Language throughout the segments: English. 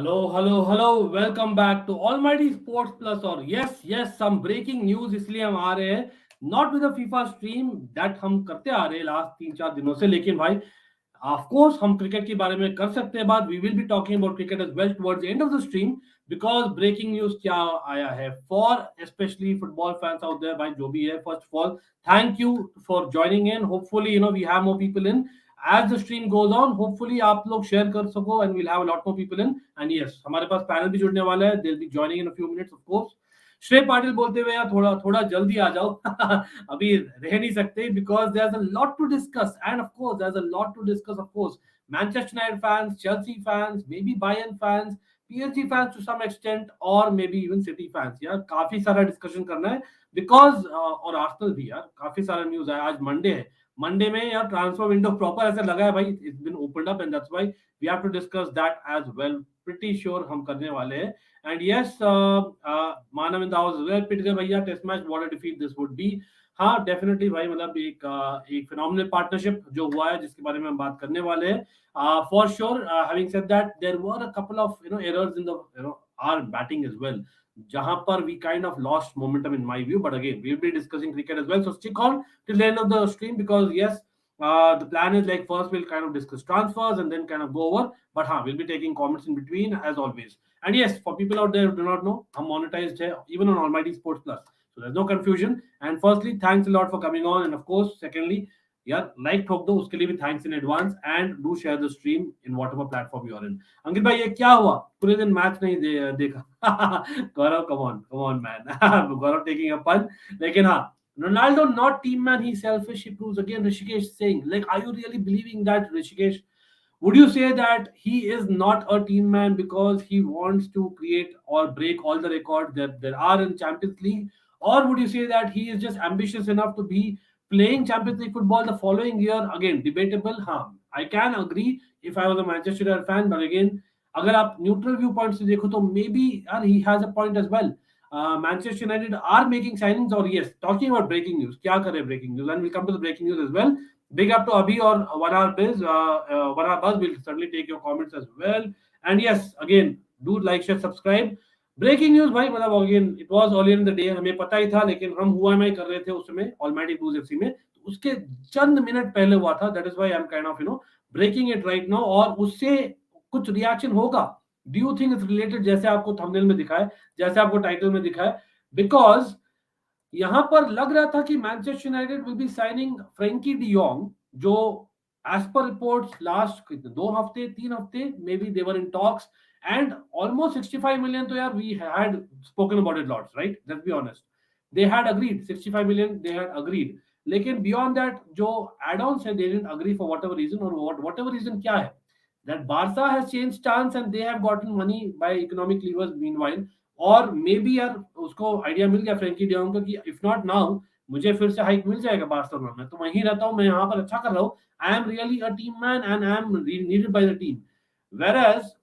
Hello welcome back to almighty sports plus और yes some breaking news इसलिए हम आ रहे हैं not with the FIFA stream that हम करते आ रहे हैं लास्ट 3-4 दिनों से, लेकिन भाई ऑफ कोर्स हम क्रिकेट के बारे में कर सकते हैं बात. We will be talking about cricket as well towards the end of the stream because breaking news क्या आया है for specially football fans out there. भाई जो भी है, first of all thank you for joining in. Hopefully we have more people in as the stream goes on. Hopefully आप लोग share कर सको and we'll have a lot more people in. And yes, हमारे पास panel भी जुड़ने वाला है. They'll be joining in a few minutes of course. श्रेय पाटिल बोलते हुए यार थोड़ा जल्दी आ जाओ. अभी रह नहीं सकते because there's a lot to discuss and of course there's a lot to discuss of course. Manchester United fans, Chelsea fans, maybe Bayern fans, PSG fans to some extent or maybe even City fans. यार काफी सारा discussion करना है because और Arsenal भी यार काफी सारा न्यूज है. आज मंडे है. मंडे में यार ट्रांसफर विंडो प्रॉपर ऐसे लगा है भाई. It's been opened up and that's why we have to discuss that as well. Pretty sure हम करने वाले हैं. And yes, Manav in the house well पिट गए भैया. Test match what a defeat this would be. हाँ डेफिनेटली भाई, मतलब एक फिनोमिनल पार्टनरशिप जो हुआ है जिसके बारे में हम बात करने वाले हैं. For sure, having said that there were a couple of errors in the our batting as well, jahan par we kind of lost momentum in my view, but again we'll be discussing cricket as well, so stick on till the end of the stream because yes, the plan is like first we'll kind of discuss transfers and then kind of go over, but we'll be taking comments in between as always. And yes, for people out there who do not know, I'm monetized hai, even on Almighty Sports Plus, so there's no confusion. And firstly, thanks a lot for coming on, and of course secondly यार like ठोक दो, उसके लिए भी thanks in advance and do share the stream in whatever platform you are in. Ankit भाई ये क्या हुआ, पूरे दिन मैच नहीं देखा. Gaurav come on man. Gaurav taking a pun. लेकिन हाँ, Ronaldo not team man, he's selfish, he proves again. Rishikesh saying like, are you really believing that, Rishikesh? Would you say that he is not a team man because he wants to create or break all the records that there are in Champions League, or would you say that he is just ambitious enough to be playing Champions League football the following year? Again, debatable. हाँ, I can agree if I was a Manchester United fan, but again, अगर आप neutral viewpoint से देखो तो maybe he has a point as well. Manchester United are making signings, or yes, talking about breaking news. क्या करे breaking news? And we'll come to the breaking news as well. Big up to Abhi or 1 Hour Biz, 1 Hour Buzz. We'll certainly take your comments as well. And yes, again, do like, share, subscribe. Breaking news भाई, मतलब again it was earlier in the day, हमें पता ही था, लेकिन हम हुआ में कर रहे थे उस समय ऑलमाइटी ब्लूज एफसी में, तो उसके चंद मिनट पहले हुआ था. That is why I am kind of breaking it right now. और उससे कुछ रिएक्शन होगा. Do you think it's related, जैसे आपको थंबनेल में दिखा है, जैसे आपको टाइटल में दिखा है? बिकॉज यहां पर लग रहा था कि Manchester United will be signing Frenkie de Jong, जो एज पर रिपोर्ट्स लास्ट 2 हफ्ते 3 हफ्ते maybe they were in talks, and almost 65 million to we had spoken about it lots, right? Let's be honest, they had agreed 65 million, they had agreed. Lekin beyond that jo add-ons hai, they didn't agree for whatever reason, or whatever reason kya hai, that Barca has changed stance and they have gotten money by economic levers meanwhile, or maybe यार उसको idea मिल गया Frankie de young को कि if not now मुझे फिर से hike मिल जाएगा Barcelona में, तो वहीं रहता हूं मैं, यहाँ पर अच्छा कर रहा हूं, I am really a team man and I am needed by the team. Whereas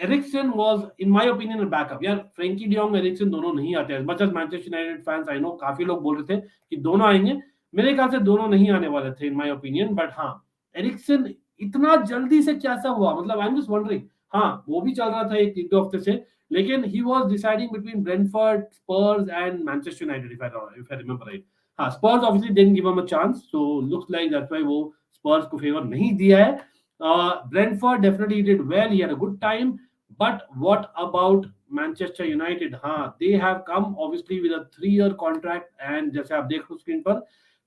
Eriksen was, in my opinion, a backup. यार फ्रैंकी डी यॉन्ग, एरिक्सन दोनों नहीं आते. as much as Manchester United fans, I know काफी लोग बोल रहे थे कि दोनों आएंगे, मेरे ख्याल से दोनों नहीं आने वाले थे in my opinion. But हाँ, एरिक्सन इतना जल्दी से कैसा हुआ, मतलब आई एम जस्ट वंडरिंग. हाँ, वो भी चल रहा था 1-2 हफ्ते से, लेकिन he was deciding between Brentford, Spurs and Manchester United if I remember right. हाँ, Spurs obviously didn't give him a chance, so looks like that's why वो Spurs को फेवर नहीं दिया है. Brentford definitely did well, he had a good time, but what about Manchester United? हाँ, they have come obviously with a 3-year contract, and जैसे आप देख लो screen पर,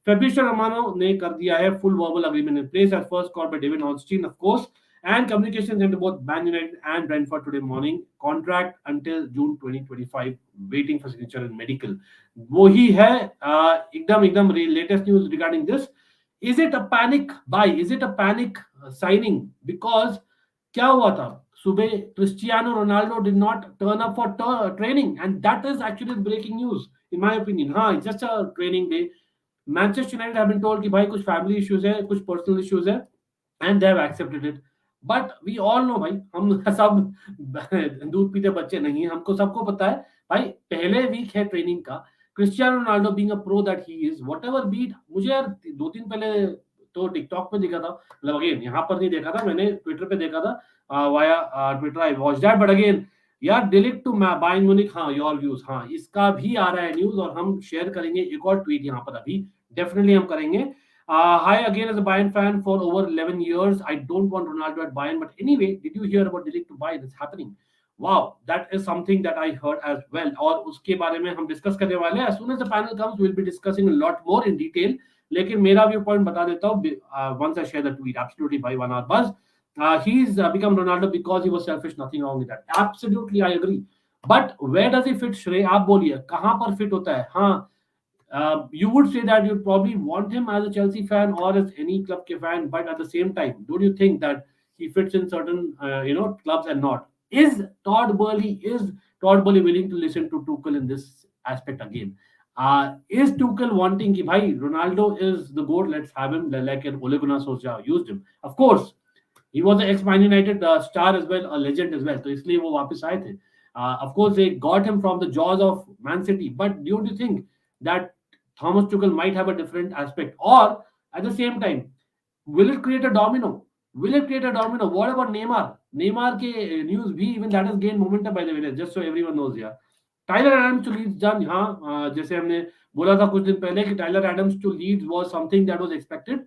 Fabrizio Romano ने कर दिया है full verbal agreement in place as first called by David Ornstein, of course, and communications into both Man United and Brentford today morning. Contract until June 2025, waiting for signature and medical. वो ही है. एकदम latest news regarding this. Is it a panic buy? Is it a panic signing? Because क्या हुआ था सुबह, Cristiano Ronaldo did not turn up for training, and that is actually breaking news in my opinion. हाँ, it's just a training day. Manchester United have been told कि भाई कुछ family issues है, कुछ personal issues है, and they have accepted it. But we all know भाई, हम सब दूध पीते बच्चे नहीं हैं, हमको सबको पता है भाई, पहले वीक है ट्रेनिंग का. Cristiano Ronaldo being a pro that he is, whatever beat, मुझे यार 2 दिन पहले तो टिकटॉक पे देखा था, मतलब अगेन यहाँ पर नहीं देखा था मैंने, ट्विटर पे देखा था via Twitter I watch that, but again यार डिलीट टू बायर्न म्यूनिख, हाँ योर व्यूज, हाँ इसका भी आ रहा है न्यूज और हम शेयर करेंगे एक और ट्वीट यहाँ पर अभी डेफिनेटली हम करेंगे. Hi again as a Bayern fan for over 11 years. I don't want Ronaldo at Bayern, but anyway, did you hear about delete to buy? That's happening. Wow, that is something that I heard as well. और उसके बारे में हम discuss करने वाले हैं. As soon as the panel comes, we'll be discussing a lot more in detail. लेकिन मेरा व्यू पॉइंट बता देता हूँ. Once I share the tweet, absolutely by 1 hour buzz. He's become Ronaldo because he was selfish. Nothing wrong with that. Absolutely, I agree. But where does he fit, Shrey? आप बोलिए कहाँ पर fit होता है? हाँ, you would say that you'd probably want him as a Chelsea fan or as any club ke fan, but at the same time, don't you think that he fits in certain clubs and not? Is Todd Boehly willing to listen to Tuchel in this aspect again? Is Tuchel wanting ki bhai Ronaldo is the goat, let's have him like an Ole Gunnar Solskjaer used him? Of course, he was an ex-Man United star as well, a legend as well. So इसलिए वो वापस आए थे. Of course, they got him from the jaws of Man City. But don't you think that Thomas Tuchel might have a different aspect? Or at the same time, will it create a domino? Will it create a domino? What about Neymar? Neymar के news भी even that has gained momentum by the way, just so everyone knows here. Tyler Adams to Leeds done. हाँ, जैसे हमने बोला था कुछ दिन पहले कि Tyler Adams to Leeds was something that was expected.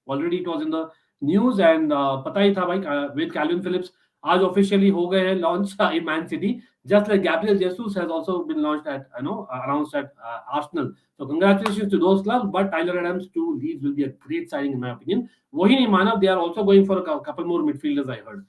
Already it was in the news and पता ही था भाई with Calvin Phillips आज officially हो गए हैं launch in Man City, just like Gabriel Jesus has also been launched at announced at Arsenal. So congratulations to those clubs, but Tyler Adams to Leeds will be a great signing in my opinion. वही नहीं माना, they are also going for a couple more midfielders I heard.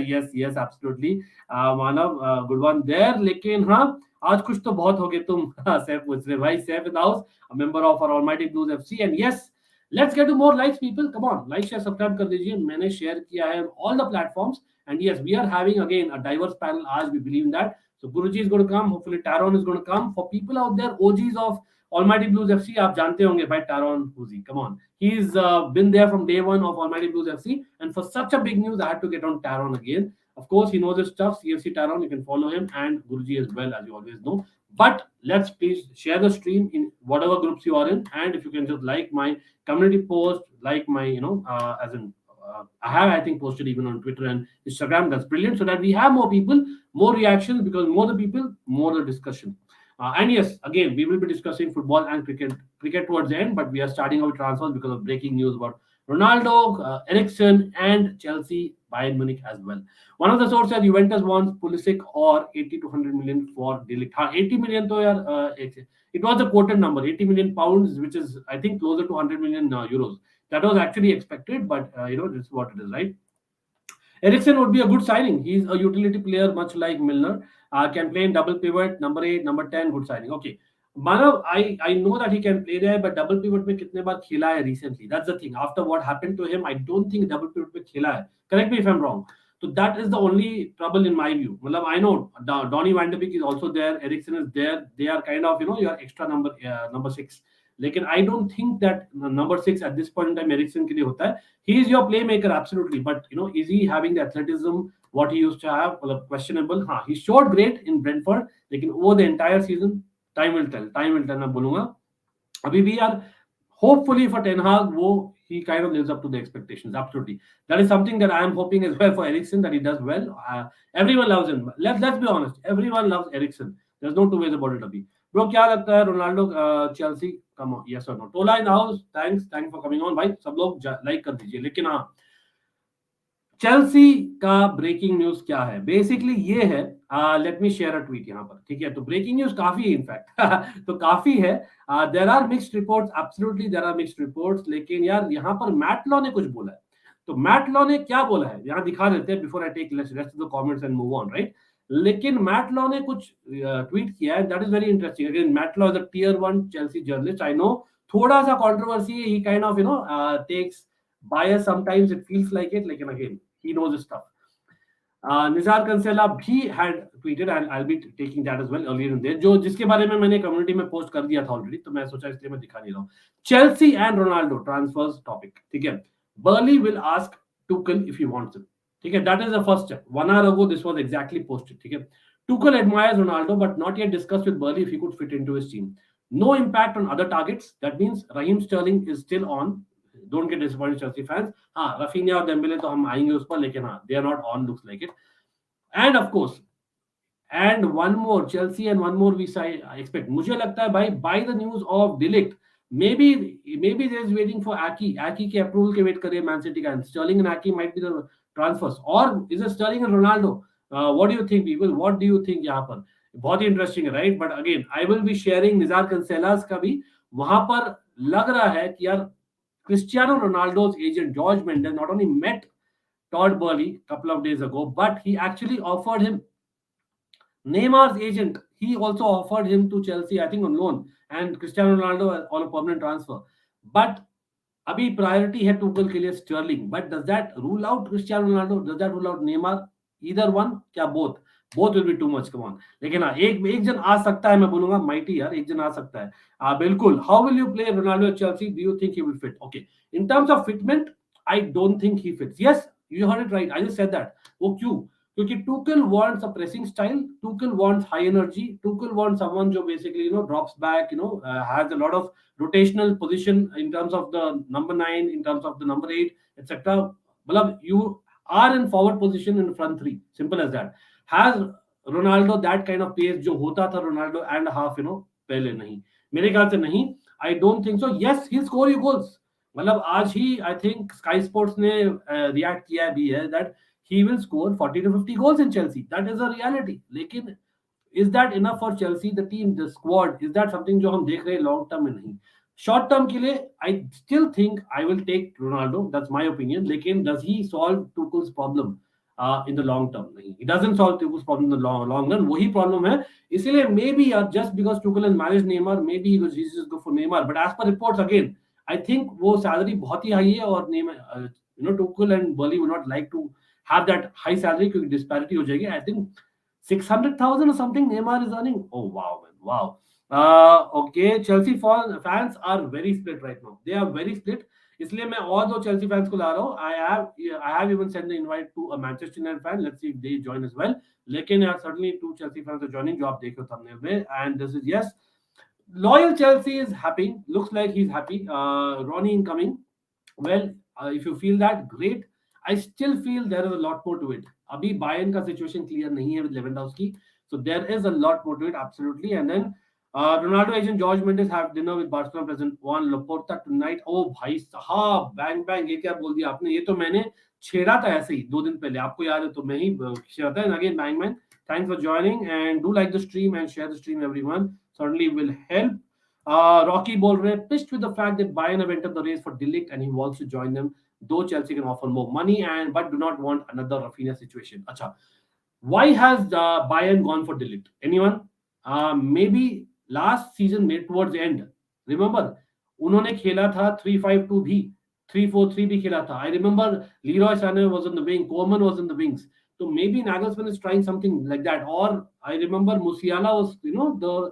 Yes absolutely. Manav good one there. लेकिन हाँ आज कुछ तो बहुत हो गए तुम. सैफ पूछ रहे भाई, Saif in the house, a member of our Almighty Blues FC, and yes, let's get to more likes people. Come on, like share subscribe कर दीजिए. मैंने share किया है on all the platforms, and yes, we are having again a diverse panel आज, we believe in that. So Guruji is going to come, hopefully Taron is going to come. For people out there, OGs of Almighty Blues FC, आप जानते होंगे भाई Taron Huzi. Come on, he's been there from day one of Almighty Blues FC, and for such a big news I had to get on Taron again. Of course, he knows his stuff. CFCTaron, you can follow him, and Guruji as well, as you always know. But let's please share the stream in whatever groups you are in, and if you can just like my community post, like my as in I have, I think, posted even on Twitter and Instagram. That's brilliant, so that we have more people, more reactions, because more the people, more the discussion. And yes, again, we will be discussing football and cricket towards the end, but we are starting our transfers because of breaking news about Ronaldo, Eriksen, and Chelsea, Bayern Munich as well. One of the sources said Juventus wants Pulisic or 80 to 100 million for Delict. 80 million to it was a quoted number, 80 million pounds, which is I think closer to 100 million euros. That was actually expected, but this is what it is, right? Eriksen would be a good signing. He's a utility player, much like Milner. Can play in double pivot, number 8, number 10, good signing. Okay. Manav, I know that he can play there, but double pivot में कितने बार खेला है recently? That's the thing. After what happened to him, I don't think double pivot में खेला है. Correct me if I'm wrong. So that is the only trouble in my view. मतलब I know Donny van de Beek is also there. Eriksen is there. They are kind of your extra number 6. लेकिन I don't think that number 6 at this point in time Eriksen के लिए होता है. He is your playmaker absolutely, but is he having the athleticism what he used to have? मतलब questionable. हाँ, he showed great in Brentford, लेकिन over the entire season time will tell. मैं बोलूँगा. अभी भी यार hopefully for Ten Hag he kind of lives up to the expectations. Absolutely, that is something that I am hoping as well for Eriksen, that he does well. Everyone loves him. Let's be honest, everyone loves Eriksen. There's no two ways about it. अभी bro क्या लगता है Ronaldo Chelsea? Come on, yes or no? Tola in the house. Thanks for coming on भाई. सब लोग like कर दीजिए. लेकिन हाँ, चेल्सी का ब्रेकिंग न्यूज क्या है? बेसिकली ये है, let me share a tweet यहाँ पर, ठीक है? तो ब्रेकिंग न्यूज काफी है इनफैक्ट तो काफी है. There are mixed reports, absolutely there are mixed reports, लेकिन यार यहाँ पर मैट लॉ ने कुछ बोला है. तो मैट लॉ ने क्या बोला है यहाँ दिखा देते हैं before I take rest of the comments and move on, right? लेकिन मैट लॉ ने कुछ ट्वीट किया है, that is very interesting. Again Matt Law is a tier 1 Chelsea journalist. I know थोड़ा सा कंट्रोवर्सी है, he kind of takes bias sometimes, it feels like it, लेकिन again he knows his stuff. Nizar Kansela भी had tweeted, and I'll be taking that as well earlier in there, जो जिसके बारे में मैंने कम्युनिटी में post कर दिया था ऑलरेडी, तो मैं सोचा इसलिए मैं दिखा नहीं रहा हूँ. Chelsea and Ronaldo transfers topic, ठीक है? Boehly will ask Tuchel if he wants him, ठीक है? That is the first step. 1 hour ago this was exactly posted, ठीक है? Tuchel admires Ronaldo but not yet discussed with Boehly if he could fit into his team. No impact on other targets. That means Raheem Sterling is still on. Don't get disappointed Chelsea fans. हाँ, Raphinha और Dembele तो हम आएंगे उस पर, लेकिन हाँ, they are not on, looks like it. End of course, and one more Chelsea and one more we expect. मुझे लगता है भाई, by the news of Delict, maybe there is waiting for Aki के approval के wait कर रहे हैं Man City का. Sterling and Aki might be the transfers, or is it Sterling and Ronaldo? What do you think, people? What do you think यहाँ पर? बहुत ही इंटरेस्टिंग है, right? But again I will be sharing Nizaar Kinsella's का भी. वहां पर लग रहा है कि यार Cristiano Ronaldo's agent George Mendes not only met Todd Boehly couple of days ago, but he actually offered him Neymar's agent. He also offered him to Chelsea, I think on loan, and Cristiano Ronaldo on a permanent transfer. But अभी priority है Tuchel के लिए Sterling. But does that rule out Cristiano Ronaldo? Does that rule out Neymar? Either one? क्या both? Both will be too much. Come on. लेकिन हाँ, एक जन आ सकता है, मैं बोलूंगा mighty यार, एक जन आ सकता है. बिल्कुल. How will you play Ronaldo at Chelsea? Do you think he will fit? Okay. In terms of fitment, I don't think he fits. Yes, you heard it right. I just said that. वो क्यों? क्योंकि Tuchel wants a pressing style. Tuchel wants high energy. Tuchel wants someone जो basically drops back, has a lot of rotational position in terms of the number 9, in terms of the number 8, etc. मतलब you are in forward position in front 3. Simple as that. Has Ronaldo that kind of pace जो होता था Ronaldo and half पहले? नहीं, मेरे ख्याल से नहीं. I don't think so. Yes, he'll score you goals. मतलब आज ही I think Sky Sports ने react किया भी है that he will score 40 to 50 goals in Chelsea. That is a reality. लेकिन is that enough for Chelsea, the team, the squad? Is that something जो हम देख रहे हैं long term में? नहीं. Short term के लिए I still think I will take Ronaldo. That's my opinion. लेकिन does he solve Tuchel's problem in the long term? नहीं. He doesn't solve Tuchel's problem in the long run. वही problem है. इसीलिए maybe just because Tuchel has managed Neymar, maybe he was just go for Neymar. But as per reports again, I think वो salary बहुत ही high है और Neymar, Tuchel and Boehly would not like to have that high salary क्योंकि disparity हो जाएगी. I think 600,000 or something Neymar is earning. Oh wow, man, wow. Okay, Chelsea fans are very split right now. They are very split. इसलिए मैं और दो Chelsea fans को ला रहा हूँ. I have even sent the invite to a Manchester United fan. Let's see if they join as well. लेकिन यार certainly 2 Chelsea fans are joining जो आप देख रहे हो thumbnail में. And this is yes. Loyal Chelsea is happy. Looks like he's happy. Ronnie incoming. Well, if you feel that, great. I still feel there is a lot more to it. अभी Bayern का situation clear नहीं है with Lewandowski, so there is a lot more to it, absolutely. And then Ronaldo agent George Mendes have dinner with Barcelona president Juan Laporta tonight. Oh भाई साहब, bang bang, ये क्या बोल दिया आपने? ये तो मैंने छेड़ा था ऐसे ही 2 दिन पहले, आपको याद है तो मैं ही छेड़ा था. And again, bang bang, thanks for joining and do like the stream and share the stream, everyone. Certainly will help. Rocky बोल रहे हैं pissed with the fact that Bayern have entered the race for De Ligt and he wants to join them. Though Chelsea can offer more money but do not want another Rafinha situation. Acha, why has Bayern gone for De Ligt? Anyone? Maybe last season में towards the end, remember उन्होंने खेला था 3-5-2 भी, 3-4-3 भी खेला था. I remember Leroy Sané was on the wing, Koeman was in the wings. So maybe Nagelsmann is trying something like that. Or I remember Musiala was the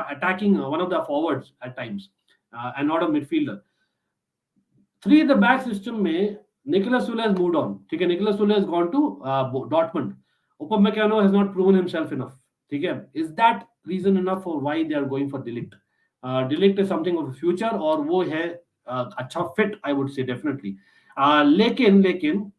attacking one of the forwards at times and not a midfielder. 3 at the back system में Nicolas Sule has moved on. ठीक है, Nicolas Sule has gone to Dortmund. Upamecano has not proven himself enough. ठीक है, is that reason enough for why they are going for De Ligt? De Ligt is something of the future और वो है अच्छा fit, I would say definitely. लेकिन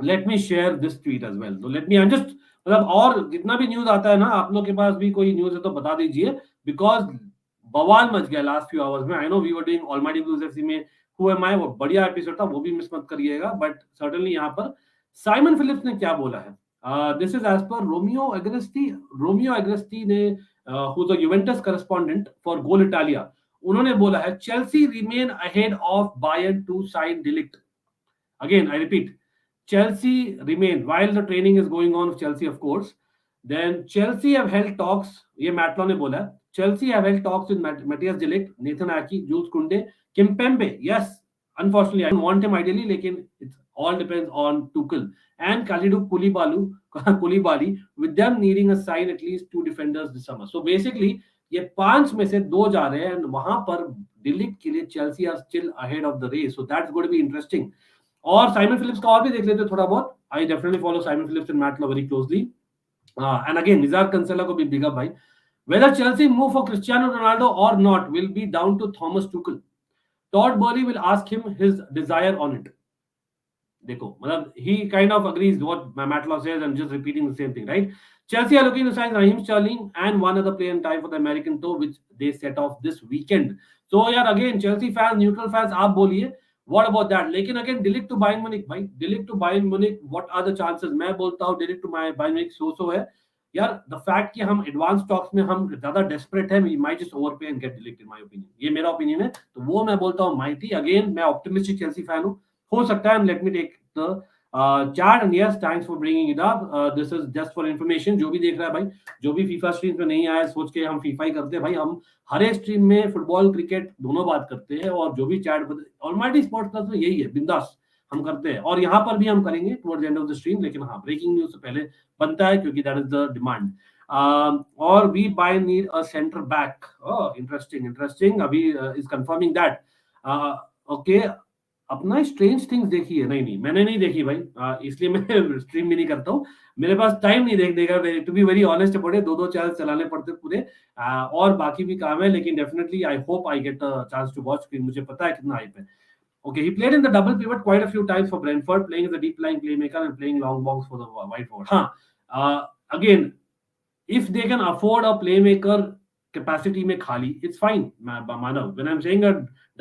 let me share this tweet as well. So let me just मतलब और जितना भी news आता है ना, आप लोग के पास भी कोई न्यूज है तो बता दीजिए, because बवाल मच गया last few hours में. I know we were doing Almighty Blues FC में Who Am I, वो बढ़िया एपिसोड था, वो भी मिस मत करिएगा. बट सर्टेनली यहाँ पर साइमन फिलिप्स ने क्या बोला है, this is as per Romeo Agresti ने who the Juventus correspondent for Goal Italia. उन्होंने बोला है Chelsea remain ahead of Bayern to sign De Ligt. Again I repeat, Chelsea remain while the training is going on of Chelsea, of course. Then Chelsea have held talks. ये मैटलॉ ने बोला है. Chelsea have held talks with Matthias De Ligt, Nathan Ake, Jules Koundé, Kimpembe. Yes, unfortunately, I don't want him ideally, लेकिन it all depends on Tuchel and Kalidou Koulibaly, with them needing a sign at least 2 defenders this summer. So basically, ये 5 में से 2 जा रहे हैं and वहां पर De Ligt के लिए Chelsea are still ahead of the race. So that's going to be interesting. और साइमन फिलिप्स का और भी देख लेते हैं थोड़ा बहुत. I definitely follow Simon Phillips and Matt Law very closely. And again, Nizar Kansela को भी big up भाई. Whether Chelsea move for Cristiano Ronaldo or not will be down to Thomas Tuchel. Todd Boehly will ask him his desire on it. देखो मतलब he kind of agrees what Matlow says and just repeating the same thing, right? Chelsea are looking to sign Raheem Sterling and one other player in time for the American tour, which they set off this weekend. So यार again Chelsea fans, neutral fans, आप बोलिए what about that? लेकिन again Delict to Bayern Munich भाई, Delict to Bayern Munich, what are the chances? मैं बोलता हूँ Delict to Bayern Munich so है यार. The fact कि हम advanced stocks में हम ज़्यादा desperate हैं, we might just overpay and get Delict in my opinion. ये मेरा opinion है, तो वो मैं बोलता हूँ mighty. Again मैं optimistic Chelsea fan हूँ, हो सकता है. Let me take the chat and yes, thanks for bringing it up. This is just for information. जो भी देख रहा है भाई, जो भी फीफा स्ट्रीम पे नहीं आया सोच के हम फीफा ही करते हैं भाई. हम हर एक स्ट्रीम में फुटबॉल क्रिकेट दोनों बात करते हैं और जो भी चैट ऑलमाइटी स्पोर्ट्स प्लस में यही है, बिंदास हम करते हैं और यहाँ पर भी हम करेंगे towards the end of the stream. लेकिन हाँ, ब्रेकिंग न्यूज से पहले बनता है क्योंकि दैट इज द डिमांड. और we by need a centre back. Interesting. अभी इज कंफर्मिंग दैट. ओके, अपना स्ट्रेंज थिंग्स देखी है? नहीं, मैंने नहीं देखी भाई, इसलिए मैं स्ट्रीम भी नहीं करता हूँ. मेरे पास टाइम नहीं देखने का, to be very honest about it. दो चैनल चलाने पड़ते पूरे, और बाकी भी काम है. लेकिन definitely I hope I get a chance to watch, क्योंकि मुझे पता है कितना हाइप है. Okay, he played in the double pivot quite a few times for Brentford, playing as a deep lying playmaker and playing long balls for the wide forward. Again, if they can afford a playmaker capacity में खाली, it's fine. Manav, when I'm saying a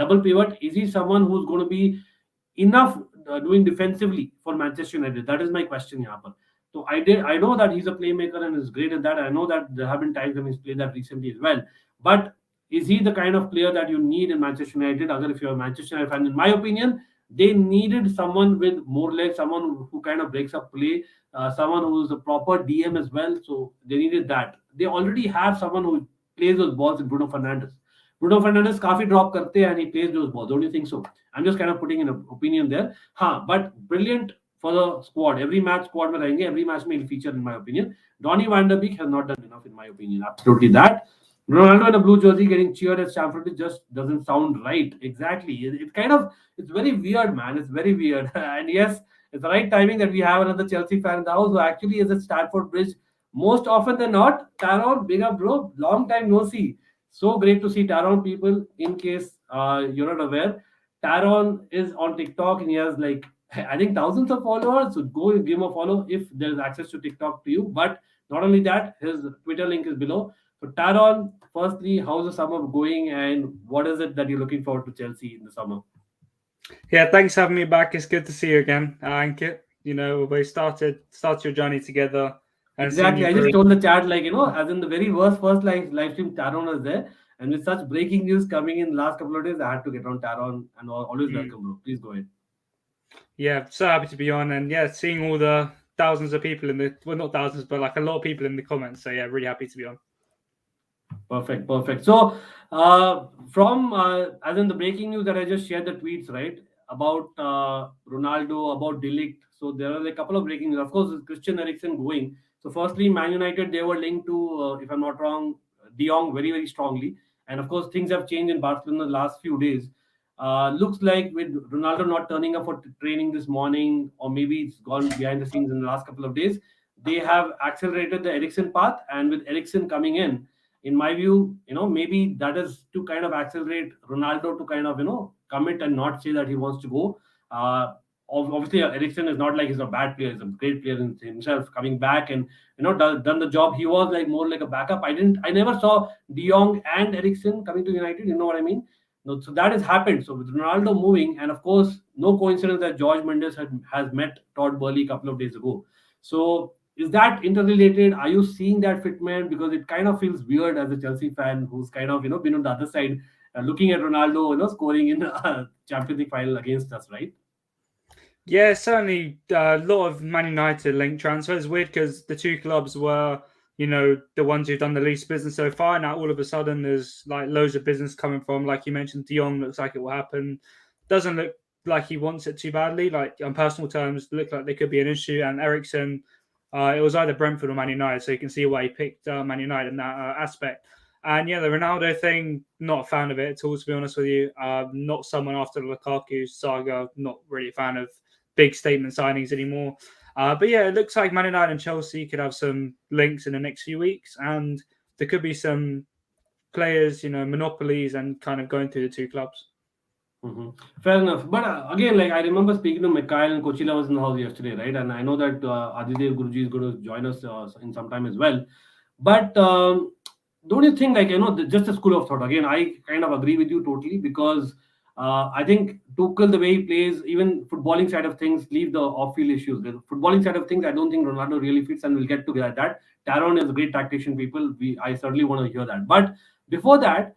double pivot, is he someone who's going to be enough doing defensively for Manchester United? That is my question यहाँ पर. So I know that he's a playmaker and is great at that. I know that there have been times when he's played that recently as well. But is he the kind of player that you need in Manchester United? Agar if you're a Manchester United fan, in my opinion, they needed someone with more legs, someone who kind of breaks up play, someone who's a proper DM as well. So they needed that. They already have someone who plays those balls in Bruno Fernandes. Bruno Fernandes काफी drop करते हैं and he plays those balls. Don't you think so? I'm just kind of putting in an opinion there. But brilliant for the squad. Every match squad में रहेंगे. Every match में he'll feature in my opinion. Donny van der Beek has not done enough in my opinion. Absolutely that. Ronaldo in a blue jersey getting cheered at Stamford Bridge just doesn't sound right. Exactly. It's very weird, man. It's very weird. And yes, it's the right timing that we have another Chelsea fan in the house who actually is at Stamford Bridge most often than not. Taron, big up, bro. Long time no see. So great to see Taron, people. In case you're not aware, Taron is on TikTok and he has like, I think, thousands of followers. So go give him a follow if there's access to TikTok to you. But not only that, his Twitter link is below. So Taron, firstly, how's the summer going and what is it that you're looking forward to Chelsea in the summer? Yeah, thanks for having me back. It's good to see you again, Ankit. You know, we started your journey together. And exactly. I just told the chat, like, as in the very first live stream, Taron was there. And with such breaking news coming in the last couple of days, I had to get on Taron, and always welcome, bro. Please go ahead. Yeah, so happy to be on, and yeah, seeing all the thousands of people not thousands, but like a lot of people in the comments. So yeah, really happy to be on. Perfect. So, from as in the breaking news that I just shared the tweets, right, about Ronaldo, about Delict. So there are a couple of breaking news. Of course, Christian Eriksen going. So firstly, Man United, they were linked to, if I'm not wrong, De Jong very, very strongly. And of course, things have changed in Barcelona the last few days. Looks like with Ronaldo not turning up for training this morning, or maybe it's gone behind the scenes in the last couple of days, they have accelerated the Eriksen path. And with Eriksen coming in my view, maybe that is to kind of accelerate Ronaldo to kind of, commit and not say that he wants to go. Obviously, Eriksen is not like he's a bad player. He's a great player in himself, coming back and, done the job. He was like more like a backup. I never saw De Jong and Eriksen coming to United. You know what I mean? No, so that has happened. So with Ronaldo moving, and of course, no coincidence that George Mendes has met Todd Boehly a couple of days ago. So is that interrelated? Are you seeing that fitment? Because it kind of feels weird as a Chelsea fan who's kind of, been on the other side, looking at Ronaldo, scoring in a Champions League final against us, right? Yeah, certainly a lot of Man United linked transfers. Weird because the two clubs were, the ones who've done the least business so far. Now all of a sudden there's like loads of business coming from, like you mentioned, De Jong looks like it will happen. Doesn't look like he wants it too badly. Like on personal terms, look like there could be an issue. And Eriksen, it was either Brentford or Man United, so you can see why he picked Man United in that aspect. And yeah, the Ronaldo thing, not a fan of it at all, to be honest with you. Not someone after the Lukaku saga, not really a fan of big statement signings anymore. But yeah, it looks like Man United and Chelsea could have some links in the next few weeks, and there could be some players, monopolies and kind of going through the two clubs. Fair enough. But again, like I remember speaking to Mikhail and Kochila was in the house yesterday, right? And I know that Adidev Guruji is going to join us in some time as well. But don't you think, like, just a school of thought? Again, I kind of agree with you totally because I think Tuchel, the way he plays, even footballing side of things, leave the off-field issues. The footballing side of things, I don't think Ronaldo really fits, and we'll get to that. Taron is a great tactician, people. I certainly want to hear that. But before that,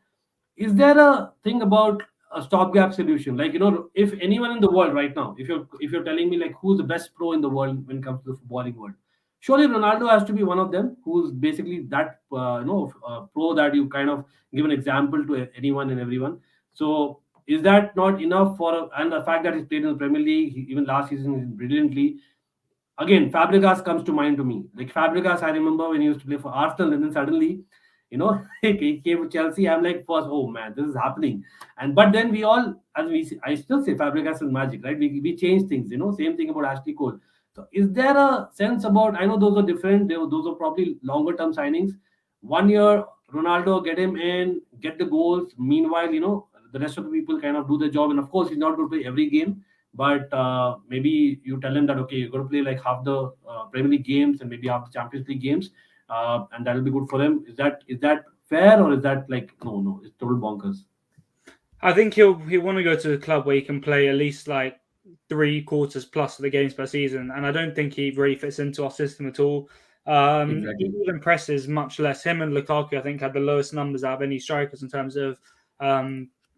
is there a thing about a stopgap solution? Like, if anyone in the world right now, if you're telling me like who's the best pro in the world when it comes to the footballing world, surely Ronaldo has to be one of them. Who's basically that pro that you kind of give an example to anyone and everyone. So is that not enough and the fact that he's played in the Premier League, even last season brilliantly. Again, Fabregas comes to mind to me. Like Fabregas, I remember when he used to play for Arsenal, and then suddenly, he came to Chelsea. I'm like, first, oh man, this is happening. But then we all, I still say Fabregas is magic, right? We change things. Same thing about Ashley Cole. So, is there a sense about? I know those are different. Those are probably longer term signings. 1 year, Ronaldo, get him in, get the goals. Meanwhile, the rest of the people kind of do the job. And of course, he's not going to play every game, but maybe you tell him that okay, you're going to play like half the Premier League games and maybe half the Champions League games, and that'll be good for him. Is that fair, or is that like no, it's total bonkers? I think he'll want to go to a club where he can play at least like 3/4 plus of the games per season, and I don't think he really fits into our system at all. Exactly. Even presses much less. Him and Lukaku, I think, had the lowest numbers out of any strikers in terms of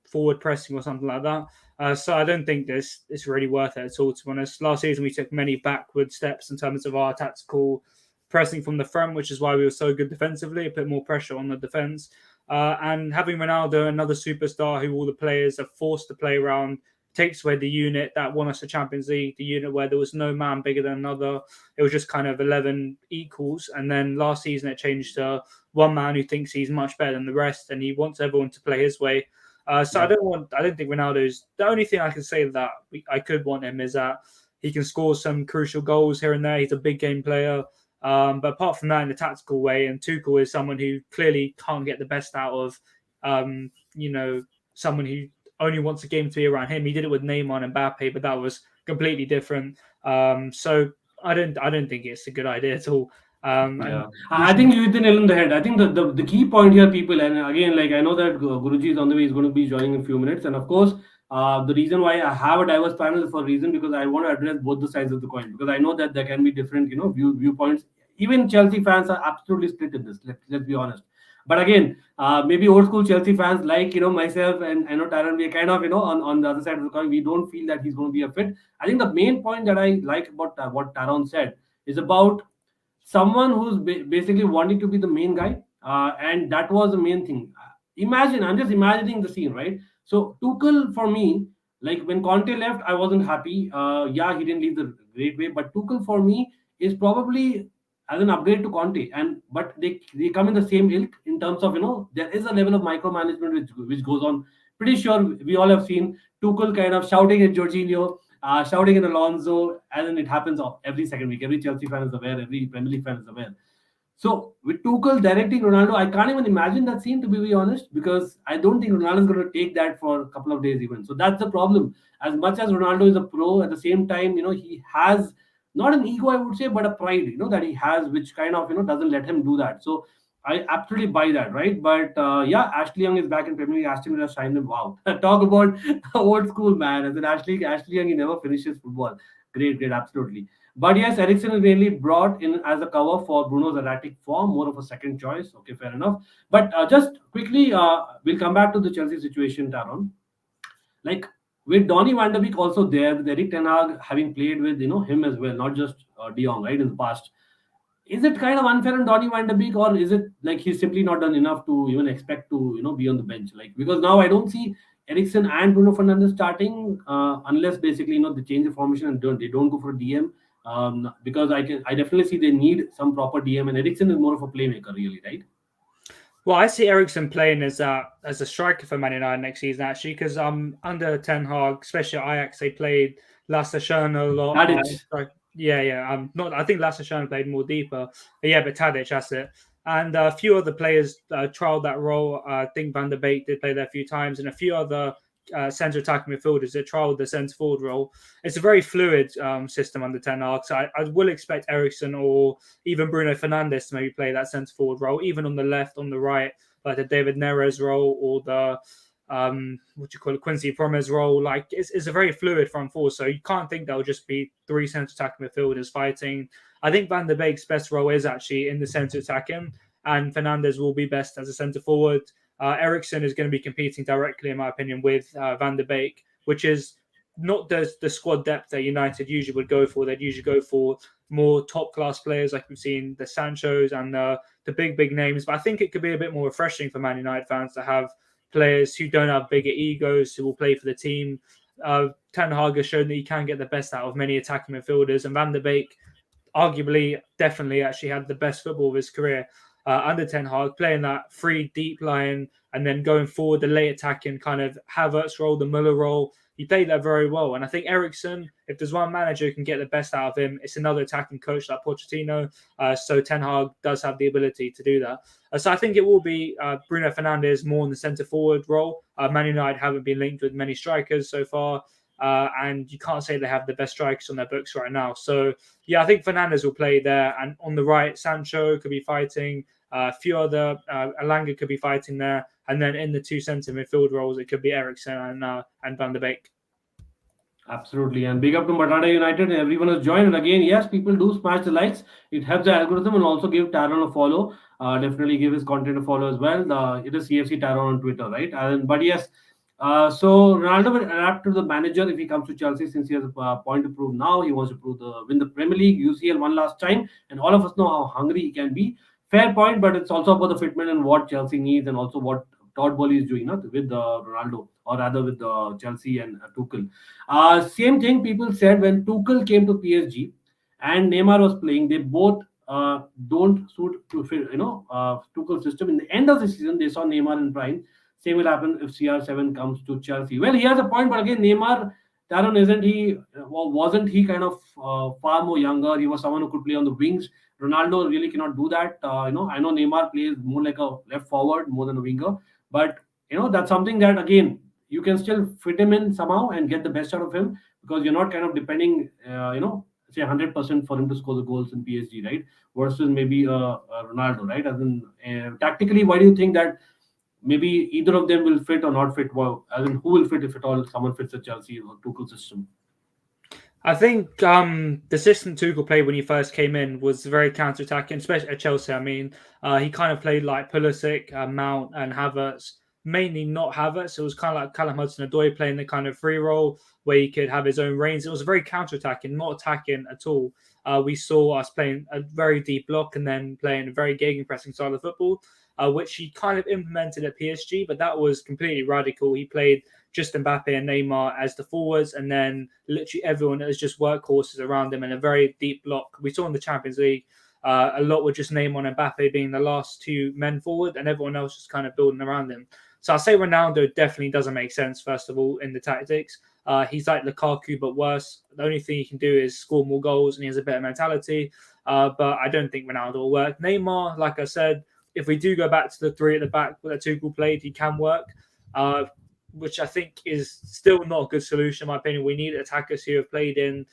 forward pressing or something like that. So I don't think it's really worth it at all, to be honest. Last season, we took many backward steps in terms of our tactical pressing from the front, which is why we were so good defensively, put more pressure on the defence. And having Ronaldo, another superstar who all the players are forced to play around, takes away the unit that won us the Champions League, the unit where there was no man bigger than another. It was just kind of 11 equals. And then last season it changed to one man who thinks he's much better than the rest and he wants everyone to play his way. So I don't think Ronaldo's the only thing I can say that I could want him is that he can score some crucial goals here and there. He's a big game player. But apart from that, in the tactical way, and Tuchel is someone who clearly can't get the best out of, someone who only wants a game to be around him. He did it with Neymar and Mbappe, but that was completely different. So I don't think it's a good idea at all. I think you hit the nail on the head. I think the key point here, people, and again, like I know that Guruji is on the way, he's going to be joining in a few minutes, and of course, the reason why I have a diverse panel is for a reason, because I want to address both the sides of the coin, because I know that there can be different, viewpoints. Even Chelsea fans are absolutely split in this. Let's be honest. But again, maybe old school Chelsea fans like myself and I know Taron, we are kind of on the other side of the coin. We don't feel that he's going to be a fit. I think the main point that I like about what Taron said is about someone who's basically wanting to be the main guy, and that was the main thing. I'm just imagining the scene, right? So Tuchel, for me, like when Conte left, I wasn't happy. Yeah, he didn't leave the great way, but Tuchel for me is probably as an upgrade to Conte, but they come in the same ilk in terms of there is a level of micromanagement which goes on. Pretty sure we all have seen Tuchel kind of shouting at Jorginho, shouting at Alonso, and then it happens every second week. Every Chelsea fan is aware, every Premier League fan is aware. So with Tuchel directing Ronaldo, I can't even imagine that scene, to be very honest, because I don't think Ronaldo is going to take that for a couple of days even. So that's the problem. As much as Ronaldo is a pro, at the same time, he has not an ego, I would say, but a pride, that he has, which kind of, doesn't let him do that. So I absolutely buy that, right? But yeah, Ashley Young is back in Premier League. Aston Villa signed him. Wow, talk about old school man. As in Ashley Young, he never finishes football. Great, absolutely. But yes, Eriksen is mainly brought in as a cover for Bruno's erratic form, more of a second choice. Okay, fair enough. But just quickly, we'll come back to the Chelsea situation, Taron. Like with Donny van der Beek also there, with Erik Ten Hag having played with him as well, not just De Jong, right, in the past. Is it kind of unfair on Donny van der Beek, or is it like he's simply not done enough to even expect to be on the bench? Like, because now I don't see Eriksen and Bruno Fernandes starting unless basically they change the formation and they don't go for a DM. Because I definitely see they need some proper DM, and Eriksen is more of a playmaker, really, right? Well, I see Eriksen playing as a striker for Man United next season, actually, because under Ten Hag, especially at Ajax, they played Lasse Schöne a lot. Yeah. I think Lasse Schöne played more deeper. But yeah, but Tadic, that's it. And a few other players trialed that role. I think Van der Beek did play there a few times, and a few other centre attacking midfielders that trialled the centre forward role. It's a very fluid system under Ten Hag. So I will expect Eriksen or even Bruno Fernandes to maybe play that centre forward role, even on the left, on the right, like the David Neres role or the Quincy Promes role. Like it's a very fluid front four, so you can't think there'll just be three centre attacking midfielders fighting. I think Van der Beek's best role is actually in the centre attacking, and Fernandes will be best as a centre forward. Eriksen is going to be competing directly, in my opinion, with Van der Beek, which is not the squad depth that United usually would go for. They'd usually go for more top class players, like we've seen the Sanchos and the big names. But I think it could be a bit more refreshing for Man United fans to have players who don't have bigger egos, who will play for the team. Ten Hag has shown that he can get the best out of many attacking midfielders, and Van der Beek arguably, definitely actually had the best football of his career under Ten Hag, playing that free deep line and then going forward, the late attacking kind of Havertz role, the Müller role. He played that very well. And I think Eriksen, if there's one manager who can get the best out of him, it's another attacking coach like Pochettino. So Ten Hag does have the ability to do that. So I think it will be Bruno Fernandes more in the centre forward role. Man United haven't been linked with many strikers so far. And you can't say they have the best strikers on their books right now. So, yeah, I think Fernandes will play there. And on the right, Sancho could be fighting. A few other, Alanga could be fighting there. And then in the two centre midfield roles, it could be Eriksen and Van der Beek. Absolutely. And big up to Matata United. Everyone has joined. And again, yes, people do smash the likes. It helps the algorithm, and also give Taron a follow. Definitely give his content a follow as well. It is CFCTaron on Twitter, right? But yes, so Ronaldo will adapt to the manager if he comes to Chelsea, since he has a point to prove now. He wants to win the Premier League, UCL one last time, and all of us know how hungry he can be. Fair point, but it's also about the fitment and what Chelsea needs, and also what Todd Boehly is doing with Ronaldo, or rather with Chelsea and Tuchel. Same thing people said when Tuchel came to PSG and Neymar was playing. They both don't suit to fit, Tuchel's system. In the end of the season, they saw Neymar in prime. Same will happen if CR7 comes to Chelsea. Well, he has a point, but again, Neymar, Taron, wasn't he kind of far more younger? He was someone who could play on the wings. Ronaldo really cannot do that. I know Neymar plays more like a left forward more than a winger, but that's something that, again, you can still fit him in somehow and get the best out of him, because you're not kind of depending, say 100% for him to score the goals in PSG, right? Versus maybe Ronaldo, right? As in, tactically, why do you think that maybe either of them will fit or not fit? Well, as in, who will fit, if at all someone fits the Chelsea or Tuchel system? I think the system Tuchel played when he first came in was very counter-attacking, especially at Chelsea. I mean, he kind of played like Pulisic, Mount, and Havertz. Mainly not Havertz. It was kind of like Callum Hudson-Odoi playing the kind of free role where he could have his own reins. It was very counter-attacking, not attacking at all. We saw us playing a very deep block and then playing a very gegenpressing style of football, which he kind of implemented at PSG, but that was completely radical. He played just Mbappe and Neymar as the forwards, and then literally everyone as just workhorses around them in a very deep block. We saw in the Champions League a lot with just Neymar and Mbappe being the last two men forward, and everyone else just kind of building around them. So I'll say Ronaldo definitely doesn't make sense, first of all, in the tactics. He's like Lukaku, but worse. The only thing he can do is score more goals, and he has a better mentality. But I don't think Ronaldo will work. Neymar, like I said, if we do go back to the three at the back that Tuchel played, he can work, which I think is still not a good solution, in my opinion. We need attackers who have played in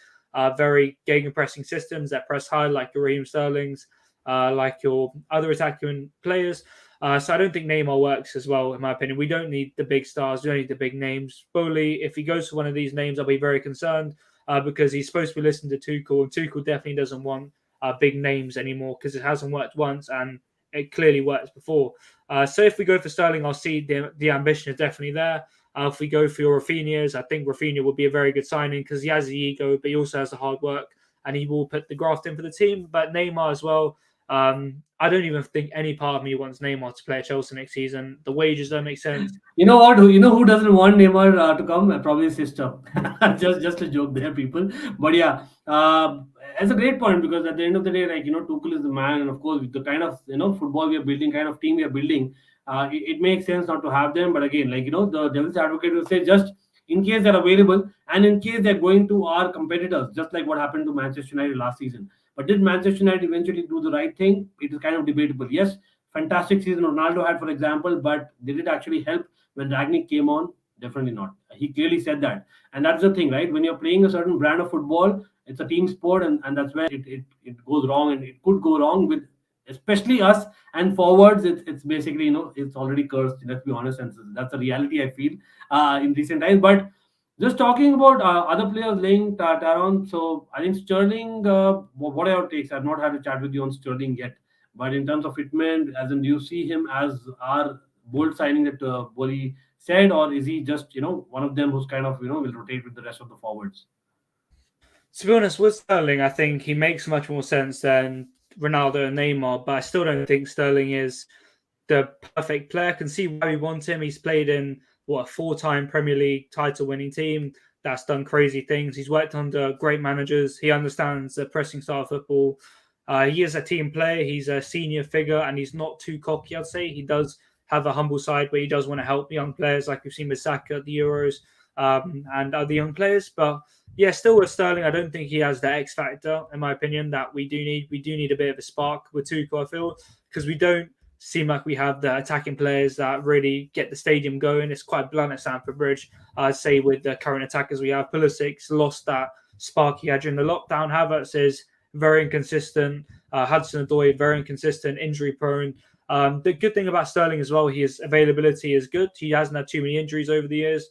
very gegenpressing systems that press high, like your Raheem Sterling's, like your other attacking players. So I don't think Neymar works as well, in my opinion. We don't need the big stars. We don't need the big names. Boehly, if he goes to one of these names, I'll be very concerned because he's supposed to be listening to Tuchel, and Tuchel definitely doesn't want big names anymore because it hasn't worked once and it clearly worked before. So if we go for Sterling, I'll see the ambition is definitely there. If we go for your Rafinha's, I think Rafinha would be a very good signing because he has the ego, but he also has the hard work and he will put the graft in for the team. But Neymar as well, I don't even think any part of me wants Neymar to play at Chelsea next season. The wages don't make sense. You know what? You know who doesn't want Neymar to come? Probably his sister. just a joke there, people. But yeah, it's a great point because at the end of the day, Tuchel is the man, and of course, with the kind of football we are building, kind of team we are building, it makes sense not to have them. But again, the devil's advocate will say, just in case they're available and in case they're going to our competitors, just like what happened to Manchester United last season. But did Manchester United eventually do the right thing? It is kind of debatable. Yes, fantastic season Ronaldo had, for example, but did it actually help when Ragnick came on? Definitely not. he clearly said that. And that's the thing, right? When you're playing a certain brand of football, it's a team sport, and that's where it goes wrong, and it could go wrong with especially us and forwards. It's basically, it's already cursed, let's be honest, and that's a reality I feel in recent times. But just talking about other players laying Taron, so I think Sterling, what are your takes? I've not had a chat with you on Sterling yet, but in terms of fitment, as in, do you see him as our bold signing that Boehly said, or is he just, one of them who's kind of, will rotate with the rest of the forwards? To be honest, with Sterling, I think he makes much more sense than Ronaldo and Neymar, but I still don't think Sterling is the perfect player. I can see why we want him. He's played in a 4-time Premier League title-winning team that's done crazy things. He's worked under great managers. He understands the pressing style of football. He is a team player. He's a senior figure, and he's not too cocky, I'd say. He does have a humble side where he does want to help young players, like we've seen with Saka at the Euros and other young players. But yeah, still with Sterling, I don't think he has the X factor, in my opinion, that we do need. We do need a bit of a spark with Tuchel, I feel, because we don't seem like we have the attacking players that really get the stadium going. It's quite blunt at Stamford Bridge, I'd say, with the current attackers we have. Pulisic's lost that spark he had during the lockdown. Havertz is very inconsistent. Hudson-Odoi, very inconsistent, injury prone. The good thing about Sterling as well, his availability is good. He hasn't had too many injuries over the years.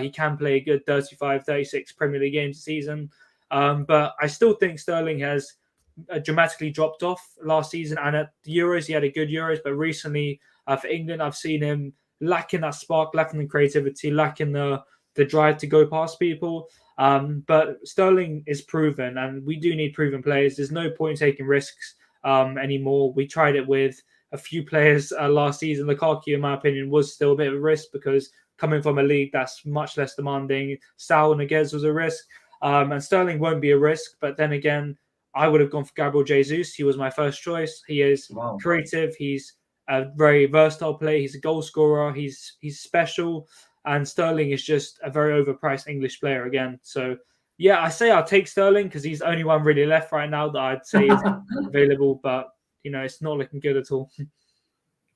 He can play a good 35, 36 Premier League games a season. But I still think Sterling has dramatically dropped off last season, and at the Euros he had a good Euros, but recently for England I've seen him lacking that spark, lacking the creativity, lacking the drive to go past people. But Sterling is proven, and we do need proven players. There's no point in taking risks anymore. We tried it with a few players last season. Lukaku, in my opinion, was still a bit of a risk because coming from a league that's much less demanding. Saul Niguez was a risk, and Sterling won't be a risk. But then again, I would have gone for Gabriel Jesus. He was my first choice. He is creative. He's a very versatile player. He's a goal scorer. He's special. And Sterling is just a very overpriced English player again. So, yeah, I say I'll take Sterling because he's the only one really left right now that I'd say is available. But, it's not looking good at all.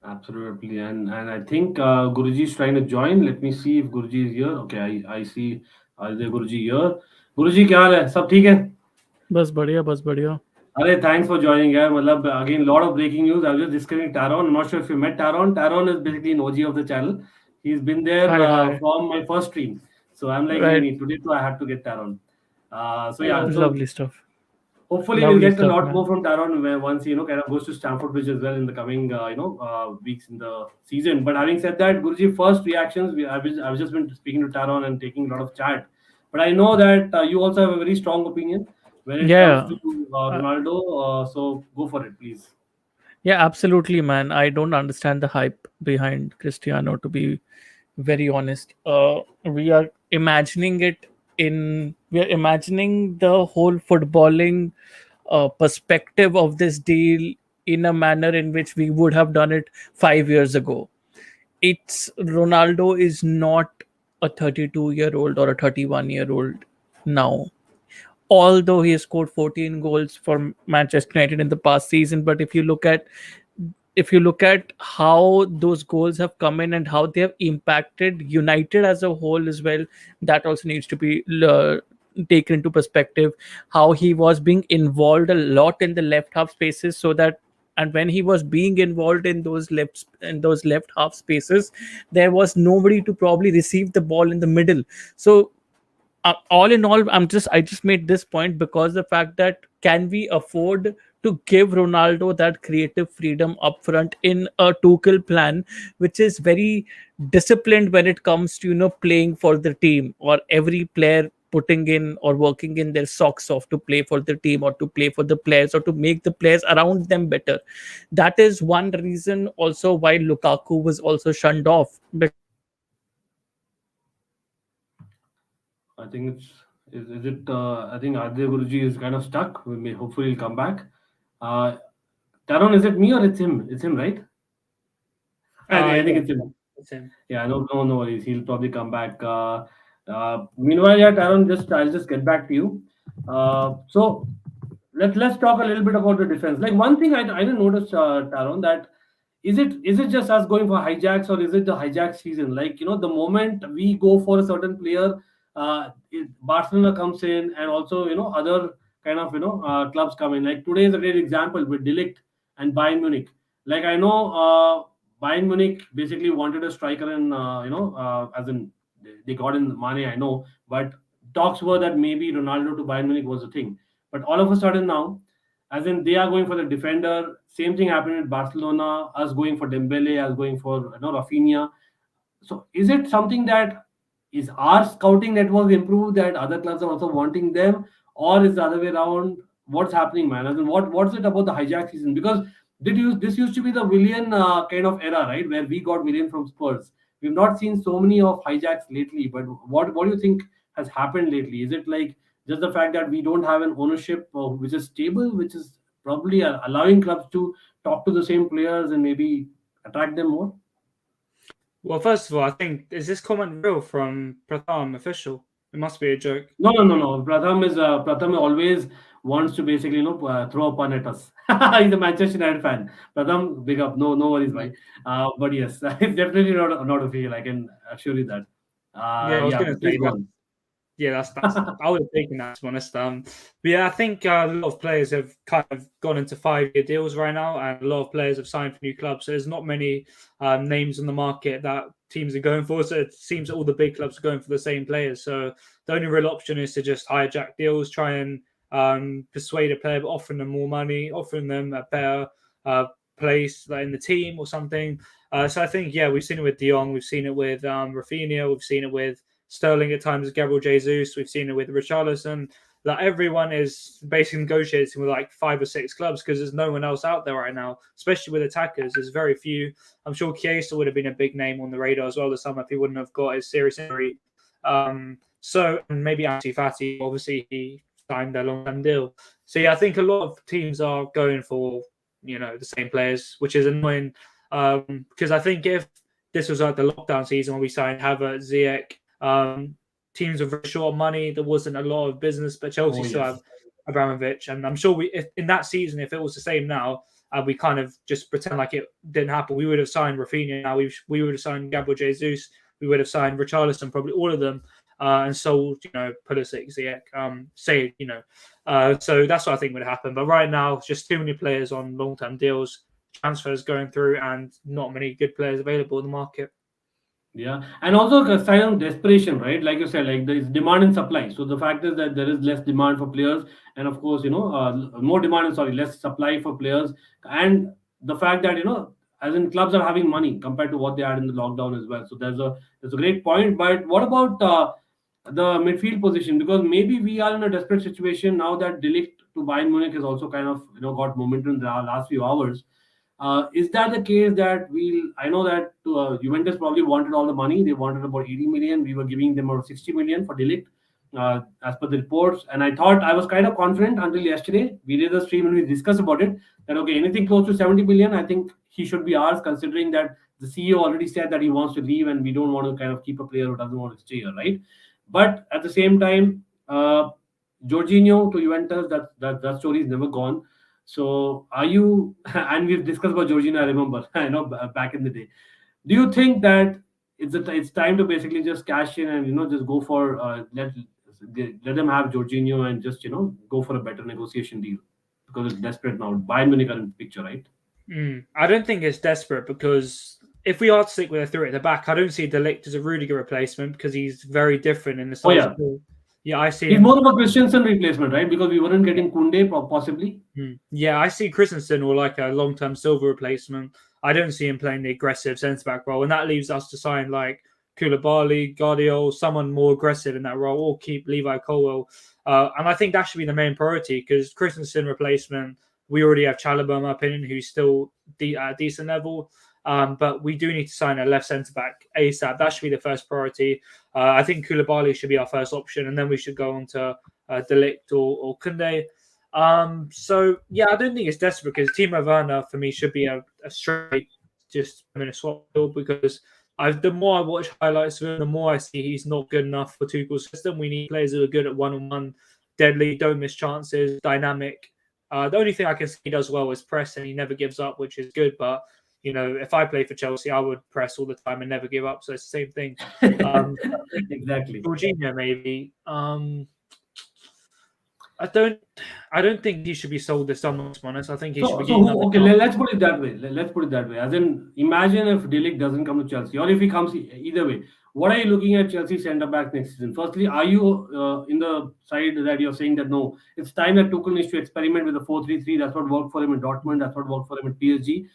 Absolutely. And I think Guruji is trying to join. Let me see if Guruji is here. Okay, I see Adidev Guruji here. Guruji, क्या हाल है? सब ठीक है? बस बढ़िया. Arey, thanks for joining, yaar. Matlab, again, a lot of breaking news. I was just discussing Taron. I'm not sure if you met Taron. Taron is basically an OG of the channel. He's been there from my first stream. So I'm like, today too, I had to get Taron. Lovely stuff. Hopefully we'll get a lot more from Taron once he kind of goes to Stamford Bridge as well in the coming weeks in the season. But having said that, Guruji, first reactions, I've just been speaking to Taron and taking a lot of chat. But I know that you also have a very strong opinion when it comes to Ronaldo. So go for it, please. Yeah, absolutely, man. I don't understand the hype behind Cristiano, to be very honest. We are imagining the whole footballing perspective of this deal in a manner in which we would have done it 5 years ago. Ronaldo is not a 32-year-old or a 31-year-old now. Although he has scored 14 goals for Manchester United in the past season, but if you look at how those goals have come in and how they have impacted United as a whole as well, that also needs to be taken into perspective. How he was being involved a lot in the left half spaces, and when he was being involved in those left half spaces, there was nobody to probably receive the ball in the middle. So all in all, I just made this point because the fact that can we afford to give Ronaldo that creative freedom up front in a Tuchel plan, which is very disciplined when it comes to playing for the team, or every player putting in or working in their socks off to play for the team or to play for the players or to make the players around them better. That is one reason also why Lukaku was also shunned off. I think is it I think Adidev Guruji is kind of stuck. Hopefully he'll come back. Taron, is it me or it's him? It's him, right? I think it's him. It's him. Yeah, no worries. He'll probably come back. Meanwhile, yeah, Taron, I'll just get back to you. So let's talk a little bit about the defense. Like one thing I didn't notice, Taron, that is it just us going for hijacks, or is it the hijack season? Like, the moment we go for a certain player, Barcelona comes in, and also other kind of clubs come in. Like today is a great example with Delict and Bayern Munich. Like I know Bayern Munich basically wanted a striker, in as in they got in Mane, I know, but talks were that maybe Ronaldo to Bayern Munich was a thing. But all of a sudden now, as in they are going for the defender. Same thing happened at Barcelona. Us going for Dembele, us going for Rafinha. So is it something that is our scouting network improved, that other clubs are also wanting them, or is the other way around? What's happening, man? As in, what's it about the hijack season? Because this used to be the Willian kind of era, right, where we got Willian from Spurs. We've not seen so many of hijacks lately. But what do you think has happened lately? Is it like just the fact that we don't have an ownership which is stable, which is probably allowing clubs to talk to the same players and maybe attract them more? Well, first of all, I think, is this comment real from Pratham official? It must be a joke. No. Pratham always wants to basically throw a pun at us. He's a Manchester United fan. Pratham, big up. No worries, bhai. But yes, it's definitely not a feel. I can assure you that. I was going to say that. Yeah, that's I would have taken that, to be honest. But yeah, I think a lot of players have kind of gone into 5-year deals right now, and a lot of players have signed for new clubs. So there's not many names on the market that teams are going for. So it seems that all the big clubs are going for the same players. So the only real option is to just hijack deals, try and persuade a player, but offering them more money, offering them a better place in the team or something. So I think, yeah, we've seen it with De Jong, we've seen it with Rafinha, we've seen it with Sterling at times, Gabriel Jesus. We've seen it with Richarlison. Like everyone is basically negotiating with like 5 or 6 clubs because there's no one else out there right now, especially with attackers. There's very few. I'm sure Chiesa would have been a big name on the radar as well this summer if he wouldn't have got his serious injury. So maybe Ansu Fati, obviously he signed a long-term deal. So yeah, I think a lot of teams are going for the same players, which is annoying because I think if this was like the lockdown season when we signed Havertz, Ziyech, teams were very short of money. There wasn't a lot of business, but Chelsea still have Abramovich, and I'm sure if in that season, if it was the same now, we kind of just pretend like it didn't happen. We would have signed Rafinha now. We would have signed Gabriel Jesus. We would have signed Richarlison, probably all of them, and sold Pulisic, Ziyech, so that's what I think would happen. But right now, just too many players on long-term deals, transfers going through, and not many good players available in the market. Yeah, and also a sign of desperation, right? Like you said, like there is demand and supply. So the fact is that there is less demand for players, and of course, more demand and less supply for players, and the fact that as in clubs are having money compared to what they had in the lockdown as well. So there's a great point. But what about the midfield position? Because maybe we are in a desperate situation now that De Ligt to Bayern Munich has also kind of got momentum in the last few hours. Is that the case that I know that Juventus probably wanted all the money. They wanted about 80 million. We were giving them about 60 million for De Ligt, as per the reports. And I was kind of confident until yesterday. We did a stream and we discussed about it. That okay, anything close to 70 million, I think he should be ours, considering that the CEO already said that he wants to leave, and we don't want to kind of keep a player who doesn't want to stay here, right? But at the same time, Jorginho to Juventus, that story is never gone. So are you, and we've discussed about Jorginho, I remember, back in the day. Do you think that it's time to basically just cash in and, just go for, let them have Jorginho and just, go for a better negotiation deal? Because it's desperate now. Bayern Munich are in the picture, right? I don't think it's desperate, because if we are to stick with a 3 at the back, I don't see De Ligt as a Rudiger replacement, because he's very different in the style. Yeah, I see. He's more of a Christensen replacement, right? Because we weren't getting Koundé, possibly. Yeah, I see Christensen or like a long-term Silva replacement. I don't see him playing the aggressive centre-back role, and that leaves us to sign like Koulibaly, Guardiola, someone more aggressive in that role, or keep Levi Colwill. And I think that should be the main priority, because Christensen replacement, we already have Chalobah, in my opinion, who's still at a decent level. But we do need to sign a left centre-back ASAP. That should be the first priority. I think Koulibaly should be our first option, and then we should go on to De Ligt or Koundé. So, yeah, I don't think it's desperate, because Timo Werner, for me, should be a straight, just a swap deal, because the more I watch highlights of him, the more I see he's not good enough for Tuchel's system. We need players who are good at one-on-one, deadly, don't miss chances, dynamic. The only thing I can see he does well is press, and he never gives up, which is good. But you know, if I play for Chelsea, I would press all the time and never give up. So it's the same thing. Exactly. Jorginho, maybe. I don't think he should be sold this summer, to be honest. I think he should be getting Okay, let's put it that way. Let's put it that way. As in, imagine if De Ligt doesn't come to Chelsea, or if he comes either way. What are you looking at Chelsea centre back next season? Firstly, are you in the side that you're saying that no, it's time that Tuchel needs to experiment with the 4-3-3. That's what worked for him in Dortmund. That's what worked for him at PSG.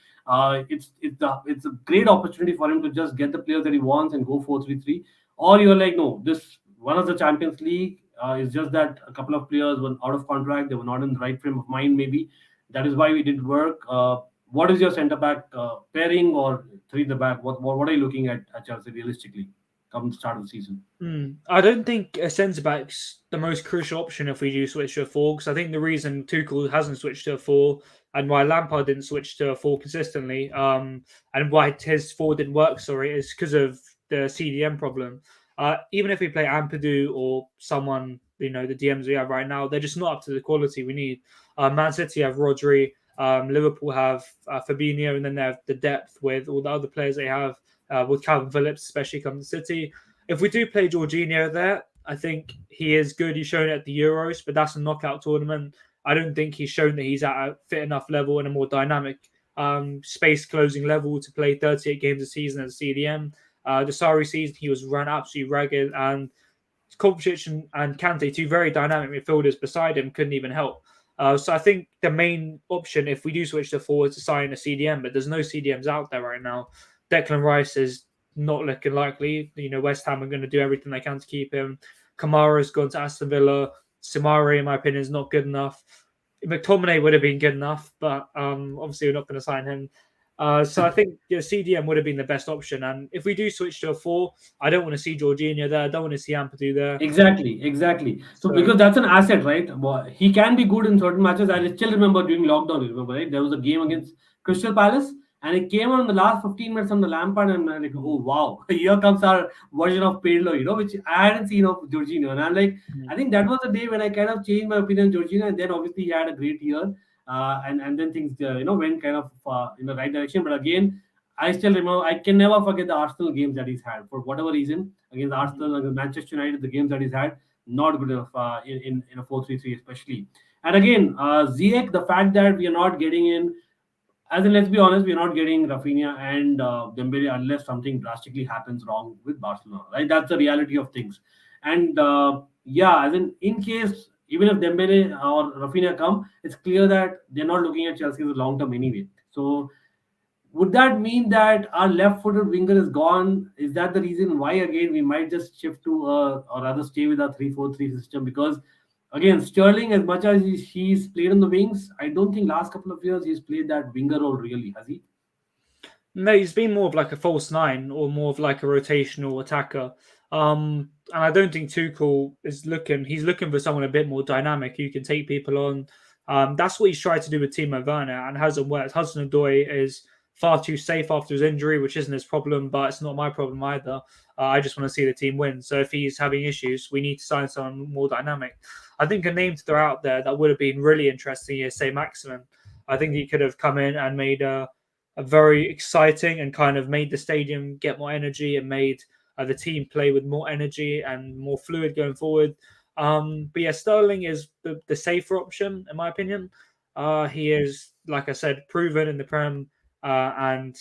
It's a great opportunity for him to just get the players that he wants and go 4-3-3. Or you're like, no, this one of the Champions League. It's just that a couple of players were out of contract. They were not in the right frame of mind, maybe. That is why we didn't work. What is your centre-back pairing or three at the back? What are you looking at Chelsea realistically come the start of the season? I don't think a centre-back's the most crucial option if we do switch to a 4, because I think the reason Tuchel hasn't switched to a 4 and why Lampard didn't switch to a 4 consistently and why his 4 didn't work, is because of the CDM problem. Even if we play Ampadu or someone, you know, the DMs we have right now, they're just not up to the quality we need. Man City have Rodri, Liverpool have Fabinho, and then they have the depth with all the other players they have, with Calvin Phillips, especially coming to City. If we do play Jorginho there, I think he is good. He's shown it at the Euros, but that's a knockout tournament. I don't think he's shown that he's at a fit enough level and a more dynamic space closing level to play 38 games a season as a CDM. The Sarri season, he was run absolutely ragged, and Kovacic and Kante, 2 very dynamic midfielders beside him, couldn't even help. So I think the main option, if we do switch to 4, is to sign a CDM, but there's no CDMs out there right now. Declan Rice is not looking likely. You know, West Ham are going to do everything they can to keep him. Kamara's gone to Aston Villa. Samari, in my opinion, is not good enough. McTominay would have been good enough, but obviously we're not going to sign him. So I think CDM would have been the best option. And if we do switch to a 4, I don't want to see Jorginho there. I don't want to see Ampadu there. Exactly. So because that's an asset, right? He can be good in certain matches. I still remember during lockdown, you remember, right? There was a game against Crystal Palace, and it came on in the last 15 minutes on the Lampard, and I'm like, oh wow, here comes our version of Pedro, you know, which I hadn't seen of Jorginho. And I'm like, I think that was the day when I kind of changed my opinion on Jorginho, and then obviously he had a great year. And then things went kind of in the right direction. But again, I still remember, I can never forget the Arsenal games that he's had for whatever reason against Arsenal, against Manchester United. The games that he's had not good enough in a 4-3-3 especially. And again, Ziyech, the fact that we are not getting in, as in, let's be honest, we are not getting Rafinha and Dembele unless something drastically happens wrong with Barcelona, right? That's the reality of things. And as in case, even if Dembele or Rafinha come, it's clear that they're not looking at Chelsea as a long term anyway. So would that mean that our left-footed winger is gone? Is that the reason why again we might just shift to or rather stay with our 3-4-3 system? Because again, Sterling, as much as he's played on the wings, I don't think last couple of years he's played that winger role really, has he? No, he's been more of like a false 9 or more of like a rotational attacker. And I don't think Tuchel is looking. He's looking for someone a bit more dynamic who can take people on. That's what he's tried to do with Timo Werner and hasn't worked. Hudson-Odoi is far too safe after his injury, which isn't his problem, but it's not my problem either. I just want to see the team win. So if he's having issues, we need to sign someone more dynamic. I think a name to throw out there that would have been really interesting is, say, Maximin. I think he could have come in and made a very exciting and kind of made the stadium get more energy and made the team play with more energy and more fluid going forward. But yeah, Sterling is the safer option, in my opinion. He is, like I said, proven in the Prem. And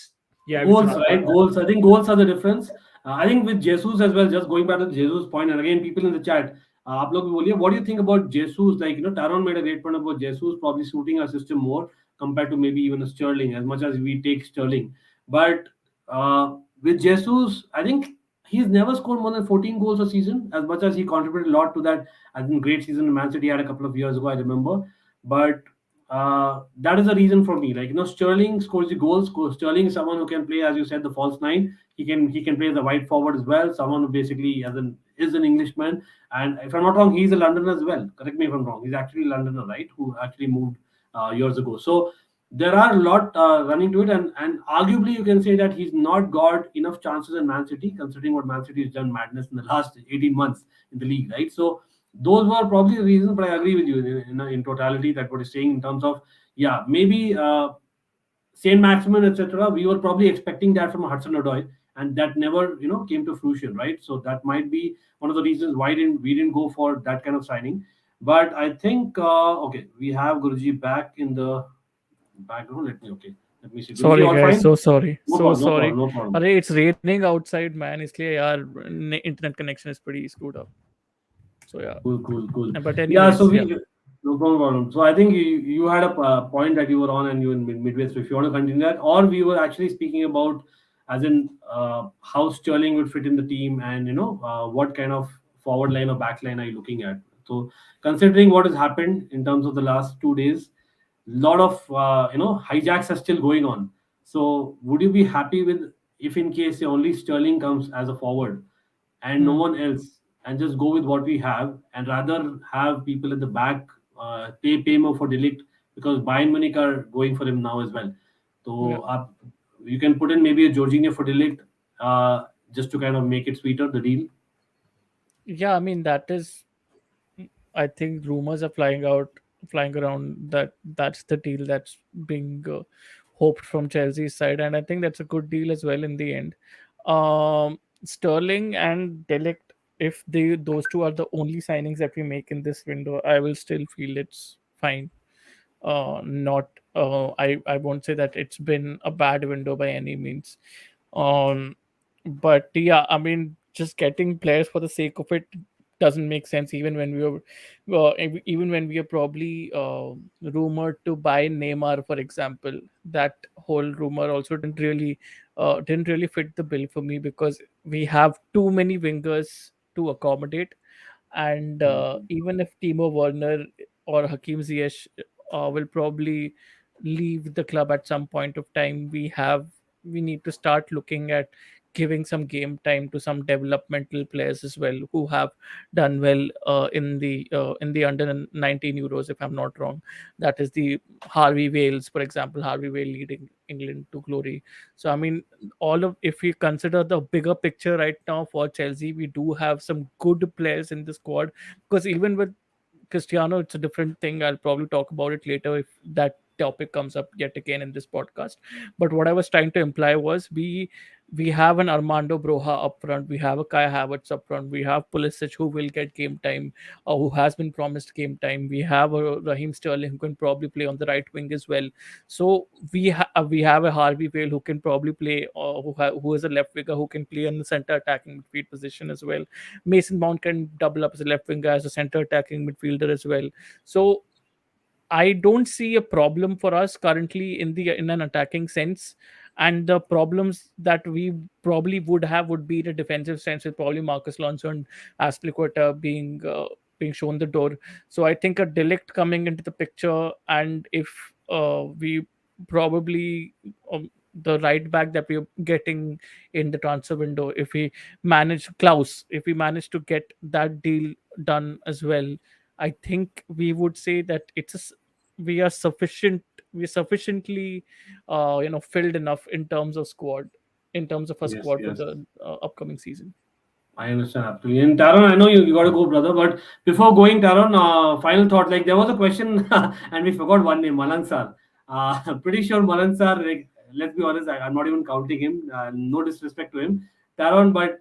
yeah, goals, right? Goals. I think goals are the difference. I think with Jesus as well, just going back to Jesus' point, and again, people in the chat, what do you think about Jesus? Like, Taron made a great point about Jesus probably suiting our system more compared to maybe even a Sterling, as much as we take Sterling. But with Jesus, I think he's never scored more than 14 goals a season, as much as he contributed a lot to that. I think great season in Man City had a couple of years ago, I remember. But that is the reason for me. Like, Sterling scores the goals. Sterling is someone who can play, as you said, the false 9. He can play as a wide forward as well. Someone who basically is an Englishman. And if I'm not wrong, he's a Londoner as well. Correct me if I'm wrong. He's actually a Londoner, right? Who actually moved years ago. So there are a lot running to it, and arguably you can say that he's not got enough chances in Man City, considering what Man City has done madness in the last 18 months in the league, right? So those were probably the reasons, but I agree with you in totality that what you're saying in terms of, maybe Saint Maximin, etc. We were probably expecting that from Hudson-Odoi, and that never, came to fruition, right? So that might be one of the reasons why we didn't go for that kind of signing. But I think okay, we have Guruji back in the background. Let me see. Guruji, Sorry all guys, fine? so sorry, No so problem, no sorry. problem, no problem. Arey, it's raining outside, man. इसलिए यार internet connection is pretty screwed up. So yeah, Cool. but Yeah, so anyways, we yeah. no problem. So I think you had a point that you were on, and you in midway. So if you want to continue that, or we were actually speaking about, as in how Sterling would fit in the team, and what kind of forward line or back line are you looking at? So considering what has happened in terms of the last 2 days, lot of hijacks are still going on. So would you be happy with, if in case only Sterling comes as a forward and no Hmm. one else, and just go with what we have, and rather have people at the back pay more for Delict, because Bayern Munich are going for him now as well. Yeah. So you can put in maybe a Jorginho for Delict, just to kind of make it sweeter, the deal. Yeah, I mean that is, I think rumors are flying around that that's the deal that's being hoped from Chelsea's side, and I think that's a good deal as well in the end. Sterling and Delict, if those two are the only signings that we make in this window, I will still feel it's fine. Not I won't say that it's been a bad window by any means. Um, but yeah, I mean, just getting players for the sake of it doesn't make sense. Even when we were, even when we are probably rumored to buy Neymar, for example, that whole rumor also didn't really fit the bill for me, because we have too many wingers to accommodate, and even if Timo Werner or Hakim Ziyech will probably leave the club at some point of time, we need to start looking at giving some game time to some developmental players as well, who have done well in the under 19 Euros, if I'm not wrong. That is the Harvey Wales, for example. Harvey Wales leading England to glory. So I mean, all of if we consider the bigger picture right now for Chelsea, we do have some good players in the squad, because even with Cristiano, it's a different thing. I'll probably talk about it later if that topic comes up yet again in this podcast. But what I was trying to imply was we have an Armando Broja up front, we have a Kai Havertz up front, we have Pulisic who will get game time, or who has been promised game time. We have a Raheem Sterling who can probably play on the right wing as well. So we have a Harvey Vale who can probably play, who is a left winger who can play in the center attacking midfield position as well. Mason Mount can double up as a left winger, as a center attacking midfielder as well. So I don't see a problem for us currently in an attacking sense. And the problems that we probably would have would be in a defensive sense, with probably Marcus Alonso and Aspilicueta being shown the door. So I think a Delict coming into the picture, and if we probably the right back that we're getting in the transfer window, if we if we manage to get that deal done as well, I think we would say that we are sufficiently filled enough in terms of a Yes, squad for yes. the upcoming season. I understand absolutely. And Taron, I know you got to go, brother. But before going, Taron, final thought. Like there was a question, and we forgot one name, Malang sir. Pretty sure Malang sir. Like, let's be honest, I'm not even counting him. No disrespect to him, Taron. But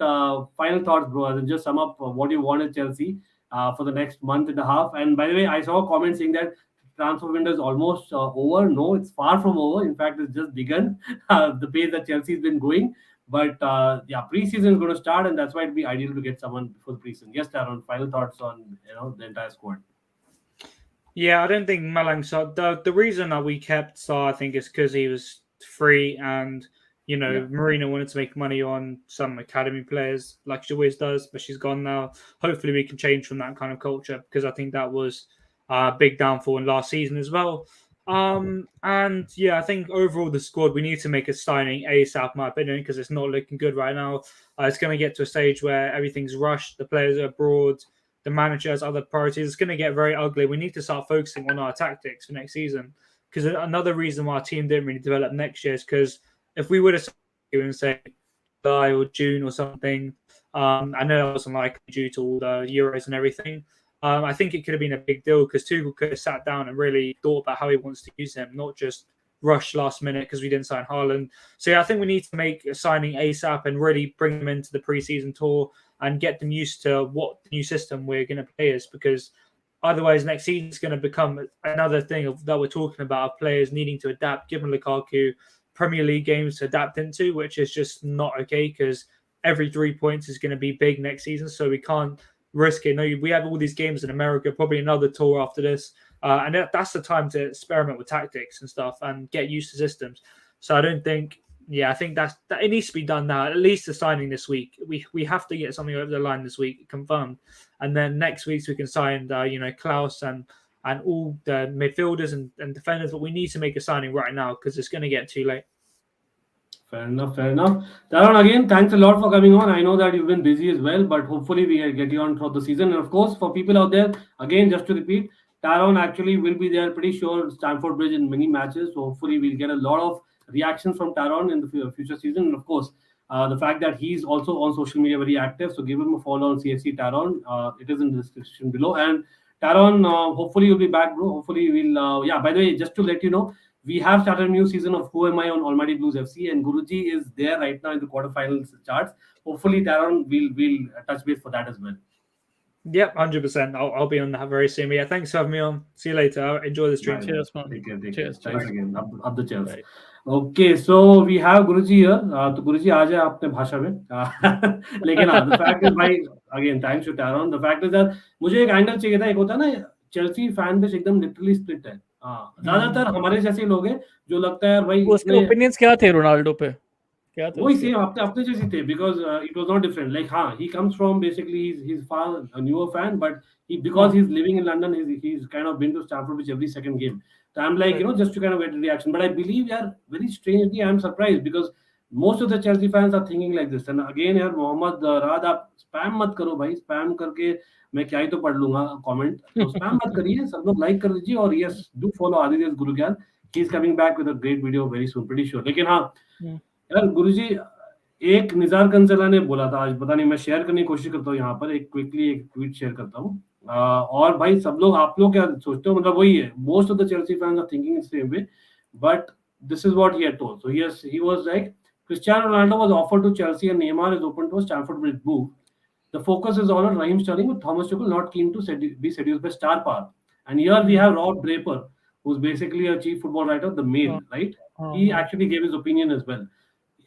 final thoughts, bro. Just sum up what you want at Chelsea for the next month and a half. And by the way, I saw a comment saying that transfer window is almost over. No, it's far from over. In fact, it's just begun. The pace that Chelsea's been going. But yeah, preseason is going to start, and that's why it'd be ideal to get someone before the preseason. Yes, Taron, final thoughts on the entire squad. Yeah, I don't think Malang Sarr. The reason that we kept Sarr, I think, is because he was free, and Marina wanted to make money on some academy players, like she always does, but she's gone now. Hopefully, we can change from that kind of culture, because I think that was a big downfall in last season as well. And yeah, I think overall the squad, we need to make a signing ASAP, in my opinion, because it's not looking good right now. It's going to get to a stage where everything's rushed. The players are abroad. The manager has other priorities. It's going to get very ugly. We need to start focusing on our tactics for next season. Because another reason why our team didn't really develop next year is because if we would have and say July or June or something, I know it wasn't like due to all the Euros and everything. I think it could have been a big deal, because Tuchel could have sat down and really thought about how he wants to use him, not just rushed last minute because we didn't sign Haaland. So yeah, I think we need to make a signing ASAP and really bring them into the preseason tour and get them used to what the new system we're going to play is, because otherwise next season is going to become another thing that we're talking about, players needing to adapt, given Lukaku Premier League games to adapt into, which is just not okay because every 3 points is going to be big next season. So we can't risk it. No, we have all these games in America, probably another tour after this. And that's the time to experiment with tactics and stuff and get used to systems. So I don't think, I think that it needs to be done now. At least the signing this week, we have to get something over the line this week confirmed, and then next week we can sign, Klaus and all the midfielders and defenders. But we need to make a signing right now because it's going to get too late. Fair enough. Taron, again, thanks a lot for coming on. I know that you've been busy as well, but hopefully we get you on for the season. And of course, for people out there, again, just to repeat, Taron actually will be there, pretty sure, Stamford Bridge in many matches. So hopefully we'll get a lot of reactions from Taron in the future season. And of course, the fact that he's also on social media very active. So give him a follow on CFCTaron. It is in the description below. And Taron, hopefully you'll be back, bro. Hopefully we'll, by the way, just to let you know, we have started a new season of Who Am I on Almighty Blues FC, and Guruji is there right now in the quarterfinals charts. Hopefully, Taron will touch base for that as well. Yep, 100%. I'll be on that very soon. But yeah, thanks for having me on. See you later. Enjoy the stream. Cheers, man. Take care. Cheers. Thanks again. Up the chairs. Right. Okay, so we have Guruji here. तो Guruji आ जाए अपने भाषा में. लेकिन the fact is, भाई, again, thanks to Taron. The fact is that मुझे एक angle चाहिए था. एक होता है ना, चेल्सी फैन बेस एकदम लिटरली स्प्लिट है. ज्यादातर हमारे जैसे लोग हैं जो लगता है भाई उसके ओपिनियंस क्या थे रोनाल्डो पे, क्या थे वही सेम अपने जैसे थे, because it was not different. Like he comes from, basically he's far a newer fan, but because he's living in London, he's kind of been to Stamford Bridge every second game. So I'm like, just to kind of get a reaction. But I believe, very strangely, I'm surprised because most of the Chelsea fans are thinking like this. And again, Mohammad Raad, आप spam मत करो भाई, spam करके मैं क्या ही तो पढ़ लूंगा comment. तो spam मत करिए, सब लोग like कर दीजिए. और yes, do follow Adidev Guruji. He's coming back with a great video very soon, pretty sure. लेकिन हाँ, यार गुरुजी, एक निजार कंसला ने बोला था आज, पता नहीं, मैं शेयर करने की कोशिश करता हूँ यहाँ पर, एक क्विकली एक ट्वीट शेयर करता हूँ. और भाई सब लोग, आप लोग क्या सोचते हो, मतलब वही है, most of the Chelsea fans are thinking the same way, but this is what he had told. So yes, he was like, Cristiano Ronaldo was offered to Chelsea and Neymar is open to a Stamford Bridge move. The focus is all on Raheem Sterling, with Thomas Tuchel not keen to be seduced by star power. And here we have Rob Draper, who's basically a chief football writer of the Mail, right? He actually gave his opinion as well.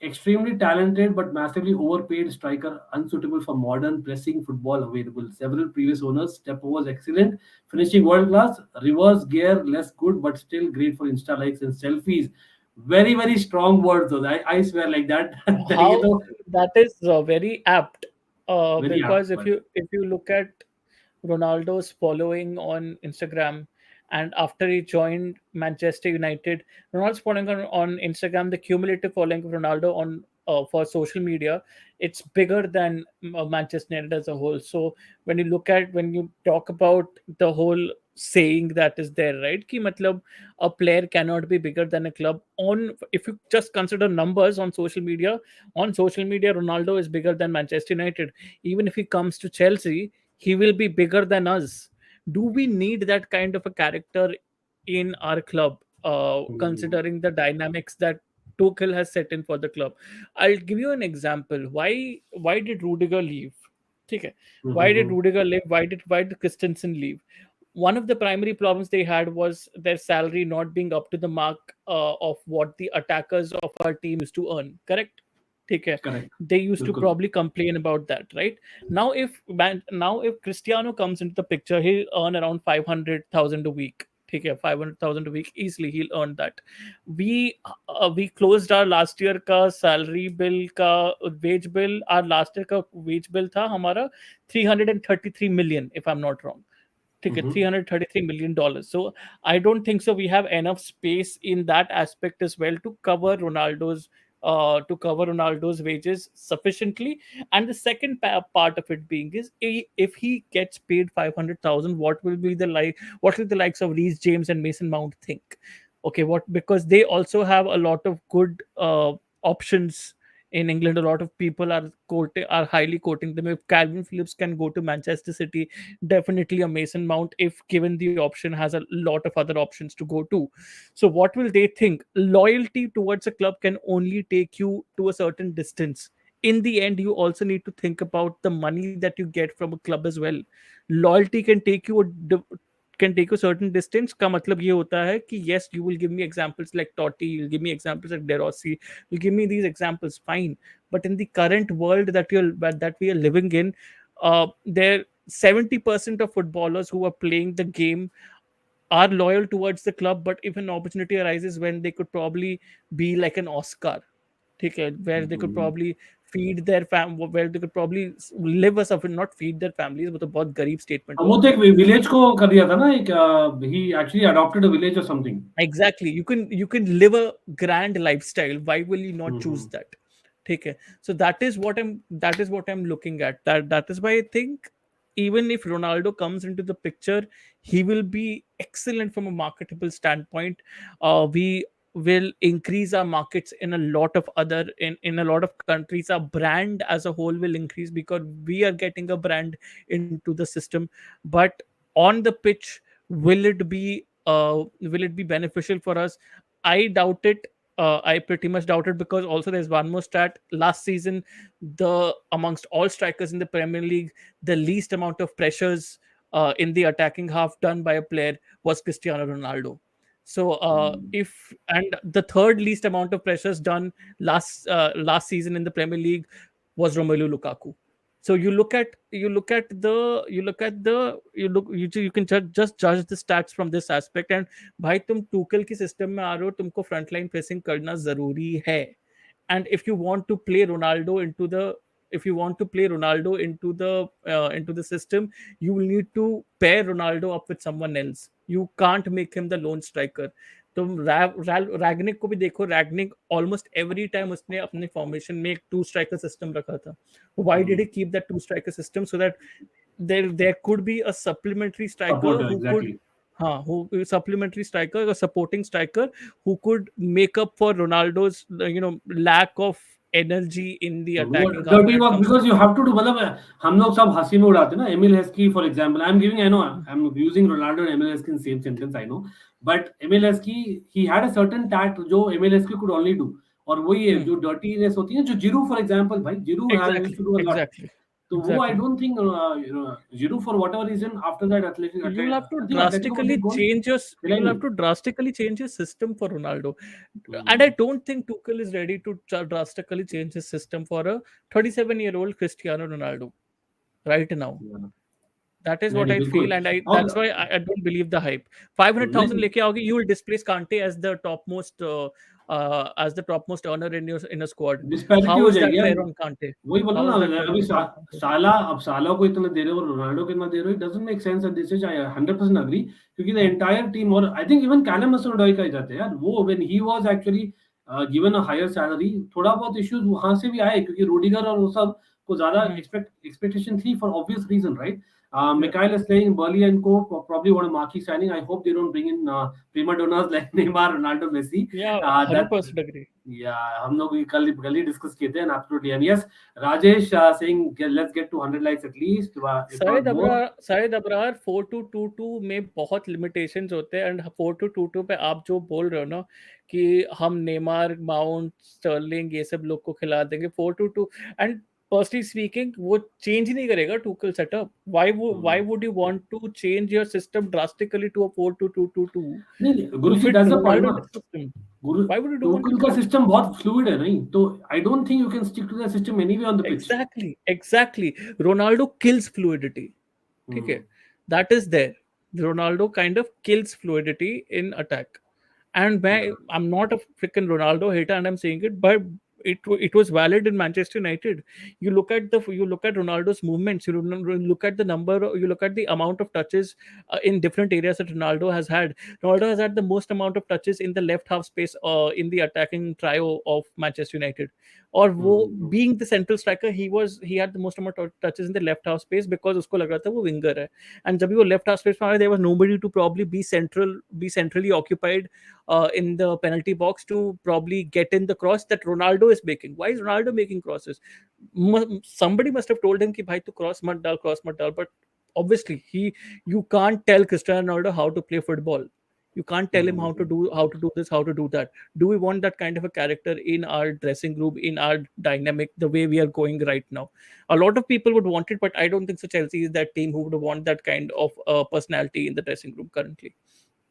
Extremely talented but massively overpaid striker, unsuitable for modern pressing football available. Several previous owners, step overs excellent, finishing world class, reverse gear less good but still great for Insta likes and selfies. Very, very strong words though. I swear, like that. That is very apt. Very because apt, if you look at Ronaldo's following on Instagram, and after he joined Manchester United, Ronaldo's following on Instagram, the cumulative following of Ronaldo on for social media, it's bigger than Manchester United as a whole. So when you talk about the whole saying that is there, right? Ki matlab, a player cannot be bigger than a club. If you just consider numbers on social media, Ronaldo is bigger than Manchester United. Even if he comes to Chelsea, he will be bigger than us. Do we need that kind of a character in our club, considering the dynamics that Tuchel has set in for the club? I'll give you an example. Why did Rudiger leave? Okay. Why did Rudiger leave? Why did Christensen leave? One of the primary problems they had was their salary not being up to the mark of what the attackers of our team used to earn. Correct? Correct. They used to probably complain about that, right? Now if Cristiano comes into the picture, he'll earn around 500,000 a week. 500,000 a week easily, he'll earn that. We closed our last year ka salary bill ka wage bill. Our last year ka wage bill tha hamara 333 million, if I'm not wrong. $333 million. So I don't think so we have enough space in that aspect as well to cover Ronaldo's wages sufficiently. And the second part of it being is, if he gets paid 500,000, what will the likes of Reece James and Mason Mount think? Okay, because they also have a lot of good options In England, a lot of people are highly quoting them. If Calvin Phillips can go to Manchester City, definitely a Mason Mount, if given the option, has a lot of other options to go to. So what will they think? Loyalty towards a club can only take you to a certain distance. In the end, you also need to think about the money that you get from a club as well. Loyalty can take a certain distance. का मतलब ये होता है कि yes, you will give me examples like Totti, you'll give me examples like De Rossi, you give me these examples, fine. But in the current world that we are living in, there 70% of footballers who are playing the game are loyal towards the club, but if an opportunity arises when they could probably be like an Oscar, ठीक है, where they could probably feed their where they could probably live a suffer, not feed their families, वो तो बहुत गरीब statement वो हुआ. तो एक विलेज को कर दिया था ना, एक he actually adopted a village or something. Exactly, you can live a grand lifestyle. Why will you not choose that? ठीक है. So that is what I'm looking at. That is why I think even if Ronaldo comes into the picture, he will be excellent from a marketable standpoint. We will increase our markets in a lot of in a lot of countries. Our brand as a whole will increase because we are getting a brand into the system. But on the pitch, will it be beneficial for us? I doubt it. I pretty much doubt it, because also there's one more stat. Last season, the amongst all strikers in the Premier League, the least amount of pressures in the attacking half done by a player was Cristiano Ronaldo. So if and the third least amount of pressures done last season in the Premier League was Romelu Lukaku. So you can just judge the stats from this aspect. And भाई तुम Tuchel की system में आ रहे हो, तुमको front line pressing करना जरूरी है. And if you want to play Ronaldo into the system, you will need to pair Ronaldo up with someone else. You can't make him the lone striker. तुम रैगनिक को भी देखो. रैगनिक ऑलमोस्ट एवरी टाइम उसने अपने formation में एक 2 striker system रखा था. Why did he keep that 2 striker system? So that there could be a supplementary striker supplementary striker, a supporting striker who could make up for Ronaldo's lack of energy in the attacking half. Dirty work, because you have to do, मतलब हम लोग सब हंसी में उड़ाते हैं ना. Emil Heskey, for example, I know I'm using Ronaldo and Emil Heskey in the same sentence, I know, but Emil Heskey, he had a certain tact जो Emil Heskey could only do. और वही है जो dirtiness होती है, जो Giroud for example, भाई Giroud used to do a lot. So I don't think Giroud, for whatever reason, after that you'll have to drastically change your system for Ronaldo. And I don't think Tuchel is ready to drastically change his system for a 37-year-old Cristiano Ronaldo right now. That is what I feel, and that's why I don't believe the hype. 500,000 leke आओगे, you will displace Kante as the topmost earner in a squad. How is that fair on Kante? वही बोला ना, अभी साला को इतना दे रहे हो और रोनाल्डो को इतना दे रहे हो, it doesn't make sense at this stage. I 100% agree, क्योंकि the entire team, और I think even Callum Hudson-Odoi का ही जाते हैं यार, वो when he was actually given a higher salary, थोड़ा बहुत issues वहां से भी आए, क्योंकि रोडिगर और वो सब को ज्यादा expectation थी for obvious reason, right? Mikhail is saying Boehly and co probably want a marquee signing. I hope they don't bring in prima donnas like Neymar, Ronaldo, Messi. Yeah, 100% agree. Yeah, हम लोग कल ही discuss किए थे, and absolutely. And yes, Rajesh saying let's get to 100 likes at least. शायद अबरार 4-2-2-2 में बहुत limitations होते हैं, and 4-2-2-2 पे आप जो बोल रहे हो ना कि हम नेमार, माउंट, स्टर्लिंग ये सब लोग को खिला देंगे 4-2-2, and personally speaking, वो change ही नहीं करेगा Tuchel setup. Why would you want to change your system drastically to a 4-2-2-2? नहीं, गुरुजी, that's the point. Why would you do Tuchel का system बहुत fluid है, नहीं? तो I don't think you can stick to the system anyway on the pitch. Exactly. Ronaldo kills fluidity. ठीक है? That is there. Ronaldo kind of kills fluidity in attack. And I'm not a freaking Ronaldo hater, and I'm saying it, but it was valid in Manchester United. You look at Ronaldo's movements, you look at the amount of touches in different areas that Ronaldo has had. Ronaldo has had the most amount of touches in the left half space in the attacking trio of Manchester United. Or being the central striker, he had the most amount of touches in the left half space because उसको लग रहा था वो winger है. And जब भी वो left half space में आया, there was nobody to probably be centrally occupied in the penalty box to probably get in the cross that Ronaldo is making. Why is Ronaldo making crosses? Somebody must have told him ki bhai tu cross mat dal, but obviously you can't tell Cristiano Ronaldo how to play football. You can't tell him how to do this, how to do that. Do we want that kind of a character in our dressing room, in our dynamic, the way we are going right now? A lot of people would want it, but I don't think so. Chelsea is that team who would want that kind of personality in the dressing room currently.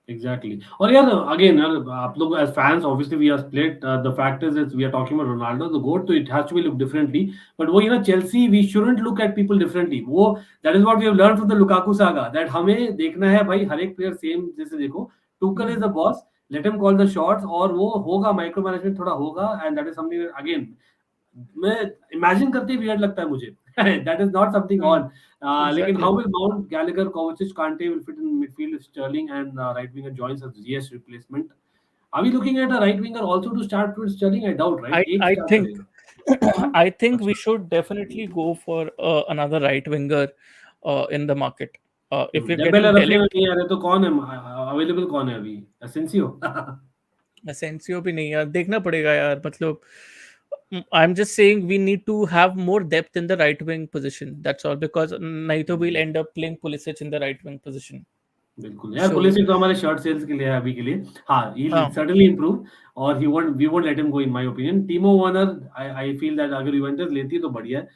Exactly. और यार again आप लोग as fans obviously we are split. The fact is that we are talking about Ronaldo, the GOAT, so it has to be looked differently. But वो Chelsea, we shouldn't look at people differently. That is what we have learned from the Lukaku saga. That हमें देखना है भाई हर एक player same जैसे देखो. Tuchel is the boss. Let him call the shots. और वो होगा micro management थोड़ा होगा, and that is something that, again मैं imagine करते ही weird लगता है मुझे. That is not something on. Lekin how will Mount, Gallagher, Kovacic, Kante will fit in midfield if Sterling and right winger joins as GS replacement? Are we looking at a right winger also to start with Sterling? I doubt, right? I think we should definitely go for another right winger in the market. If we're getting तो कौन है available? कौन है अभी? Asensio भी नहीं यार, देखना पड़ेगा यार. मतलब I'm just saying we need to have more depth in the right wing position. That's all, because नहीं तो we'll end up playing Pulisic in the right wing position. बिल्कुल यार, Pulisic तो हमारे शर्ट सेल्स के लिए है अभी के लिए. हाँ, he'll certainly improve, और we won't let him go in my opinion. Timo Werner, I feel that अगर Juventus लेती है तो बढ़िया है.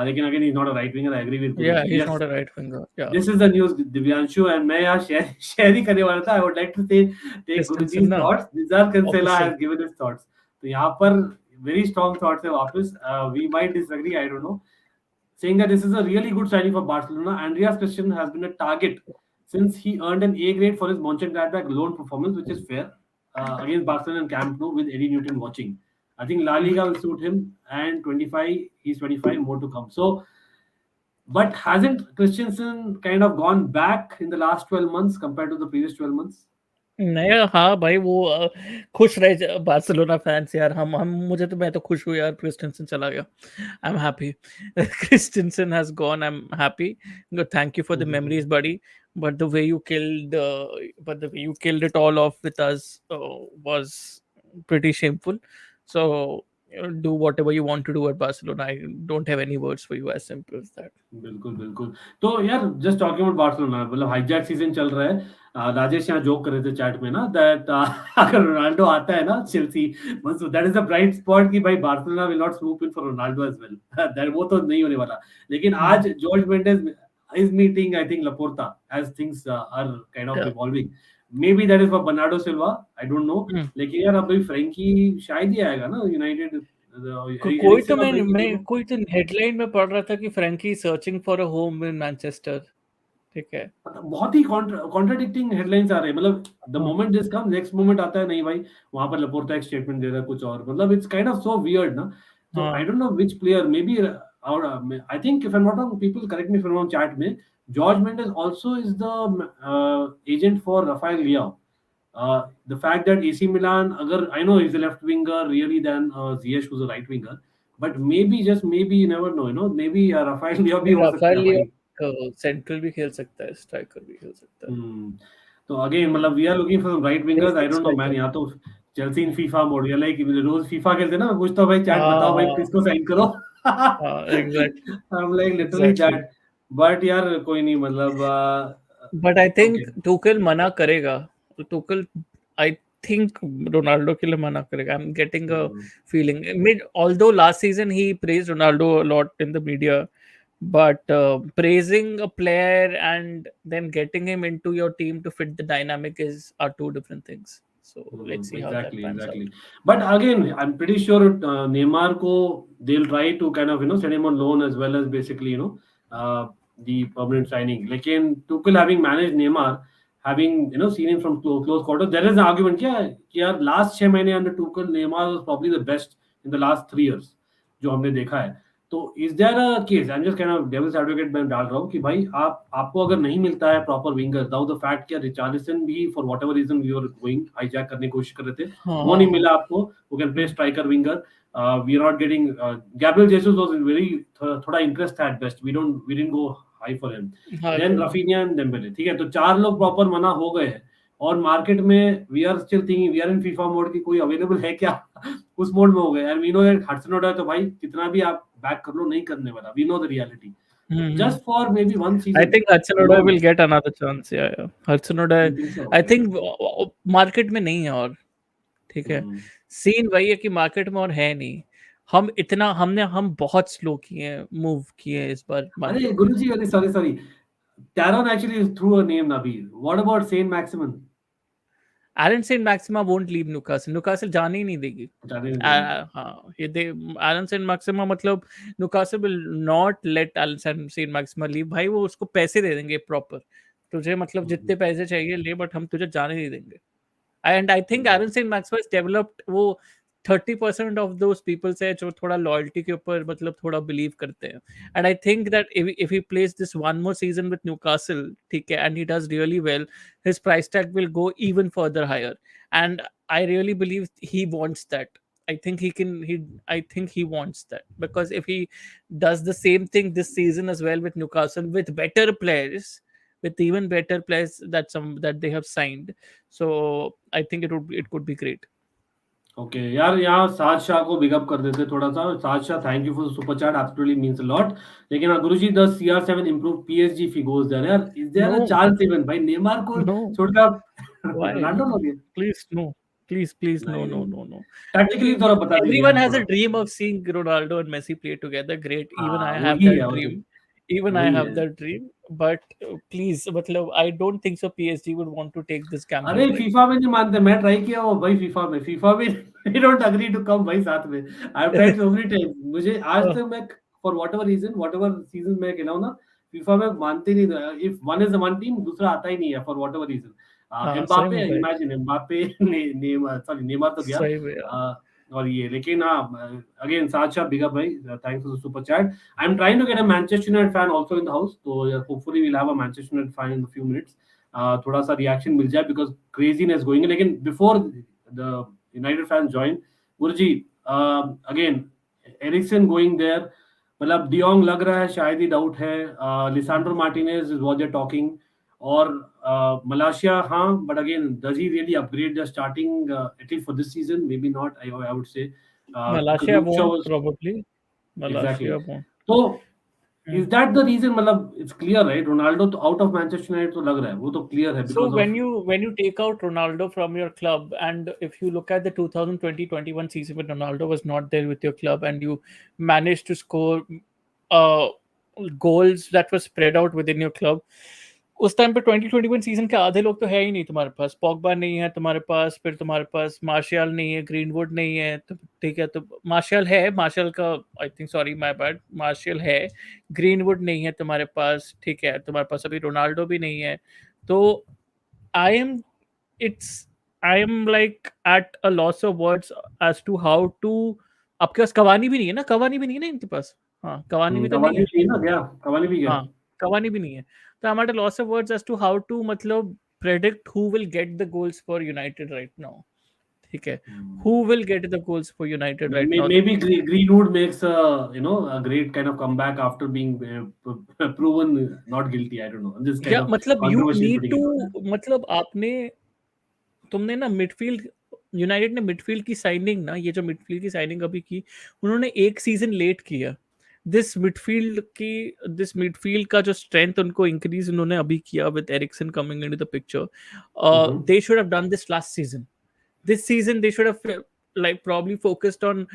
लेकिन again he's not a right winger. I agree with you. Yeah, he's not a right winger. Yeah. This is the news, Divyanshu, and मैं यहाँ share ही करने वाला था. I would like to take Guruji's thoughts. Nizar Kansela has given his thoughts. तो यहाँ पर very strong thoughts है वापस. We might disagree, I don't know. Saying that this is a really good signing for Barcelona. Andreas Christian has been a target since he earned an A grade for his Mönchengladbach loan performance, which is fair, against Barcelona and Camp Nou with Eddie Newton watching. I think La Liga will suit him, and he's 25, more to come. So, but hasn't Christensen kind of gone back in the last 12 months compared to the previous 12 months? नहीं, हाँ भाई, वो खुश रहे Barcelona fans यार. मैं तो खुश हूँ यार, क्रिस्टेंसन चला गया. I'm happy. Christensen has gone. I'm happy. Thank you for the memories, buddy. But the way you killed it all off with us was pretty shameful. So do whatever you want to do at Barcelona. I don't have any words for you, as simple as that. बिल्कुल. तो यार, just talking about Barcelona, मतलब hijack season चल रहा है. राजेश यहाँ joke कर रहे थे चैट में ना, that अगर रोनाल्डो आता है ना Chelsea, that is a bright spot कि भाई Barcelona will not swoop in for Ronaldo as well. that वो तो नहीं होने वाला. लेकिन आज Jorge Mendes is meeting, I think, Laporta, as things are kind of evolving. Maybe that is for Bernardo Silva. I don't know. लेकिन यार अभी फ्रैंकी शायद ही आएगा ना यूनाइटेड. कोई तो हेडलाइन में पढ़ रहा था कि Frenkie searching for a home in Manchester. ठीक है, बहुत ही कॉन्ट्राडिक्टिंग हेडलाइंस आ रहे हैं. मतलब the moment this come, next moment आता है नहीं भाई वहां पर लपोर्टा एक स्टेटमेंट दे रहा है कुछ और. मतलब it's kind of so weird ना. तो I don't know which player, maybe, और I think if I am not wrong, people correct me if I am wrong, chat में George Mendes also is the agent for Rafael Leao. The fact that AC Milan, I know he's a left winger really than Ziyech who's a right winger, but maybe, just maybe, you never know, maybe Rafael Leao भी हो सकता है. Central भी खेल सकता है, striker भी खेल सकता है. तो अगेन मतलब we are looking for some right wingers. I don't know man, या तो Chelsea in FIFA mode, या like रोज FIFA खेलते ना, मैं पूछता हूँ भाई चैट बताओ भाई किसको साइन करो. Exactly. I'm like literally that. But यार कोई नहीं, मतलब but I think Tuchel मना करेगा. Tuchel, I think Ronaldo के लिए मना करेगा. I'm getting a feeling. Although last season he praised Ronaldo a lot in the media, but praising a player and then getting him into your team to fit the dynamic are two different things. So let's see how that pans out. But again, I'm pretty sure Neymar ko they'll try to kind of send him on loan as well as basically the permanent signing. Lekin Tuchel having managed Neymar, having seen him from close quarters, there is an argument कि यार last 6 महीने under Tuchel Neymar was probably the best in the last 3 years जो हमने देखा है. तो is there a case? I'm just kind of devil's advocate में डाल रहा हूँ कि भाई आपको अगर नहीं मिलता है proper winger, now the fact कि Richarlison भी for whatever reason we were going hijack करने की कोशिश कर रहे थे, वो नहीं मिला आपको, who can play striker winger. We are not getting Gabriel Jesus was very थोड़ा interest at best. We didn't go high for him. Then Rafinha and Dembele. ठीक है, तो 4 लोग proper मना हो गए हैं, और मार्केट में we are still thinking we are in FIFA mode की कोई अवेलेबल है क्या उस मोड में हो गए, एंड वी नो दैट हडसन-ओडोई तो भाई कितना भी आप बैक कर लो नहीं करने वाला, we know the reality, just for maybe one season. I think Hudson-Odoi will get another chance. Yeah. Hudson-Odoi, I think market में नहीं है और ठीक है, सीन वही है कि मार्केट में और है नहीं। हम बहुत स्लो किए हैं, मूव किए हैं इस बार। अरे गुरुजी, अरे sorry Taron actually threw a name, Nabil. What about Saint Maximin? Aaron Saint-Maximin won't leave Newcastle. Newcastle जाने ही नहीं देगी। हाँ, Aaron Saint-Maximin मतलब Newcastle will not let Aaron Saint-Maximin leave। भाई वो उसको पैसे दे देंगे प्रॉपर, तुझे मतलब जितने पैसे चाहिए ले, बट हम तुझे जाने नहीं देंगे। And I think Aaron Saint-Maximin has developed वो 30% of those people से जो थोड़ा लॉयल्टी के ऊपर मतलब थोड़ा बिलीव करते हैं। And I think that if he plays this one more season with Newcastle, ठीक है, and he does really well, his price tag will go even further higher. And I really believe he wants that. I think I think he wants that, because if he does the same thing this season as well with Newcastle with better players, with even better players that they have signed, so I think it could be great. Okay यार, यहाँ साज शाह को big up कर देते थोड़ा सा। Saj Shah, thank you for super chat, absolutely means a lot. लेकिन हाँ गुरुजी, the CR7 improve PSG if he goes there यार, is there a chance even भाई नेमार को छोड़कर आप रोनाल्डो लोगे? Please no, please no. Tactically थोड़ा बता दीजिए। Everyone has a dream of seeing Ronaldo and Messi play together. Great, even I have that dream. Even I have that dream, but please, मतलब I don't think so PSG would want to take this gamble. अरे FIFA में नहीं मानते, मैं try किया वो भाई FIFA में they don't agree to come भाई साथ में। I have tried so many times, मुझे आज तक मैं for whatever reason whatever season मैं खेला हूँ ना, फीफा में मानते नहीं। if one is the one team, दूसरा आता ही नहीं है for whatever reason। Mbappe, imagine Mbappe Neymar तो गया और ये, लेकिन हाँ अगेन साचा बिग अप भाई, thanks for the super chat. I am trying to get a Manchester United fan also in the house, तो hopefully we will have a Manchester United fan in a few minutes, थोड़ा सा reaction मिल जाए because craziness going. लेकिन before the United fan join, गुरुजी again Eriksen going there, मतलब de Jong लग रहा है शायद ही डाउट है, Lisandro Martinez is what they are talking, और Malaysia, हाँ, but again, does he really upgrade the starting at least for this season? Maybe not. I would say. Malaysia won't probably. Exactly. Won't. So, is that the reason? मतलब it's clear, right? Ronaldo तो out of Manchester United तो लग रहा है, वो तो clear है. So when you take out Ronaldo from your club, and if you look at the 2020-21 season when Ronaldo was not there with your club, and you managed to score goals that were spread out within your club, उस time पे 2021 season के आधे लोग तो है ही नहीं तुम्हारे पास। Pogba नहीं है तुम्हारे पास, फिर तुम्हारे पास मार्शियल नहीं है, ग्रीनवुड नहीं है, तो ठीक है, तो मार्शियल है, मार्शियल का I think, sorry my bad, martial है, ग्रीनवुड नहीं है तुम्हारे पास, ठीक है, तुम्हारे पास अभी रोनाल्डो भी नहीं है। तो I am like at a loss of words as to how to. आपके पास कवानी भी नहीं है ना, इनके पास, हाँ कवानी भी तो नहीं है, कवानी भी नहीं है, तो I'm at a loss of words as to how to मतलब predict who will get the goals for United right now. ठीक है, who will get the goals for United right now? Maybe Greenwood makes a great kind of comeback after being proven not guilty. I don't know. This kind of मतलब you need to, मतलब तुमने ना midfield, United ने midfield की signing ना, ये जो midfield की साइनिंग अभी की, उन्होंने एक सीजन लेट किया। दिस मिडफील्ड का जो स्ट्रेंथ उनको इंक्रीज उन्होंने अभी किया with Eriksen coming into the picture, they should have done this last season. This season they should have like probably focused on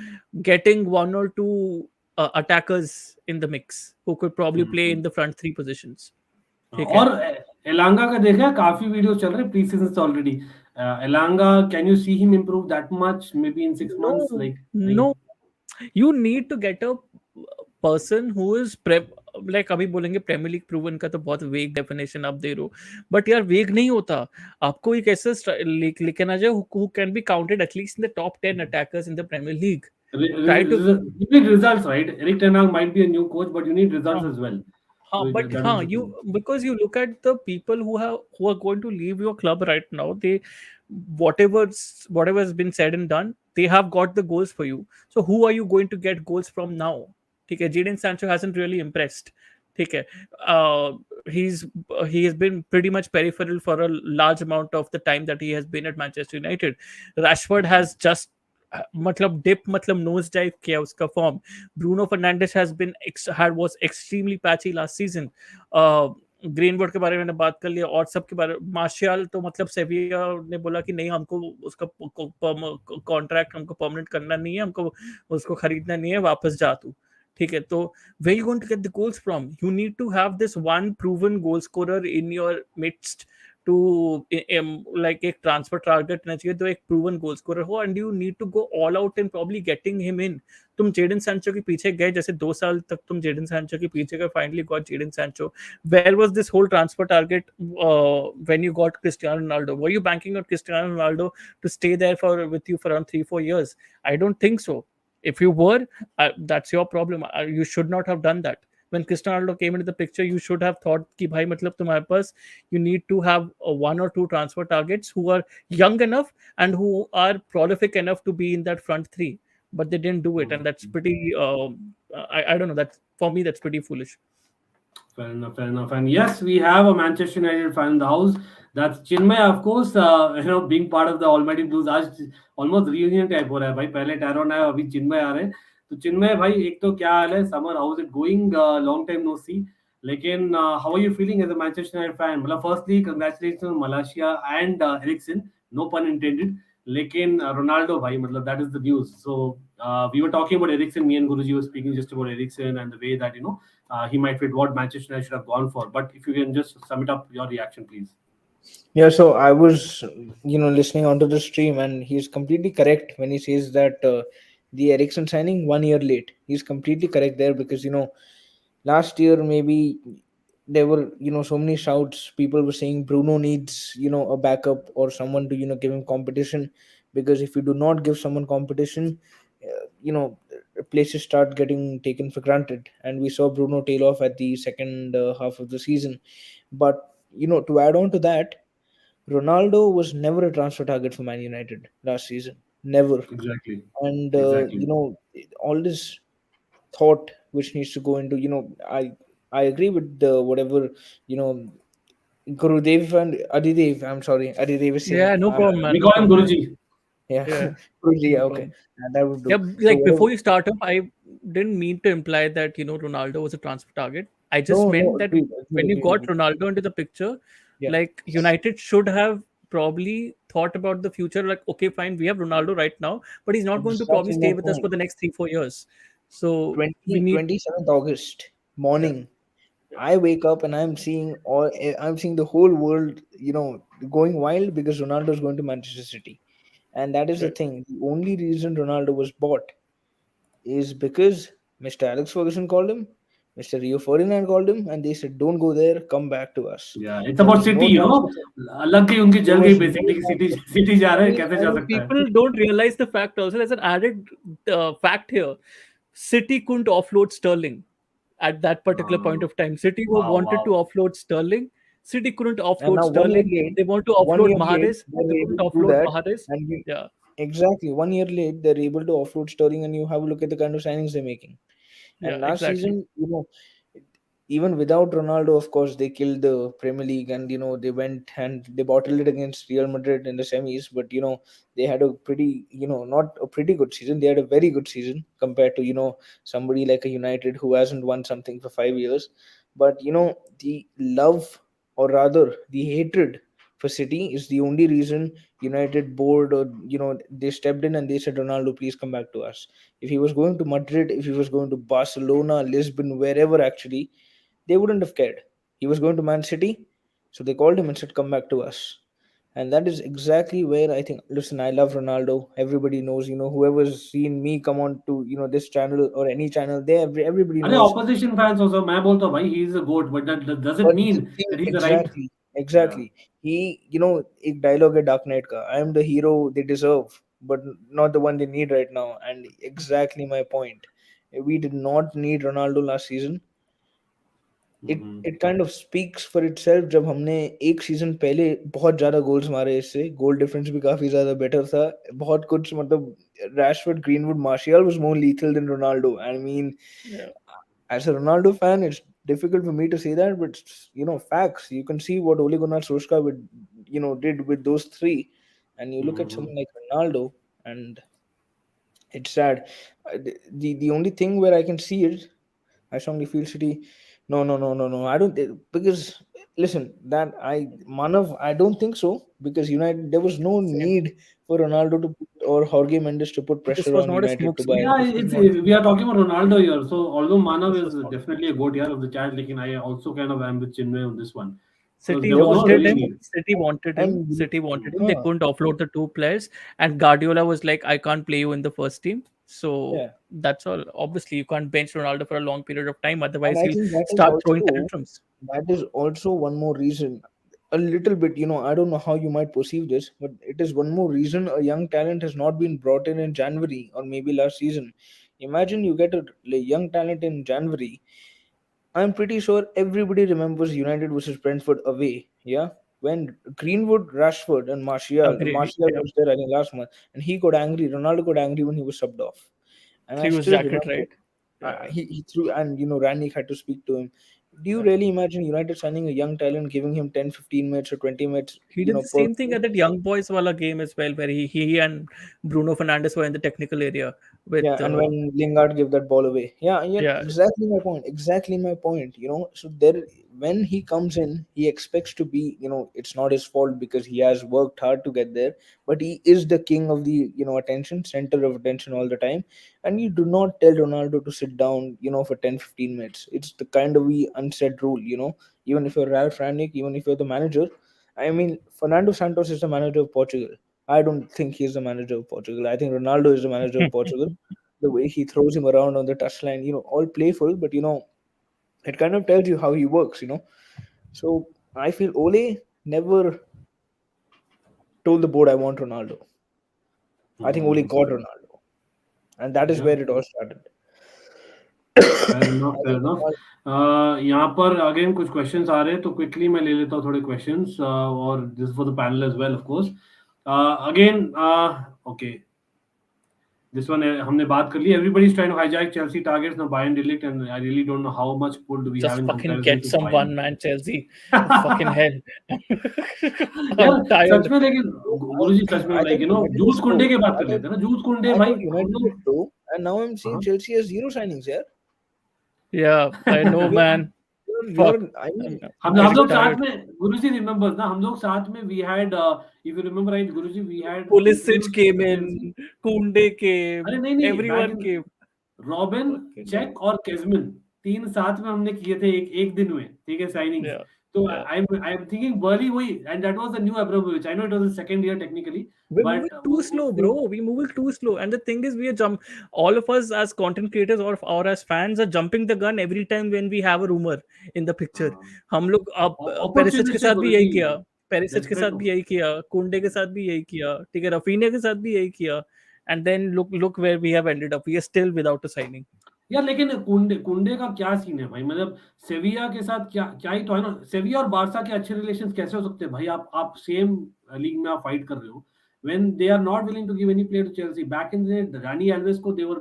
getting one or two attackers in the mix who could probably play in the front three positions. और एलांगा का देखा, काफी videos चल रहे pre season already. Elanga, can you see him improve that much maybe in 6 months? No, you need to get a person who is like अभी बोलेंगे premiere league proven का तो बहुत वेग डेफिनेशन आप दे रहे हो, बट यार वेग नहीं होता। आपको एक ऐसा लेके ना जाए who can be counted at least in the top 10 attackers in the Premier League. You need results, right? Erik ten Hag might be a new coach, but you need results as well. Because you look at the people who are going to leave your club right now, they whatever has been said and done, they have got the goals for you. So who are you going to get goals from now? ठीक है, Jadon Sancho hasn't really impressed, ठीक है. He's he has been pretty much peripheral for a large amount of the time that he has been at Manchester United. Rashford has just मतलब dip मतलब nose dive किया उसका form. Bruno Fernandes has been was extremely patchy last season. Greenwood के बारे में मैंने बात कर लिया और सबके बारे में. मार्शियल तो मतलब सेविया ने बोला कि नहीं, हमको उसका कॉन्ट्रैक्ट हमको परमानेंट करना नहीं है, हमको उसको खरीदना नहीं है, वापस जा तू. ठीक है, तो where you going to get the goals from? You need to have this one proven goal scorer in your midst to like एक ट्रांसफर टारगेट रहना चाहिए, तो एक प्रूवन गोल स्कोरर हो, and you need to go all out in probably getting him in. तुम Jadon Sancho के पीछे गए, जैसे 2 साल तक तुम जेडन सैंचो के पीछे गए, finally got Jadon Sancho. Where was this whole transfer target when you got Cristiano Ronaldo? Were you banking on Cristiano Ronaldo to stay there for with you for around 3-4 years? I don't think so. If you were, that's your problem. You should not have done that. When Cristiano Ronaldo came into the picture, you should have thought कि भाई मतलब तुम्हारे पास you need to have 1 or 2 transfer targets who are young enough and who are prolific enough to be in that front three. But they didn't do it, and that's pretty. I don't know. That's for me. That's pretty foolish. Fair enough. And yes, we have a Manchester United fan in the house. That's Chinmay, of course. Being part of the Almighty Blues, आज almost reunion type हो रहा है भाई. पहले टैरोन है, अभी चिन्मय आ रहे हैं. तो चिन्मय भाई, एक तो क्या हाल है? Summer, how is it going? Long time no see. लेकिन how are you feeling as a Manchester United fan? मतलब firstly, congratulations on Malaysia and Eriksen. No pun intended. लेकिन रोनाल्डो भाई, मतलब that is the news. So we were talking about Eriksen. Me and Guruji were speaking just about Eriksen and the way that he might fit what Manchester United should have gone for. But if you can just sum it up, your reaction, please. Yeah, so I was, listening onto the stream, and he's completely correct when he says that the Eriksen signing 1 year late. He's completely correct there because, last year maybe there were, so many shouts. People were saying Bruno needs, a backup or someone to, give him competition, because if you do not give someone competition, places start getting taken for granted. And we saw Bruno tail off at the second half of the season. But, to add on to that, Ronaldo was never a transfer target for Man United last season. Never. Exactly. And, Exactly. all this thought which needs to go into, I agree with whatever, Gurudev and Adidev. I'm sorry, Adidev is saying. Yeah, no problem, man. We call him Guruji. Yeah, Yeah. Guruji. No Okay, problem. that would do. Yeah, So like before whatever- you start up, I didn't mean to imply that Ronaldo was a transfer target. I just No, meant no, that agreed, when you agreed, got agreed. Ronaldo into the picture, Yeah. like United should have probably thought about the future. Like, okay, fine, we have Ronaldo right now, but he's not going to probably Exactly stay my with us for point. the next 3-4 years. So we 20, need 27th August morning, I wake up and I'm seeing the whole world, going wild because Ronaldo is going to Manchester City. And that is the Right. thing. The only reason Ronaldo was bought is because Mr. Alex Ferguson called him, Mr. Rio Ferdinand called him, and they said, "Don't go there, come back to us." Yeah, it's There about was City, no transfer. लग गई उनकी, There जल गई was no basically. City transfer. City जा रहे हैं, कैसे जा And सकता है? people don't realize the fact also. There's an added fact here. City couldn't offload Sterling at that particular point of time. City wanted to offload Sterling. City couldn't And offload now 1 year Sterling. late, They want to 1 offload year late, Mahrez. they're They able couldn't to do offload that. Mahrez. And Yeah. exactly 1 year late, they're able to offload Sterling, and you have a look at the kind of signings they're making. And Yeah, last exactly. season, even without Ronaldo, of course, they killed the Premier League, and they went and they bottled it against Real Madrid in the semis. But they had a pretty, not a pretty good season. They had a very good season compared to somebody like a United who hasn't won something for 5 years. But the love, or rather the hatred for City, is the only reason United board, or they stepped in and they said, "Ronaldo, please come back to us." If he was going to Madrid, if he was going to Barcelona, Lisbon, wherever actually, they wouldn't have cared. He was going to Man City, so they called him and said, "Come back to us." And that is exactly where I think. Listen, I love Ronaldo. Everybody knows. Whoever's seen me come on to this channel or any channel, everybody अरे knows. opposition fans also, मैं बोलता हूँ भाई, he is a goat, but that doesn't But mean the thing, that he's the right. exactly. He, एक dialogue है Dark Knight का. I am the hero they deserve, but not the one they need right now. And exactly my point. We did not need Ronaldo last season. It kind of speaks for itself जब हमने एक season पहले बहुत ज्यादा goals मारे, इससे goal difference भी काफी ज्यादा बेटर था, बहुत कुछ, मतलब Rashford, Greenwood, Martial was more lethal than Ronaldo. I mean, Yeah. as a Ronaldo fan, it's difficult for me to say that, but facts. You can see what Ole Gunnar Solskjaer did with those three, and you look at someone like Ronaldo, and it's sad. The only thing where I can see it, I strongly feel City. No. I don't because listen that I don't think so, because United, there was no need for Ronaldo to put, or Jorge Mendes to put This pressure was on not a United smoke to buy. screen. Yeah, This was it's not. we are talking about Ronaldo here. So although Manav This is was not. definitely a goat here of the chat, like I also kind of am with Chinmay on this one. Because City there was no wanted really him. need. City wanted him. And City wanted him. They huh, couldn't offload the two players, and Guardiola was like, "I can't play you in the first team." So yeah, that's all. Obviously, you can't bench Ronaldo for a long period of time. and Otherwise, I he'll think start throwing tantrums. that is also one more reason. A little bit, I don't know how you might perceive this, but it is one more reason a young talent has not been brought in January or maybe last season. Imagine you get a young talent in January. I'm pretty sure everybody remembers United versus Brentford away. Yeah, when Greenwood, Rashford, and Agreed. Martial Yeah. was there, I think, last month, and he got angry. Ronaldo got angry when he was subbed off, and I Threw his still jacket, remember. right? Yeah. He threw, and Rannick had to speak to him. Do you Yeah. really imagine United signing a young talent, giving him 10, 15 minutes or 20 minutes, He did the per same thing at that Young Boys Wala game as well, where he and Bruno Fernandes were in the technical area with Yeah, and when Lingard gave that ball away, yeah, yeah. exactly my point. Exactly my point. So there, when he comes in, he expects to be. It's not his fault because he has worked hard to get there, but he is the king of the attention, center of attention all the time. And you do not tell Ronaldo to sit down, for 10, 15 minutes. It's the kind of the unsaid rule. Even if you're Ralph Rangnick, even if you're the manager. I mean, Fernando Santos is the manager of Portugal. I don't think he's the manager of Portugal. I think Ronaldo is the manager of Portugal. The way he throws him around on the touchline, all playful, but it kind of tells you how he works. So I feel Ole never told the board, I want Ronaldo. I think Ole got Ronaldo, and that is Yeah. where it all started. Fair enough, I fair think enough. यहाँ पर again कुछ questions आ रहे हैं तो quickly मैं ले लेता हूँ थोड़े क्वेश्चंस और this for the panel as well of course again okay this one हमने बात कर ली everybody is trying to hijack Chelsea targets now Bayern delete and I really don't know how much pull do we have just in fucking comparison get to some Bayern one man Chelsea. Fucking hell. यार I'm tired. सच में लेकिन गुरुजी सच में I like thought United juice would कुंडे go. की बात कर लेते हैं ना जूस कुंडे I भाई thought हम United लोग would go, and now I'm seeing Chelsea has zero signings here. Yeah, I know, man. Fuck. I mean, हम I'm लोग tired. साथ में गुरुजी रिमेंबर्स ना हम लोग साथ में we had if you remember right Guruji we had Pulisic came in, Kunde अरे came, नहीं नहीं back everyone in came. Robin Fucking Cech और केजमिन तीन साथ में हमने किए थे एक दिन में ठीक है साइनिंग्स Yeah. तो Yeah. I am thinking Boehly वही and that was the new Abramovich I know it was the second year technically We're but moving too slow, bro. We're moving too slow. And the thing is, we are all of us as content creators or as fans are jumping the gun every time when we have a rumor in the picture. हम लोग अब Perisic के साथ भी यही किया, Perisic के साथ भी यही किया, कुंडे के साथ भी यही किया, ठीक है, रफीनिया के साथ भी यही किया. And then look where we have ended up. We are still without a signing. यार लेकिन कुंडे का क्या सीन है भाई मतलब सेविया के साथ क्या क्या ही तो है ना सेविया और बारसा के अच्छे रिलेशंस कैसे हो सकते हैं भाई आप सेम लीग में आप फाइट कर रहे हो when they are not willing to give any player to Chelsea back in the day Rani Alves को they were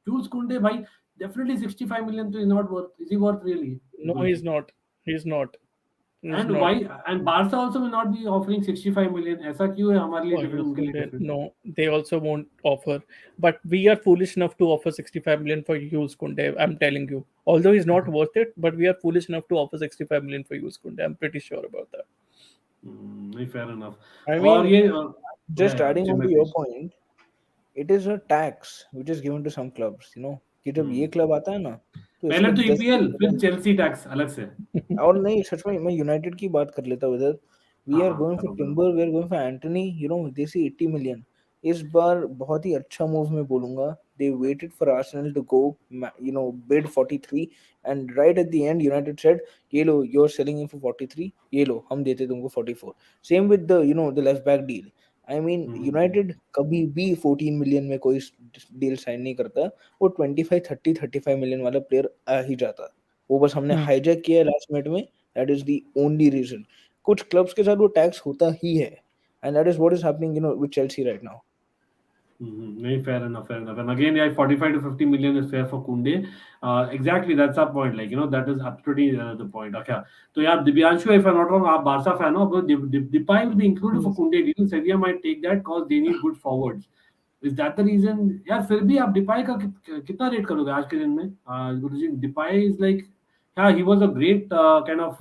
Jules Kunde भाई definitely 65 million तो is not worth is he worth really No, he's not. He's not. He's and not. why and Barca also will not be offering 65 million ऐसा क्यों है हमारे लिए Oh, different उनके लिए Kunde, different no, they also won't offer. But we are foolish enough to offer 65 million for Jules Kunde. I'm telling you. Although he's not worth it, but we are foolish enough to offer 65 million for Jules Kunde. I'm pretty sure about that. fair enough I और mean, ये just yeah, adding on to Chinmay, your please. point, it is a tax which is given to some clubs. कि जब ये club आता है ना तो पहले इसमें तो 10 ईपीएल फिर चेल्सी टैक्स अलग से और नहीं सच में मैं यूनाइटेड की बात कर लेता हूँ इधर वी आर गोइंग फॉर करो, करो। Timber we are going for Antony they see 80 million इस बार बहुत ही अच्छा मूव मैं बोलूंगा they waited for Arsenal to go bid 43 and right at the end United said ये लो you're selling him for 43 ये लो हम देते तुमको 44 same with the left back deal I mean United कभी भी 14 मिलियन में कोई डील साइन नहीं करता वो 25-30-35 मिलियन वाला प्लेयर आ ही जाता वो बस हमने हाईजैक किया है लास्ट मिनट में that is the only reason कुछ क्लब्स के साथ वो टैक्स होता ही है and that is what is happening with Chelsea right now No, fair enough. And again, yeah, 45 to 50 million is fair for Kunde. Exactly, that's our point. Like, that is absolutely the point. Okay. So, yeah, Divyanshu, if I'm not wrong, आप Barca fan हो, but Depay will be included for Kunde deal. Sevilla might take that because they need good forwards. Is that the reason? यार फिर भी आप Depay का कितना rate करोगे आज के दिन में? गुरुजी, Depay is like, yeah, he was a great kind of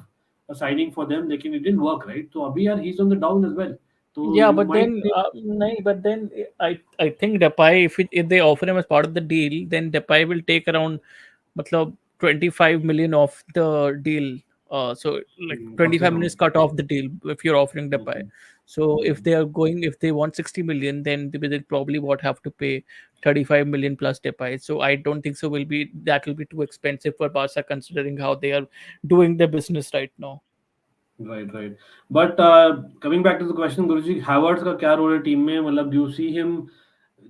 a signing for them, लेकिन it didn't work, right? So अभी यार he's on the down as well. So Yeah, you but might then, say, I think Depay, if they offer him as part of the deal, then Depay will take around, matlab, 25 million off the deal. So like 25 million is cut off the deal if you're offering Depay. So if they want 60 million, then they probably won't have to pay 35 million plus Depay. So I don't think so. That will be too expensive for Barca considering how they are doing their business right now. Right. But coming back to the question, Guruji, Havertz का क्या role है team में? मतलब do you see him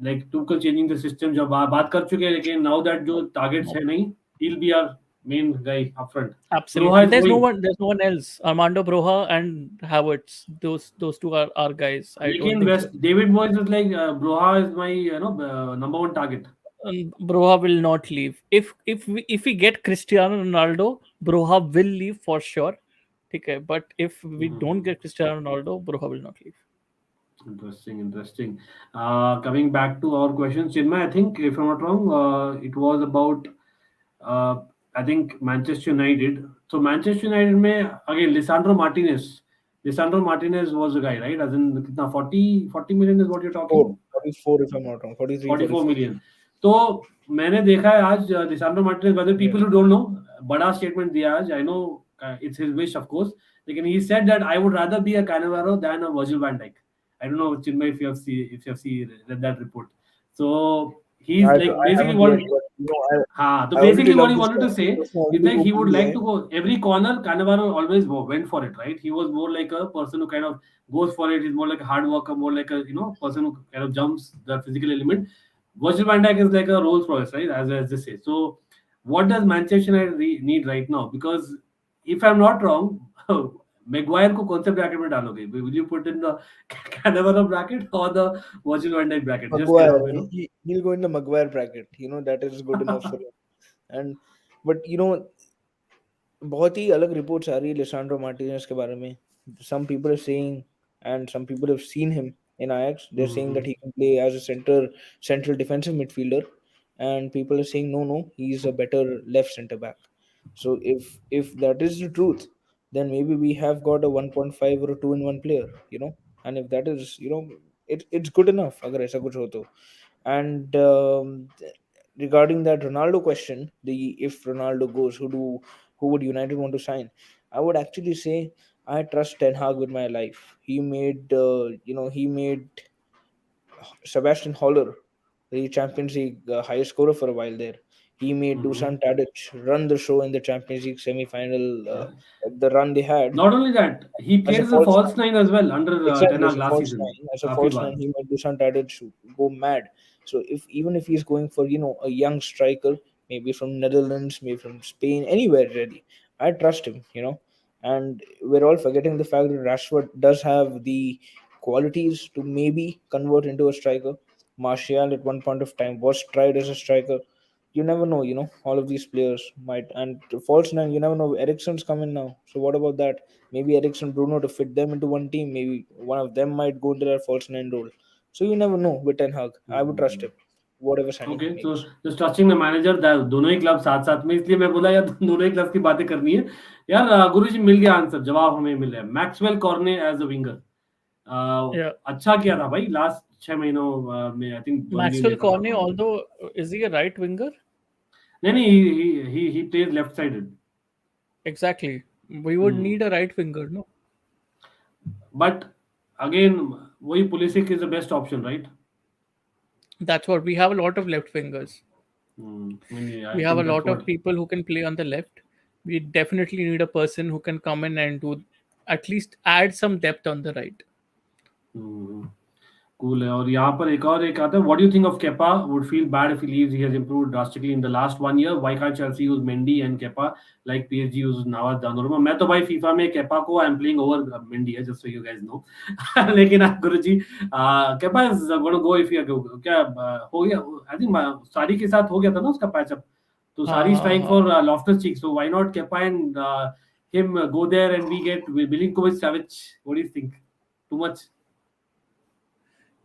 like Tuchel changing the system? जब बात कर चुके हैं, लेकिन now that जो targets है नहीं, he'll be our main guy up front. Absolutely. Broha is There's going. no one else. Armando Broha and Havertz. Those two are our guys. I don't लेकिन think West so. David Moyes is like Broha is my number one target. Broha will not leave. If we get Cristiano Ronaldo, Broha will leave for sure. Okay, but if we don't get Cristiano Ronaldo, Broha will not leave. Interesting. Coming back to our question, Chinmay, I think if I'm not wrong, it was about I think Manchester United. So Manchester United में again Lisandro Martinez. Lisandro Martinez was the guy, right? As in कितना 40 million is what you're talking? 44 if I'm not wrong. 43, 44 44. million. तो मैंने देखा है आज Lisandro Martinez. Whether people who don't know, बड़ा statement दिया आज. I know it's his wish, of course. लेकिन he said that I would rather be a Cannavaro than a Virgil van Dijk. I don't know, Chinmay, if you have read that report. So he's like basically what. So basically what he wanted to say is like he would like to go every corner. Cannavaro always went for it, right? He was more like a person who kind of goes for it. He's more like a hard worker, more like a person who kind of jumps the physical element. Virgil van Dijk is like a Rolls Royce, right? As they say. So what does Manchester United need right now? Because if I'm not wrong, Maguire को कौन से bracket में डालोगे? Will you put in the Cannavaro bracket or the Virgil van Dijk bracket? Maguire, he'll go in the Maguire bracket. That is good enough for him. But बहुत ही अलग reports आ रही है Lisandro Martinez के बारे में. Some people are saying, and some people have seen him in Ajax. They're saying that he can play as a central defensive midfielder, and people are saying no, he's a better left centre back. So if that is the truth, then maybe we have got a 1.5 or a 2-in-1 player, and if that is, it's good enough अगर ऐसा कुछ हो तो. And regarding that Ronaldo question, if Ronaldo goes, who would United want to sign? I would actually say I trust Ten Hag with my life. He made Sebastian Haller the Champions League highest scorer for a while there. He made Dusan Tadic run the show in the Champions League semi-final. The run they had. Not only that, he played as a false nine as well under Ten Hag last season. As a false nine, he made Dusan Tadic go mad. So even if he's going for a young striker, maybe from Netherlands, maybe from Spain, anywhere really, I trust him. And we're all forgetting the fact that Rashford does have the qualities to maybe convert into a striker. Martial at one point of time was tried as a striker. You never know, all of these players might. And false nine, you never know. Eriksen's coming now. So what about that? Maybe Eriksen, Bruno to fit them into one team. Maybe one of them might go into that false nine role. So you never know with Ten Hag. I would trust him. Whatever signing he Okay, makes. so just trusting the manager, दोनों ही club साथ साथ में, इसलिए मैं बोला यार दोनों ही club की बातें करनी है यार. गुरुजी मिल गया आंसर, जवाब हमें मिल रहा है. मैक्सवेल कॉर्ने एज अ विंगर अच्छा किया था भाई लास्ट 6 महीनों में. I think Maxwell Cornet, although is he a right winger? नहीं, he plays left sided. Exactly. We would need a right winger, no? But again, वही Pulisic is the best option, right? That's what we have a lot of left wingers. We have a lot of people who can play on the left. We definitely need a person who can come in and do at least add some depth on the right. Cool है. और यहाँ पर एक आता है. What do you think of Kepa? Would feel bad if he leaves. He has improved drastically in the last 1 year. Why can't Chelsea use Mendy and Kepa like PSG uses Navas Donnarumma? मैं तो भाई FIFA में Kepa को I'm playing over Mendy है, just so you guys know. लेकिन गुरुजी, Kepa is going to go if he क्या हो गया? I think सारी के साथ हो गया था ना उसका पैचअप. तो सारी strike for Loftus Cheek. So why not Kepa and him go there and we get Milinkovic Savic? What do you think? Too much?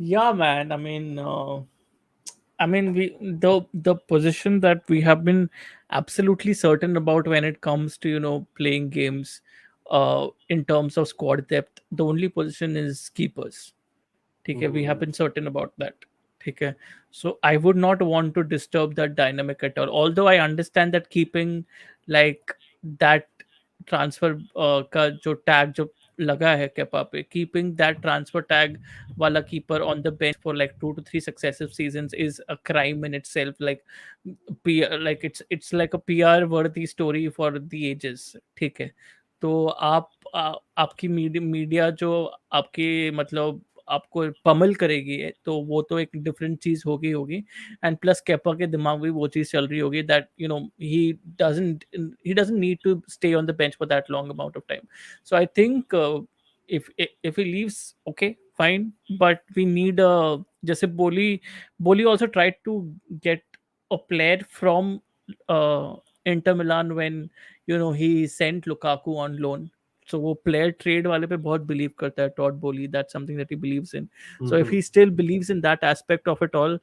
Yeah, man. I mean, the position that we have been absolutely certain about when it comes to playing games, in terms of squad depth, the only position is keepers. Okay, we have been certain about that. Okay, so I would not want to disturb that dynamic at all. Although I understand that keeping like that transfer का जो tag जो लगा है Kepa पे, keeping that transfer tag wala keeper on the bench for like 2 to 3 successive seasons is a crime in itself. Like like it's like a PR worthy story for the ages. ठीक है, तो आपकी media जो आपके मतलब आपको पमल करेगी है, तो वो तो एक डिफरेंट चीज होगी. एंड प्लस केपा के दिमाग में वो चीज चल रही होगी that he doesn't need to stay on the bench for that long amount of time. So I think if he leaves, okay, fine, but we need जैसे बोली also tried to get a player from Inter Milan when he sent Lukaku on loan. So वो player trade वाले पे बहुत believe करता है Todd Boehly. That's something that he believes in. So if he still believes in that aspect of it all,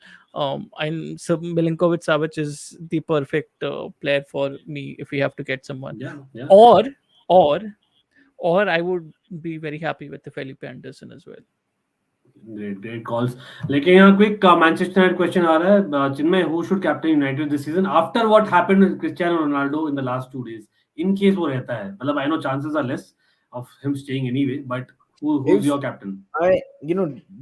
and so Milinkovic Savic is the perfect player for me if we have to get someone. Yeah. Or I would be very happy with the Felipe Anderson as well. Great calls. लेकिन यहाँ quick Manchester United question आ रहा है. चिन्मय, who should captain United this season after what happened with Cristiano Ronaldo in the last 2 days? In case वो रहता है, मतलब I know chances are less of him staying anyway, but who's your captain?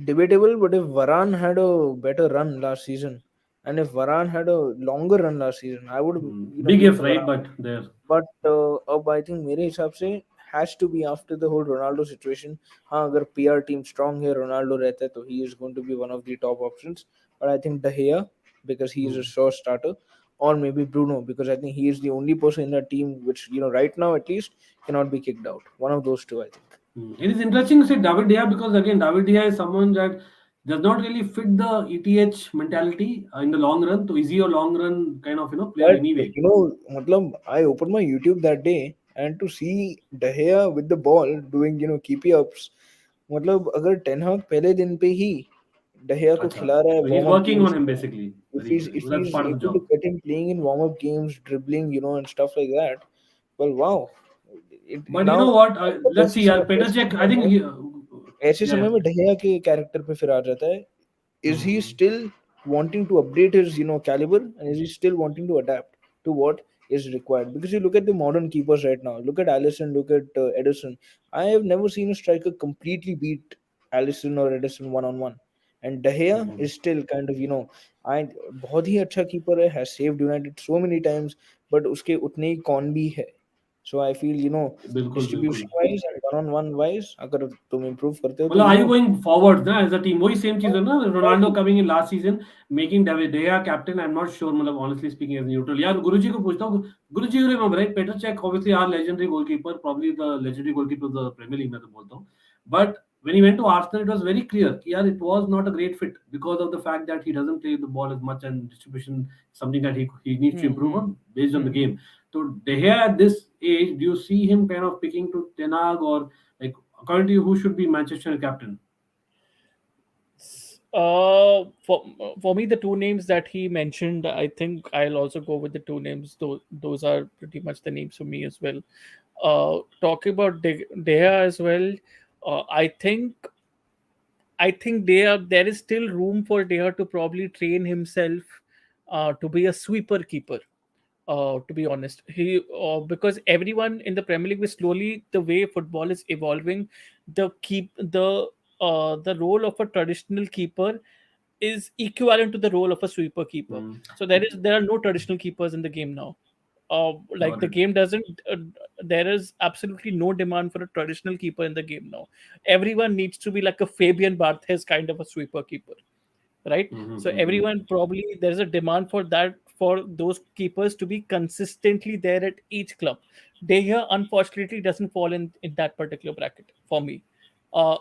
Debatable, but if Varane had a better run last season, and if Varane had a longer run last season, I would Big go if, for right? Varane. But there. But अब I think मेरे हिसाब से has to be after the whole Ronaldo situation. हाँ, अगर PR team strong है, Ronaldo रहता है, तो he is going to be one of the top options. But I think De Gea, because he is a sure starter, or maybe Bruno, because I think he is the only person in that team which right now at least cannot be kicked out. One of those two, I think. It is interesting to say David De Gea because again David De Gea is someone that does not really fit the ETH mentality in the long run. So is he a long run kind of player But anyway? matlab, I opened my YouTube that day and to see De Gea with the ball doing keepy ups. मतलब अगर Ten Hag पहले दिन पे ही De Gea को खिला रहा है So he's warm up working games, on him basically. if That's he's part of the able to job. get him playing in warm up games, dribbling, and stuff like that, well, wow. But you know what? Let's see. Peter ऐसे Cech, I समय think में he, ऐसे समय में De Gea के character पे फिर आ जाता है. Is he still wanting to update his caliber, and is he still wanting to adapt to what is required? Because you look at the modern keepers right now, look at Alisson, look at Ederson. I have never seen a striker completely beat Alisson or Ederson one-on-one, and De Gea is still kind of I बहुत ही अच्छा keeper है, has saved United so many times, but उसके उतने ही कौन भी है. So I feel distribution wise and one-on-one wise अगर तुम improve करते हो तो are you going forward ना as a team? वही same चीज है ना. Ronaldo coming in last season, making David De Gea captain. I'm not sure. मतलब honestly speaking as neutral. यार गुरुजी को पूछता हूँ. गुरुजी you remember right? Peter Cech obviously our legendary goalkeeper, probably the legendary goalkeeper of the Premier League मैं तो बोलता हूँ. But when he went to Arsenal, it was very clear कि यार it was not a great fit because of the fact that he doesn't play the ball as much and distribution is something that he needs to improve on based on the game. So De Gea at this age, do you see him kind of picking to Ten Hag or like according to you, who should be Manchester United captain? For me, the two names that he mentioned, I think I'll also go with the two names. Those are pretty much the names for me as well. Talking about De Gea as well, I think there is still room for De Gea to probably train himself to be a sweeper keeper. To be honest, because everyone in the Premier League is slowly, the way football is evolving, the role of a traditional keeper is equivalent to the role of a sweeper keeper. So there are no traditional keepers in the game now. like the game doesn't. There is absolutely no demand for a traditional keeper in the game now. Everyone needs to be like a Fabian Barthez kind of a sweeper keeper, right? So everyone probably there's a demand for that, for those keepers to be consistently there at each club. De Gea unfortunately doesn't fall in that particular bracket for me.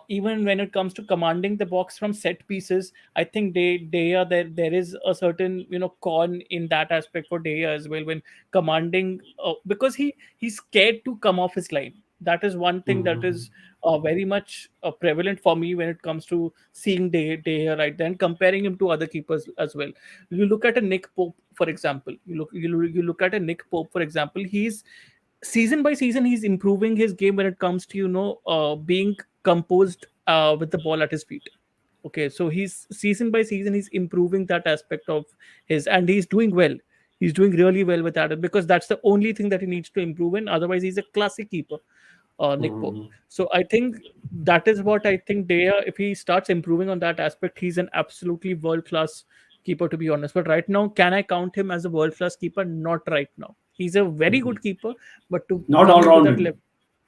Even when it comes to commanding the box from set pieces, I think they are there is a certain con in that aspect for De Gea as well when commanding, because he's scared to come off his line. That is one thing that is very much prevalent for me when it comes to seeing De Gea right then, comparing him to other keepers as well. You look at a Nick Pope, for example. You look at a Nick Pope, for example. He's season by season he's improving his game when it comes to being composed with the ball at his feet. Okay, so he's season by season he's improving that aspect of his, and he's doing well. He's doing really well with that because that's the only thing that he needs to improve in. Otherwise, he's a classic keeper, Nick Pope. So I think that is what I think. If he starts improving on that aspect, he's an absolutely world class keeper, to be honest. But right now, can I count him as a world class keeper? Not right now. He's a very good keeper, but to not come all into round. that level,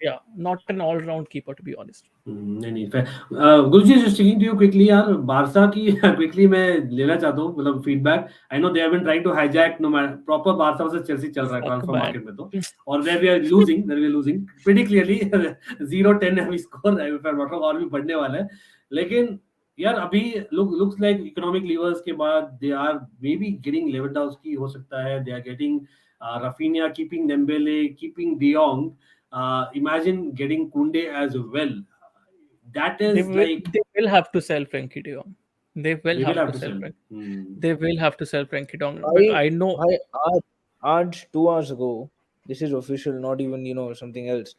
yeah, not an all round keeper, to be honest. नहीं fair. Guruji, just sticking to you quickly यार, Barça की quickly मैं लेना चाहता हूँ मतलब feedback. I know they have been trying to hijack no matter proper Barça versus Chelsea चल रहा है transfer market में तो, और where we are losing pretty clearly 0-10 है score if I'm not wrong, और भी बढ़ने वाला है. लेकिन यार अभी looks like economic levers के बाद they are maybe getting Lewandowski हो सकता है, they are getting Rafinha, keeping Dembele, keeping De Jong. Imagine getting Kunde as well. That is they will have to sell Frankie De Jong. They will have to sell. They will have to sell Frankie De Jong. But I know. Aaj 2 hours ago, this is official, not even something else.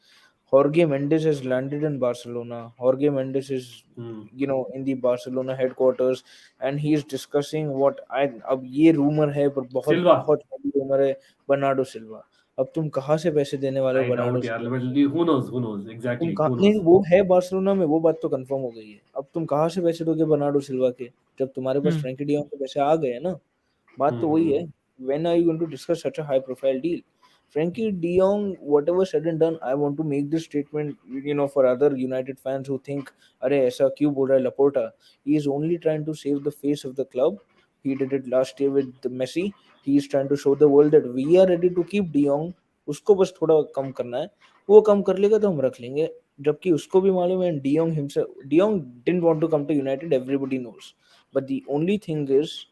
Jorge Mendes has landed in Barcelona. Jorge Mendes is in the Barcelona headquarters, and he is discussing what अब ये rumor है, पर बहुत rumor है Bernardo Silva. अब तुम कहाँ से पैसे देने वाले हो Bernardo Silva? Who knows exactly. नहीं, वो है बार्सिलोना में, वो बात तो कंफर्म हो गई है. अब तुम कहाँ से पैसे दोगे बर्नार्डो सिल्वा के जब तुम्हारे पास फ्रैंकी डी जॉन्ग के पैसे आ गए ना? बात तो वही है. When are you going to discuss such a high profile deal? Frankie De Jong, whatever said and done, I want to make this statement, for other United fans who think, अरे ऐसा क्यों बोल रहा है Laporta? He is only trying to save the face of the club. He did it last year with Messi. He is trying to show the world that we are ready to keep De Jong. उसको बस थोड़ा कम करना है. वो कम कर लेगा तो हम रख लेंगे. जबकि उसको भी मालूम है De Jong himself. De Jong didn't want to come to United. Everybody knows. But the only thing is,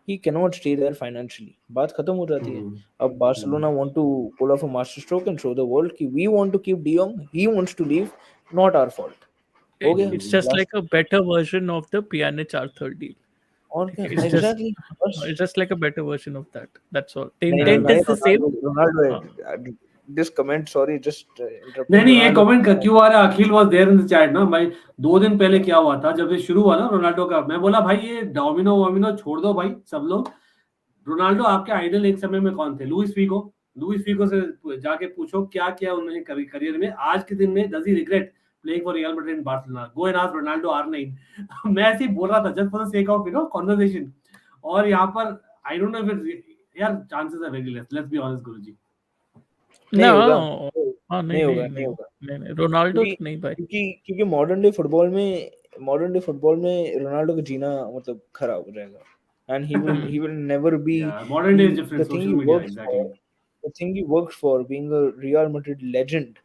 he cannot stay there financially. बात खत्म हो जाती है. अब Barcelona want to pull off a masterstroke and show the world कि we want to keep De Jong. He wants to leave. Not our fault. It's just like a better version of the Pjanic Arthur deal. Exactly. It's just like a better version of that. That's all. The intent is the same. Ronaldo, this comment, sorry, just नहीं ये comment क्यों आ रहा है? अखिल was there in the chat ना भाई. 2 दिन पहले क्या हुआ था जब ये शुरू हुआ ना रोनाल्डो का, मैं बोला भाई ये डोमिनो छोड़ दो भाई सब लोग. रोनाल्डो आपके आइडल एक समय में कौन थे? लुइस फीगो से जाके पूछो क्या किया उन्होंने करियर में. आज के दिन में does he regret playing for Real Madrid and Barcelona? Go and ask Ronaldo R9. मैं ऐसे ही बोल रहा था just for the sake of conversation. और यहाँ पर I don't know if it's यार chances are very less. Let's be honest गुरुजी. नहीं होगा. रोनाल्डो नहीं भाई, क्योंकि मॉडर्न डे फुटबॉल में रोनाल्डो का जीना मतलब खराब हो जाएगा. And he will never be. Yeah, modern day is different. Social media, exactly. The thing he worked for, being a Real Madrid legend,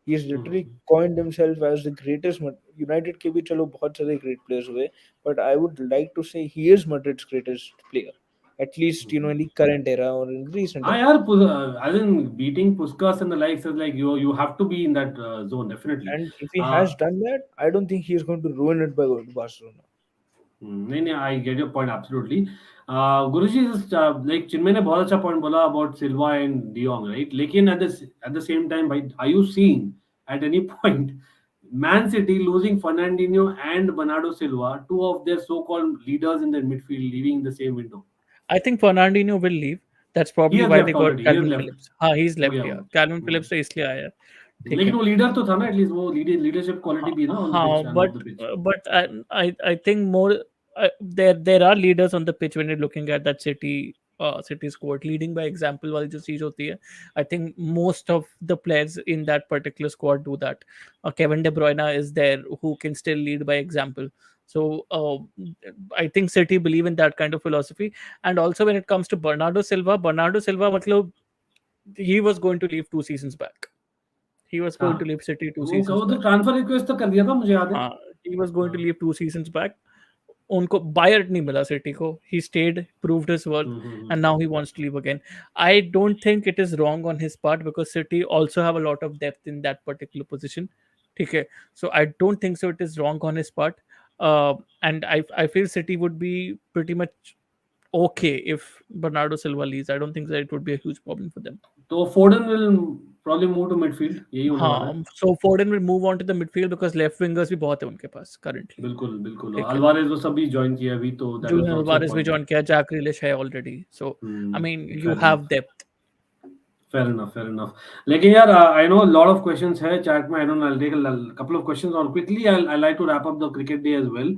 he has literally coined himself as the greatest. United के भी चलो बहुत सारे great players हुए, but I would like to say he is Madrid's greatest player. At least in the current era or in recent. I think beating Puskas and the likes is like you have to be in that zone definitely. And if he has done that, I don't think he is going to ruin it by going to Barcelona. नहीं, I get your point absolutely. Guruji, like Chinmay ने बहुत अच्छा point बोला about Silva and De Jong, right? लेकिन at the same time, are you seeing at any point Man City losing Fernandinho and Bernardo Silva, 2 of their so-called leaders in their midfield, leaving the same window? I think Fernandinho will leave. That's probably why they got Calvin Phillips. He's left here. Calvin Phillips तो इसलिए आया. लेकिन वो leader तो था ना, at least वो leadership quality भी ना. But I think more there are leaders on the pitch when you're looking at that City City squad. Leading by example वाली जो चीज होती है, I think most of the players in that particular squad do that. Kevin De Bruyne is there who can still lead by example. So I think City believe in that kind of philosophy. And also when it comes to Bernardo Silva, मतलब he was going to leave 2 seasons back. He was going to leave City 2 seasons वो तो back. Transfer request तो कर दिया था, मुझे याद है. He was going to leave 2 seasons back. उनको बायर नहीं मिला सिटी को. He stayed, proved his worth, and now he wants to leave again. I don't think it is wrong on his part because City also have a lot of depth in that particular position. ठीक है, so I don't think so it is wrong on his part. And I feel City would be pretty much okay if Bernardo Silva leaves. I don't think that it would be a huge problem for them. तो Foden will probably move to midfield. यही होने वाला है. So Foden will move on to the midfield because left wingers भी बहुत है उनके पास currently. बिल्कुल. Alvarez वो सभी join किया अभी तो. Julian Alvarez भी join किया. Jack Grealish है already. So I mean you have depth. Fair enough. लेकिन यार I know a lot of questions है chat में. I don't know, I'll take a couple of questions और quickly I like to wrap up the cricket day as well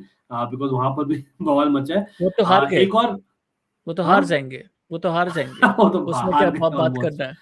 because वहाँ पर भी बवाल मचा है. वो तो हार गए. एक और वो तो हार जाएंगे. वो तो उसमें क्या बात करना है.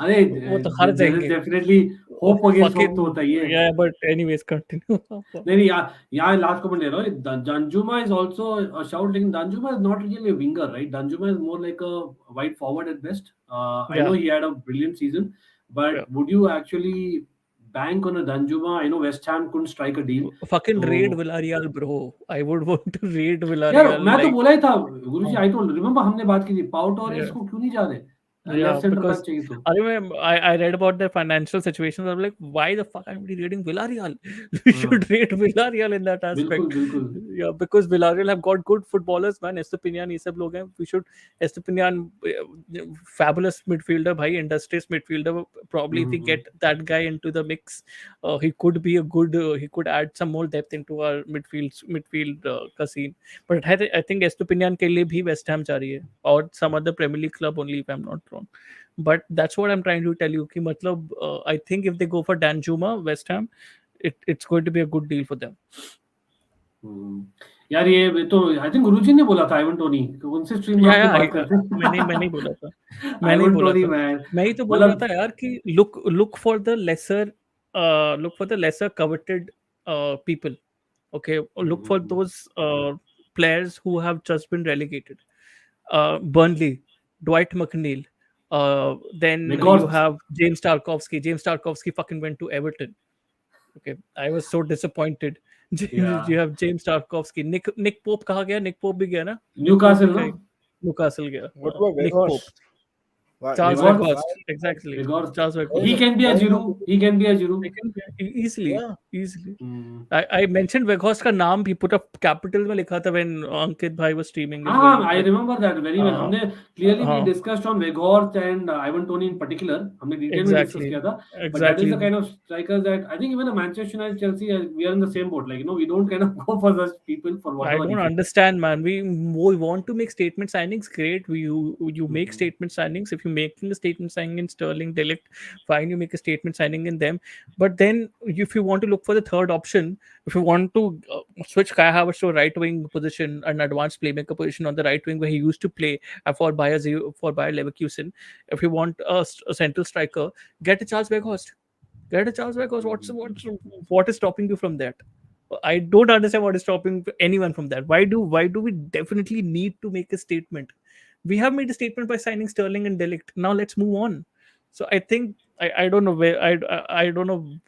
अरे वो तो हार जाएंगे. Definitely hope against hope तो होता ही है. Yeah, but anyways continue. नहीं यहाँ last comment ले रहा हूँ. Danjuma is also a shout, लेकिन Danjuma is not really a winger, right? Danjuma is more like a wide forward at best. I know he had a brilliant season, but would you actually bank on a Danjuma? I know West Ham couldn't strike a deal. Fucking raid Villarreal, bro. I would want to raid Villarreal. यार मैं तो बोला ही था गुरुजी. I told remember हमने बात की थी. Pau Torres को क्यों नहीं जा रहे? Yeah, because I read about their financial situations. I'm like, why the fuck am I reading Villarreal? We should rate Villarreal in that aspect. बिल्कुल. Yeah, because Villarreal have got good footballers, man. Estepinian, ये सब लोग हैं. We should Estepinian, fabulous midfielder, भाई, industrious midfielder. Probably if we get that guy into the mix, he could be a good. He could add some more depth into our midfield का scene. But I think Estepinian के लिए भी West Ham जा रही है और some other Premier League club only, if I'm not wrong. But that's what I'm trying to tell you कि मतलब I think if they go for Danjuma, West Ham, it's going to be a good deal for them. यार ये तो I think गुरुजी ने बोला था Ivan Toney. उनसे stream में बात करते हैं. मैंने नहीं बोला था. मैं ही तो बोल रहा था यार कि look for the lesser coveted people. Okay, look for those players who have just been relegated. Burnley, Dwight McNeil. Then you have James Tarkowski. James Tarkowski fucking went to Everton. Okay, I was so disappointed. You have James Tarkowski. Nick Pope कहाँ गया? Nick Pope भी गया ना? Newcastle ना? Newcastle गया. What about Nick Pope? Charles Weghorst. Exactly. Charles Weghorst. He can be a Giroud. Easily. I mentioned Weghorst का नाम भी put up capital में लिखा था when Ankit bhai was streaming. I remember that very well. हमने clearly we discussed on Weghorst and Ivan Toney in particular. हमने detail में discuss किया था. But that is the kind of strikers that I think even a Manchester United, Chelsea, we are in the same boat. Like we don't kind of go for such people for whatever. I don't understand, man. We want to make statement signings. Great. You make statement signings. If you're making a statement signing in Sterling, Delict, fine, you make a statement signing in them. But then if you want to look for the third option, if you want to switch Kai Havertz to a right wing position, an advanced playmaker position on the right wing where he used to play for Bayer Leverkusen, if you want a central striker, get a Charles Weghorst. What is stopping you from that? I don't understand what is stopping anyone from that. Why do we definitely need to make a statement? We have made a statement by signing Sterling and Delict. Now let's move on. So I think I don't know where I don't know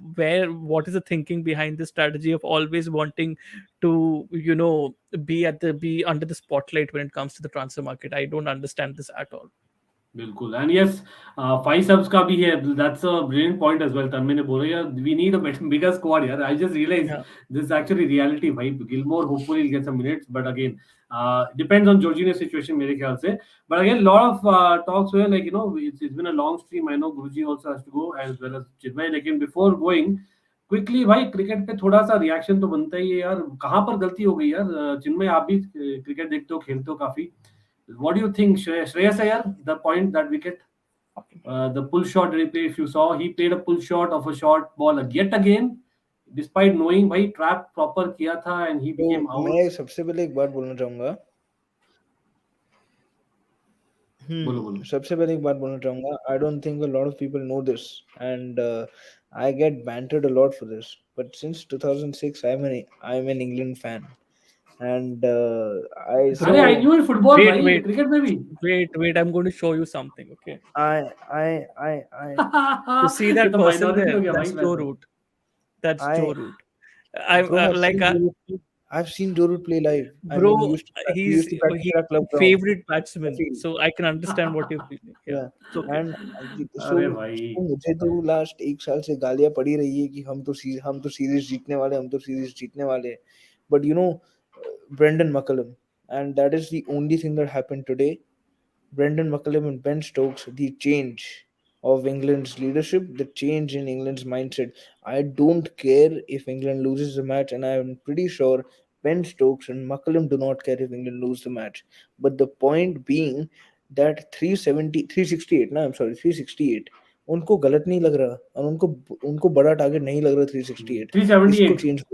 what is the thinking behind this strategy of always wanting to be under the spotlight when it comes to the transfer market. I don't understand this at all. बिल्कुल. And yes, 5 subs का भी है. That's a brilliant point as well. तन्मय ने बोला यार we need a bigger squad यार. I just realized this is actually reality भाई. Gilmore hopefully will get some minutes, but again depends on Jorginho's situation मेरे ख्याल से. But again lot of talks were like it's been a long stream. I know Guruji also has to go as well as Chinmay. लेकिन before going quickly भाई cricket पे थोड़ा सा reaction तो बनता ही है यार. कहाँ पर गलती हो गई यार? चिन्मय आप भी क्रिकेट देखते हो, खेलते हो काफी. What do you think, Shreyas Iyer, the point that wicket, the pull shot replay, if you saw, he played a pull shot of a short ball yet again, despite knowing भाई trap proper किया था and he became out. मैं सबसे पहले एक बात बोलना चाहूंगा बोलो सबसे पहले एक बात बोलना चाहूंगा. I don't think a lot of people know this, and I get bantered a lot for this. But since 2006, I'm an England fan, and I Bro, अरे I new in football wait, भाई wait, cricket में भी wait. I'm going to show you something. Okay. I You see ये that तो person minority हो there? गया That's भाई Joe मैं तो Root. That's I Joe Root. I'm bro, like, I've seen Joe Root play live. I mean, bro, we he's used to practice at our club ground. favorite batsman, Field. so I can understand what you're feeling. Yeah, Yeah, it's okay. and so अरे भाई मुझे तो last एक साल से गालियां पड़ी रही है कि हम तो सीरीज जीतने वाले. But you know, Brendan McCullum, and that is the only thing that happened today. Brendan McCullum and Ben Stokes, the change of England's leadership, the change in England's mindset. I don't care if England loses the match, and I'm pretty sure Ben Stokes and McCullum do not care if England lose the match. But the point being that 368 ना, I'm sorry, 368 उनको गलत नहीं लग रहा, और उनको बड़ा target नहीं लग रहा 368. 378 इसको change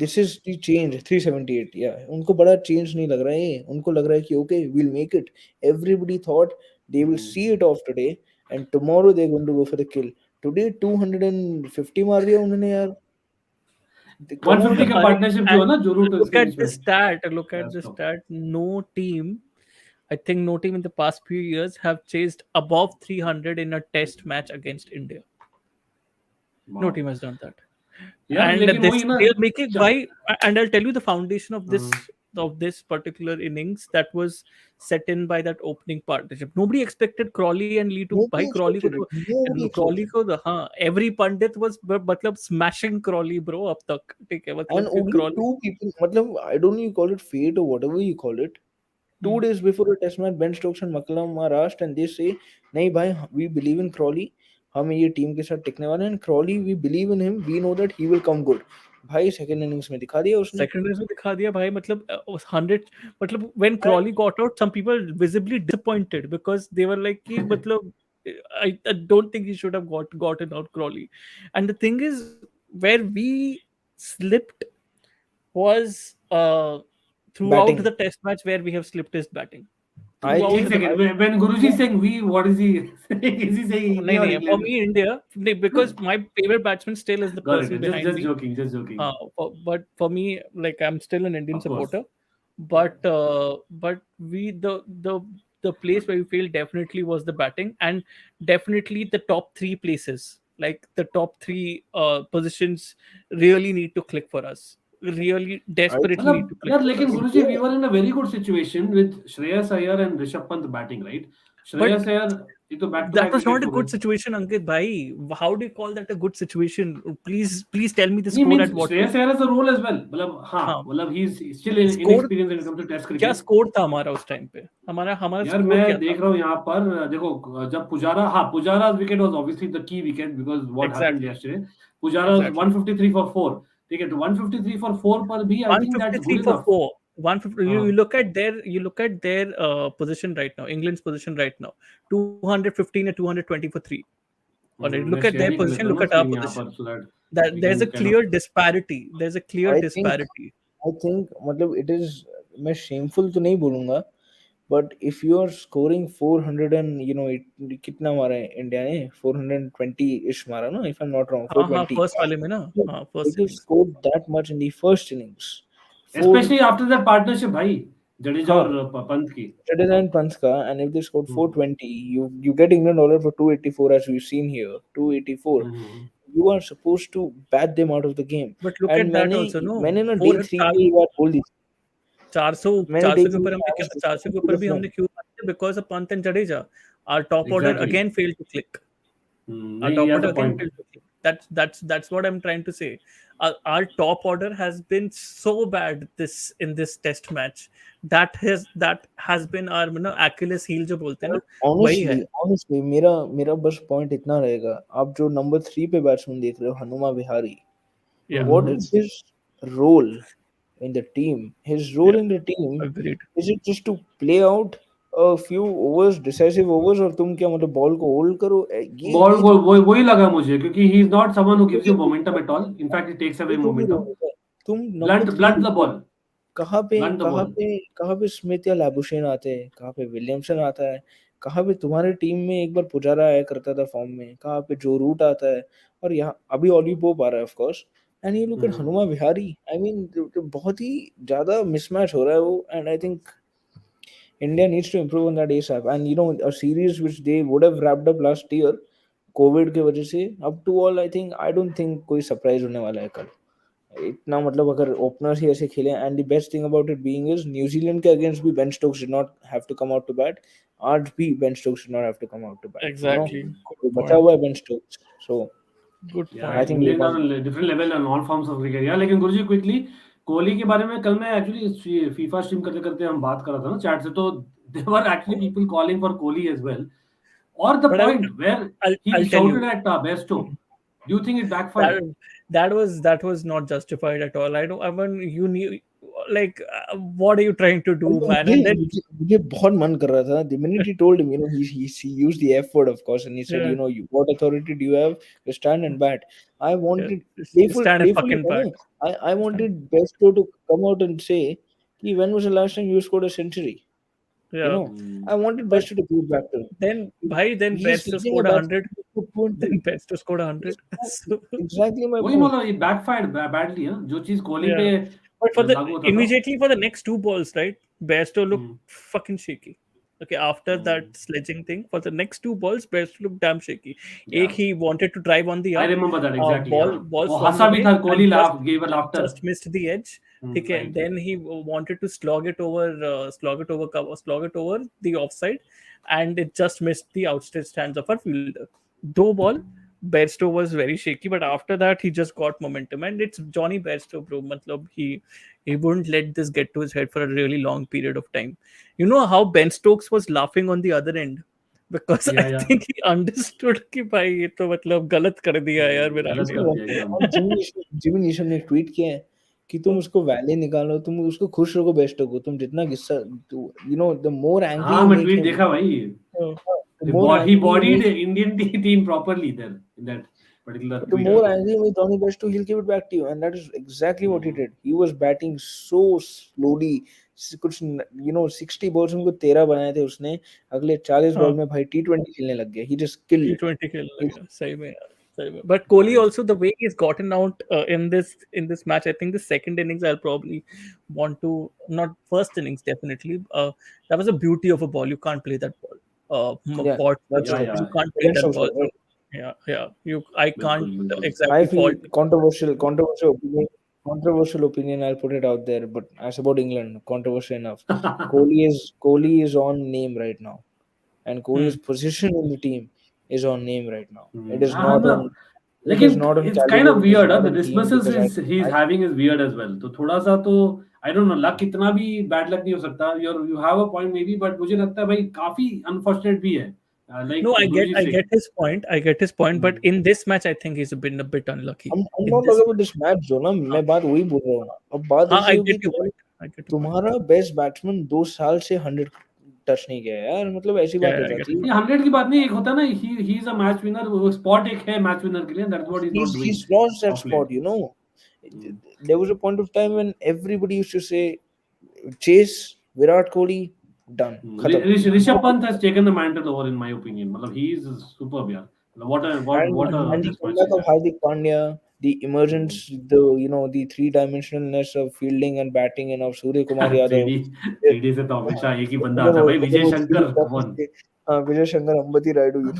this is the change 378. या उनको बड़ा चेंज नहीं लग रहा है, उनको लग रहा है कि okay we will make it. Everybody thought they will see it off today, and tomorrow they're going to go for the kill. Today 250 मार दिया उन्होंने यार. Come on 150 का यार. पार्टनरशिप जो है ना जो रूट Look उसके at बीच the में stat. Look at That's the top. stat. No team, I think, no team in the past few years have chased above 300 in a test match against India. No Wow. team has done that. यार And लेकिन वही ना they'll make it चा- by, and I'll tell you the foundation of this particular innings that was set in by that opening partnership. Nobody expected Crawley and Lee to buy Nobody Crawley. expected it. Nobody Crawley expected it. को every pundit was मतलब smashing Crawley bro अब तक, ठीक है, And मतलब कि only Crawley. two people, मतलब I don't know, you call it fate or whatever you call it. 2 days before the test match, Ben Stokes and McCullum are asked, and they say, "नहीं भाई, we believe in Crawley. हम ये team के साथ टिकने वाले हैं. And Crawley, we believe in him. We know that he will come good." भाई सेकंड इनिंग्स में दिखा दिया उसने. सेकंड रेस में दिखा दिया भाई, मतलब 100, मतलब when Crawley got out, some people visibly disappointed because they were like कि मतलब I don't think he should have gotten out Crawley. And the thing is, where we slipped was throughout Batting. the test match where we have slipped is batting. I Throughout एक think the second when Guruji is saying we, what is he saying? Is he saying नहीं India or नहीं, for England? me India, because my favorite batsman still is the Got person it. behind Just me. joking. But for me, like, I'm still an Indian Of course. supporter, but we the place where we failed definitely was the batting, and definitely the top three places, like the top three positions, really need to click for us. Really desperately need to मतलब click यार for लेकिन us. Guruji we were in a very good situation with Shreyas Iyer and Rishabh Pant batting, right? Shreyas Iyer एक तो back to That back was not wickets a हो good गए. situation, Ankit bhai. How do you call that a good situation? Please tell me the He score means at what Shreyas Iyer has a role as well. मतलब हाँ हाँ, मतलब he's still score inexperienced when it comes to test क्या cricket. Score था हमारा उस time पे? हमारा यार स्कोर मैं क्या था? देख रहा हूँ यहाँ पर देखो जब Pujara wicket was obviously the key wicket because what happened Exactly. Yesterday. Pujara 153 for 4. ठीक है तो 153 फॉर 4 पर भी I think that's 153 good for enough. 4. 150. You look at their position right now. England's position right now. 215 and 220 for 3. Alright, मैं look at share their ही कर position. लेता हूँ Look ना at our स्क्रीन यहाँ position. पर so that That we there's can a kind clear of disparity. There's a clear I disparity. think मतलब it is, मैं shameful तो नहीं बोलूंगा, but if you are scoring 400 and कितना मारा है इंडिया ने, 420 ish मारा ना, if I'm not wrong, हाँ 420. फर्स्ट वाले में ना, हाँ If first you innings. scored that much in the first innings, specially after that partnership भाई जडेजा हाँ, और पंत की. Jaded and Panska, and if they scored 420, you get England dollar for 284, as we've seen here, 284. You are supposed to bat them out of the game. But look And at that also, no. मैंने ना day 3 में ये बात बोल दी थी. 400 मैंने 400 day के 3 ऊपर में हमने asked this 400 के to ऊपर the भी हमने friend. क्यों मारे? Because of Pant and Jadeja. Our top order Exactly. again failed to click. Our नहीं top ये order तो again point. failed to click. That's what I'm trying to say. Our top order has been so bad in this test match. That has been our Achilles heel जो बोलते हैं ना, वही है. Honestly, मेरा बस point इतना रहेगा. आप जो number 3 पे बैट्समैन देख रहे हो, Hanuma Vihari. Yeah. What is his role in the team? His role in the team, Agreed. is it just to play out a few overs, decisive overs, और तुम क्या मतलब बॉल को होल्ड करो? बॉल ये को जो वही लगा मुझे क्योंकि he is not someone who gives you momentum at all. In fact he takes away ये जो भी मोमेंटम. रहो, तुम नंबर 3 ब्लंट द बॉल. कहाँ Blunt the ball. पे स्मिथ या लाबुशेन आते हैं, कहाँ पे विलियमसन आता है, कहाँ पे तुम्हारे टीम में एक बार पुजारा आया करता था फॉर्म में, कहाँ पे जो रूट आता है, और यहाँ अभी ओली पोप आ रहा है of course, and you look at Hanuma Vihari. I mean बहुत ही ज्यादा मिसमैच हो रहा है वो, and I think India needs to improve on that ASAP. And you know, a series which they would have wrapped up last year, Covid के वजह से, up to all, I don't think कोई surprise होने वाला है कल. इतना मतलब अगर ओपनर्स ही ऐसे खेले, and the best thing about it being is New Zealand के अगेंस्ट भी Ben Stokes did not have to come out to bat. आज भी Ben Stokes did not have to come out to bat. Exactly. तो बचा हुआ है Ben Stokes. So Good Yeah, point. I think England we are on different level and all forms of cricket. Yeah, लेकिन गुरुजी quickly Kohli के बारे में कल मैं एक्चुअली फीफा स्ट्रीम करते करते हम बात कर रहा था ना चैट से, तो there were actually people calling for Kohli as well. Or the But point where I'll he tell shouted you. at Besto. Do you think it backfired? That was not justified at all. I don't. I mean, you knew, like, what are you trying to do, man? And then मुझे बहुत मन कर रहा था. The minute he told him, you know, he used the F word, of course, and he said, Yeah. you know, what authority do you have to stand and bat? I wanted stand and fucking playfully, bat. I wanted Besto to come out and say, "Ki, when was the last time you scored a century?" You Yeah. know, I wanted But Besto to prove back to him. then, bhai, then He's Besto fixing scored a 100. batsman. Then Besto scored 100. So, Exactly my वही point. मतलब it backfired badly, huh? जो चीज कोहली पे yeah. But for लागू होता था. immediately for the next two balls, right? Besto looked Hmm. fucking shaky. Okay, after that sledging thing, for the next two balls, Besto looked damn shaky. Yeah. Ek, he wanted to drive on the I up. remember that exactly. Ball वो swung हंसा भी away था, Kohli and laugh gave a laughter. just missed the edge. Okay, Right. then he wanted to slog it over the offside, and it just missed the outstretched hands of our fielder. Though ball, Bairstow was very shaky, but after that he just got momentum, and it's Johnny Bairstow, bro. Matlab, he wouldn't let this get to his head for a really long period of time. You know how Ben Stokes was laughing on the other end, because Yeah, I yeah. think he understood कि भाई ये तो मतलब गलत कर दिया यार विराट गलत ने. कर दिया एकदम. और जिमी नीशम ने ट्वीट किया है कि तुम उसको वैले निकालो, तुम उसको खुश रखो बेस्टो को, तुम जितना गुस्सा, you know, the more angry हाँ मैं ट्वीट देखा भाई. He bodied Indian team properly there in that particular the tweet. more angry with Johnny Bairstow, he'll give it back to you, and that is exactly what he did. He was batting so slowly. कुछ, you know, 60 balls उनको 13 बनाए थे उसने, अगले 40 ball में भाई T20 खेलने लग गया. He just killed it. T20 खेलने लग गया, सही में यार. But Kohli also, the way he's gotten out in this match, I think the second innings I'll probably want to, not first innings definitely. That was a beauty of a ball. You can't play that ball. Yeah, that's Yeah, right. yeah. You can't play that That's ball. right. Yeah. I can't बिल्कुल. exactly I feel fault. controversial opinion. I'll put it out there, but as about England, controversial enough. Kohli is on name right now, and Kohli's position in the team is on name right now. It is not on. It is not on. It's kind of caliber, it is weird. not The on team, dismissals because he's I having is weird as well. तो थोड़ा सा तो I don't know, luck कितना भी bad luck नहीं हो सकता. You have a point maybe, but मुझे लगता है भाई काफी unfortunate भी है. Like No, I Guruji get said. I get his point, but in this match, I think he's been a bit unlucky. I'm In not this talking about this match, जो ना मैं बात वही बोल रहा हूँ. अब बात हाँ, ऐसी I होगी get your कि point. I get your point. तुम्हारा बेस्ट बैट्समैन 2 साल से 100 टच नहीं किया यार, मतलब ऐसी बात हो Yeah, I get जाती है. ये 100 की बात नहीं, एक होता है ना, he is a match winner. वो spot एक है match winner के लिए. That's what he's not doing. He's lost that of late. spot, you know. There was a point of time when everybody used to say, chase Virat Kohli, done. खत्म. Rishabh Pant has taken the mantle over in my opinion. मतलब he is superb यार. What a And the test match comeback he's of had. Hardik Pandya, the emergence, the three-dimensionalness of fielding and batting, and of Surya Kumar Yadav. 3D से तो हमेशा एक ही बंदा आता है भाई, Vijay Shankar. Come on. Vijay Shankar, Ambati Rayudu, you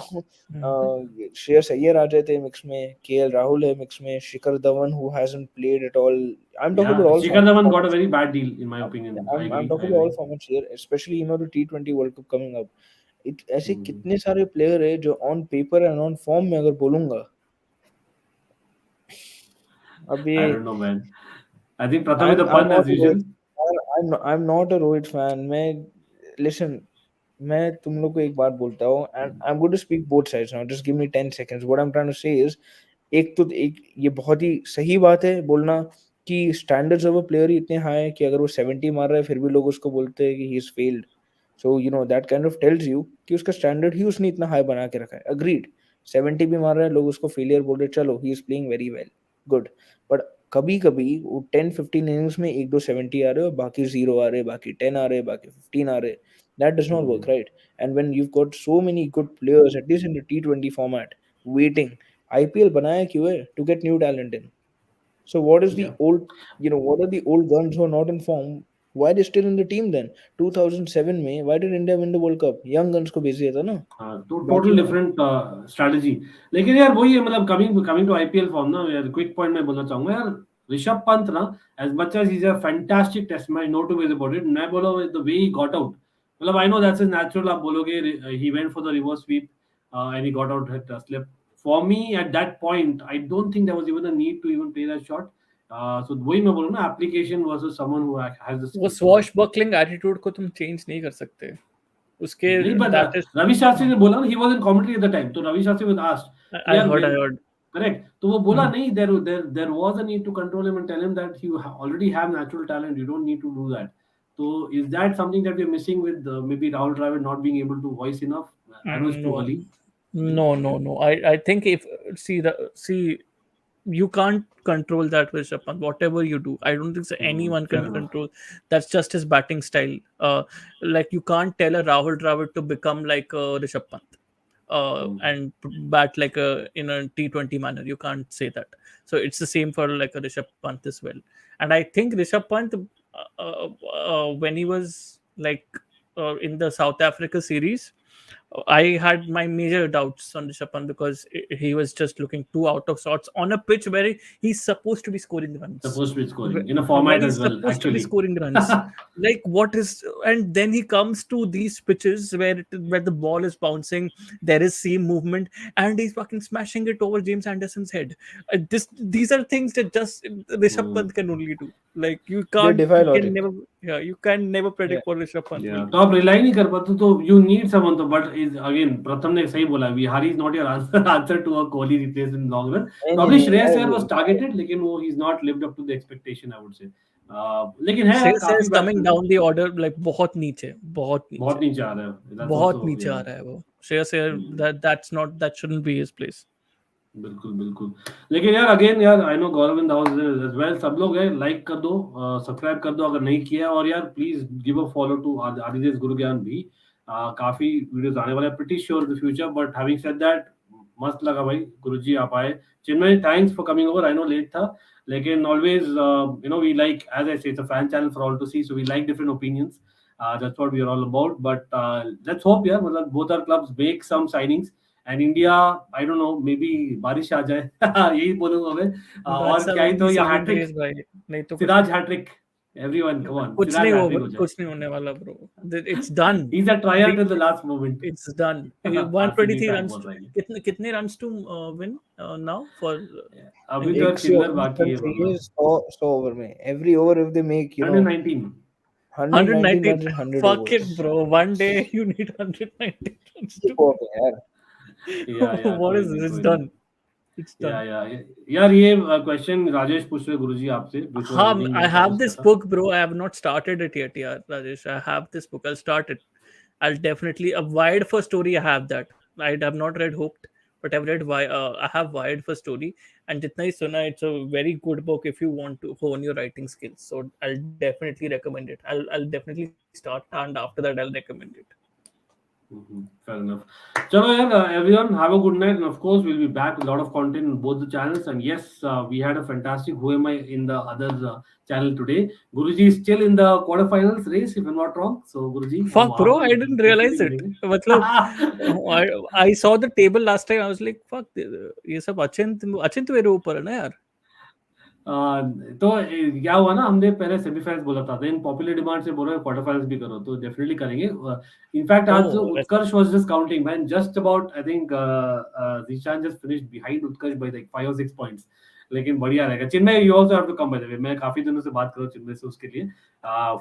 know, Shreyas Iyer आ जाते हैं मिक्स में, केएल राहुल है मिक्स में, Shikhar Dhawan who hasn't played at all. I'm talking about all. Shikhar Dhawan got a very bad deal in my opinion. I'm talking about all formats here, especially, you know, the T20 World Cup coming up. ऐसे कितने सारे player है जो on paper and on form में अगर बोलूंगा, अब ये I don't know man. I think Pratham is the pun as usual. I'm not a Rohit fan. मैं तुम लोग को एक बात बोलता हूँ, and I'm going to speak both sides now. Just give me 10 seconds. What I'm trying to say is, एक ये बहुत ही सही बात है बोलना कि स्टैंडर्ड्स ऑफ अ प्लेयर ही इतने हाई है कि अगर वो 70 मार रहा है फिर भी लोग उसको बोलते हैं कि he is failed. So you know that kind of tells you कि उसका स्टैंडर्ड ही उसने इतना हाई बना के रखा है. अग्रीड, 70 भी मार रहा है, लोग उसको फेलियर बोल रहे हैं, चलो he is playing very well, good. But कभी कभी वो 10-15 innings में 1-2 70 आ रहे और बाकी 0 आ रहे, बाकी 10 आ रहे, बाकी 15 आ रहे. That does not work, right? And when you've got so many good players, at least in the T20 format, waiting, IPL बनाया क्यों है? To get new talent in. So what is the Yeah. old, what are the old guns who are not in form? Why are they still in the team then? 2007 में why did India win the World Cup? Young guns को भेज दिया था ना. हाँ, तो total different strategy. लेकिन यार वही है, मतलब कमिंग टू आईपीएल फॉर्म ना यार, क्विक पॉइंट में बोलना चाहूंगा यार, ऋषभ पंत ना, as much as is a fantastic test match, no two ways about it, मैं बोला the way he got out, मतलब आई नो दैट्स नेचुरल, आप बोलोगे he went for the reverse sweep and he got out hit slip. For me at that point I don't think there was even a need to even play that shot. So वही मैं बोलूं ना, application versus someone who has the वो स्वॉशबकलिंग attitude को तुम change नहीं कर सकते उसके. नहीं, but रवि शास्त्री ने बोला ना, he was in commentary at the time, तो Ravi Shastri was asked, I heard. correct, तो वो बोला नहीं, there was a need to control him and tell him that you already have natural talent, you don't need to do that. So is that something that we're missing with maybe Rahul Dravid not being able to voice enough? I know it's too early. No. I think if see you can't control that with Rishabh Pant. Whatever you do, I don't think so anyone can control. That's just his batting style. Like you can't tell a Rahul Dravid to become like a Rishabh Pant and bat like in a T20 manner. You can't say that. So it's the same for like a Rishabh Pant as well. And I think Rishabh Pant, when he was like in the South Africa series, I had my major doubts on Rishabh Pant because he was just looking too out of sorts on a pitch where he's supposed to be scoring runs. Supposed to be scoring in a format as well. Supposed to be scoring runs. Like what is, and then he comes to these pitches where the ball is bouncing, there is seam movement, and he's fucking smashing it over James Anderson's head. These are things that just Rishabh Pant can only do. Like you can never predict for Rishabh Pant. Yeah, तो आप rely नहीं कर पाते, तो you need someone. तो but is again प्रथम ने सही बोला, Vihari is not your answer to a Kohli replacement in long run. Probably Shreyas Iyer was targeted, लेकिन वो he's not lived up to the expectation, I would say. लेकिन है Shreyas Iyer is coming down the order like बहुत नीचे आ रहा है, बहुत नीचे आ रहा है वो. Shreyas Iyer, that shouldn't be his place. बिल्कुल. लेकिन यार अगेन यार, I know Gaurav in the house as well, सब लोग है, लाइक कर दो, सब्सक्राइब कर दो अगर नहीं किया, और यार please give a follow to Adidev Guru Gyan भी. काफी वीडियोस आने वाले हैं, pretty sure in the future. But having said that, मस्त लगा भाई गुरुजी आप आए. Chinmay, thanks for coming over. I know late था, लेकिन always we like, as I say, it's a fan channel for all to see, so we like different opinions. That's what we are all about. But let's hope यार, मतलब both our clubs make some signings. And India, I don't know, maybe बारिश आ जाए. यही बोलूंगा मैं. और क्या ही तो, या हैट्रिक, नहीं तो Siraj hat trick. Everyone, come on. कुछ नहीं होने वाला bro. It's done. He's a tryout at the last moment. It's done. 123 runs. कितने runs to win now for? अभी तो चिल्लर बाकी है. 100 over में. Every over if they make, 119. 119. Fuck it, bro. One day you need 119 runs to. Yeah, what is this? It's done. Yeah. यार ये question Rajesh पूछ रहे गुरुजी आपसे. हाँ, I have this book, bro. I have not started it yet, यार Rajesh. I have this book. I'll start it. I'll definitely. A Wired for Story, I have that. I have not read Hooked, but I've read I have Wired for Story, and jitna hi suna, it's a very good book if you want to hone your writing skills. So I'll definitely recommend it. I'll definitely start, and after that I'll recommend it. Fair enough. Chalo yaar, everyone have a good night, and of course we'll be back with a lot of content on both the channels. And yes, we had a fantastic Who Am I in the other channel today. Guruji is still in the quarterfinals race, if I'm not wrong. So Guruji, fuck bro, I didn't realize it. मतलब I saw the table last time. I was like, fuck, ये सब अचिंत मेरे ऊपर है ना यार. तो क्या हुआ ना, हमने पहले सेमीफाइनल्स बोला था, देन पॉपुलर डिमांड से बोल रहे हैं क्वार्टर फाइनल्स भी करो, तो डेफिनेटली करेंगे. इनफैक्ट आज Utkarsh was just counting man, just about I think Zeeshan just finished behind Utkarsh by like 5 or 6 points. लेकिन बढ़िया रहेगा. Chinmay, you also have to come by the way. मैं काफी दिनों से बात कर रहा हूं चिन्मय से उसके लिए,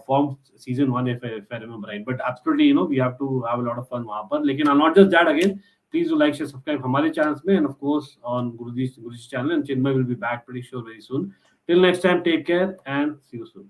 form season 1 if I remember right, but absolutely we have to have a lot of fun वहां पर. लेकिन not just that, again please do like, share, subscribe हमारे channels में, and of course on Guruji's channel, and Chinmay will be back pretty sure very soon. Till next time, take care and see you soon.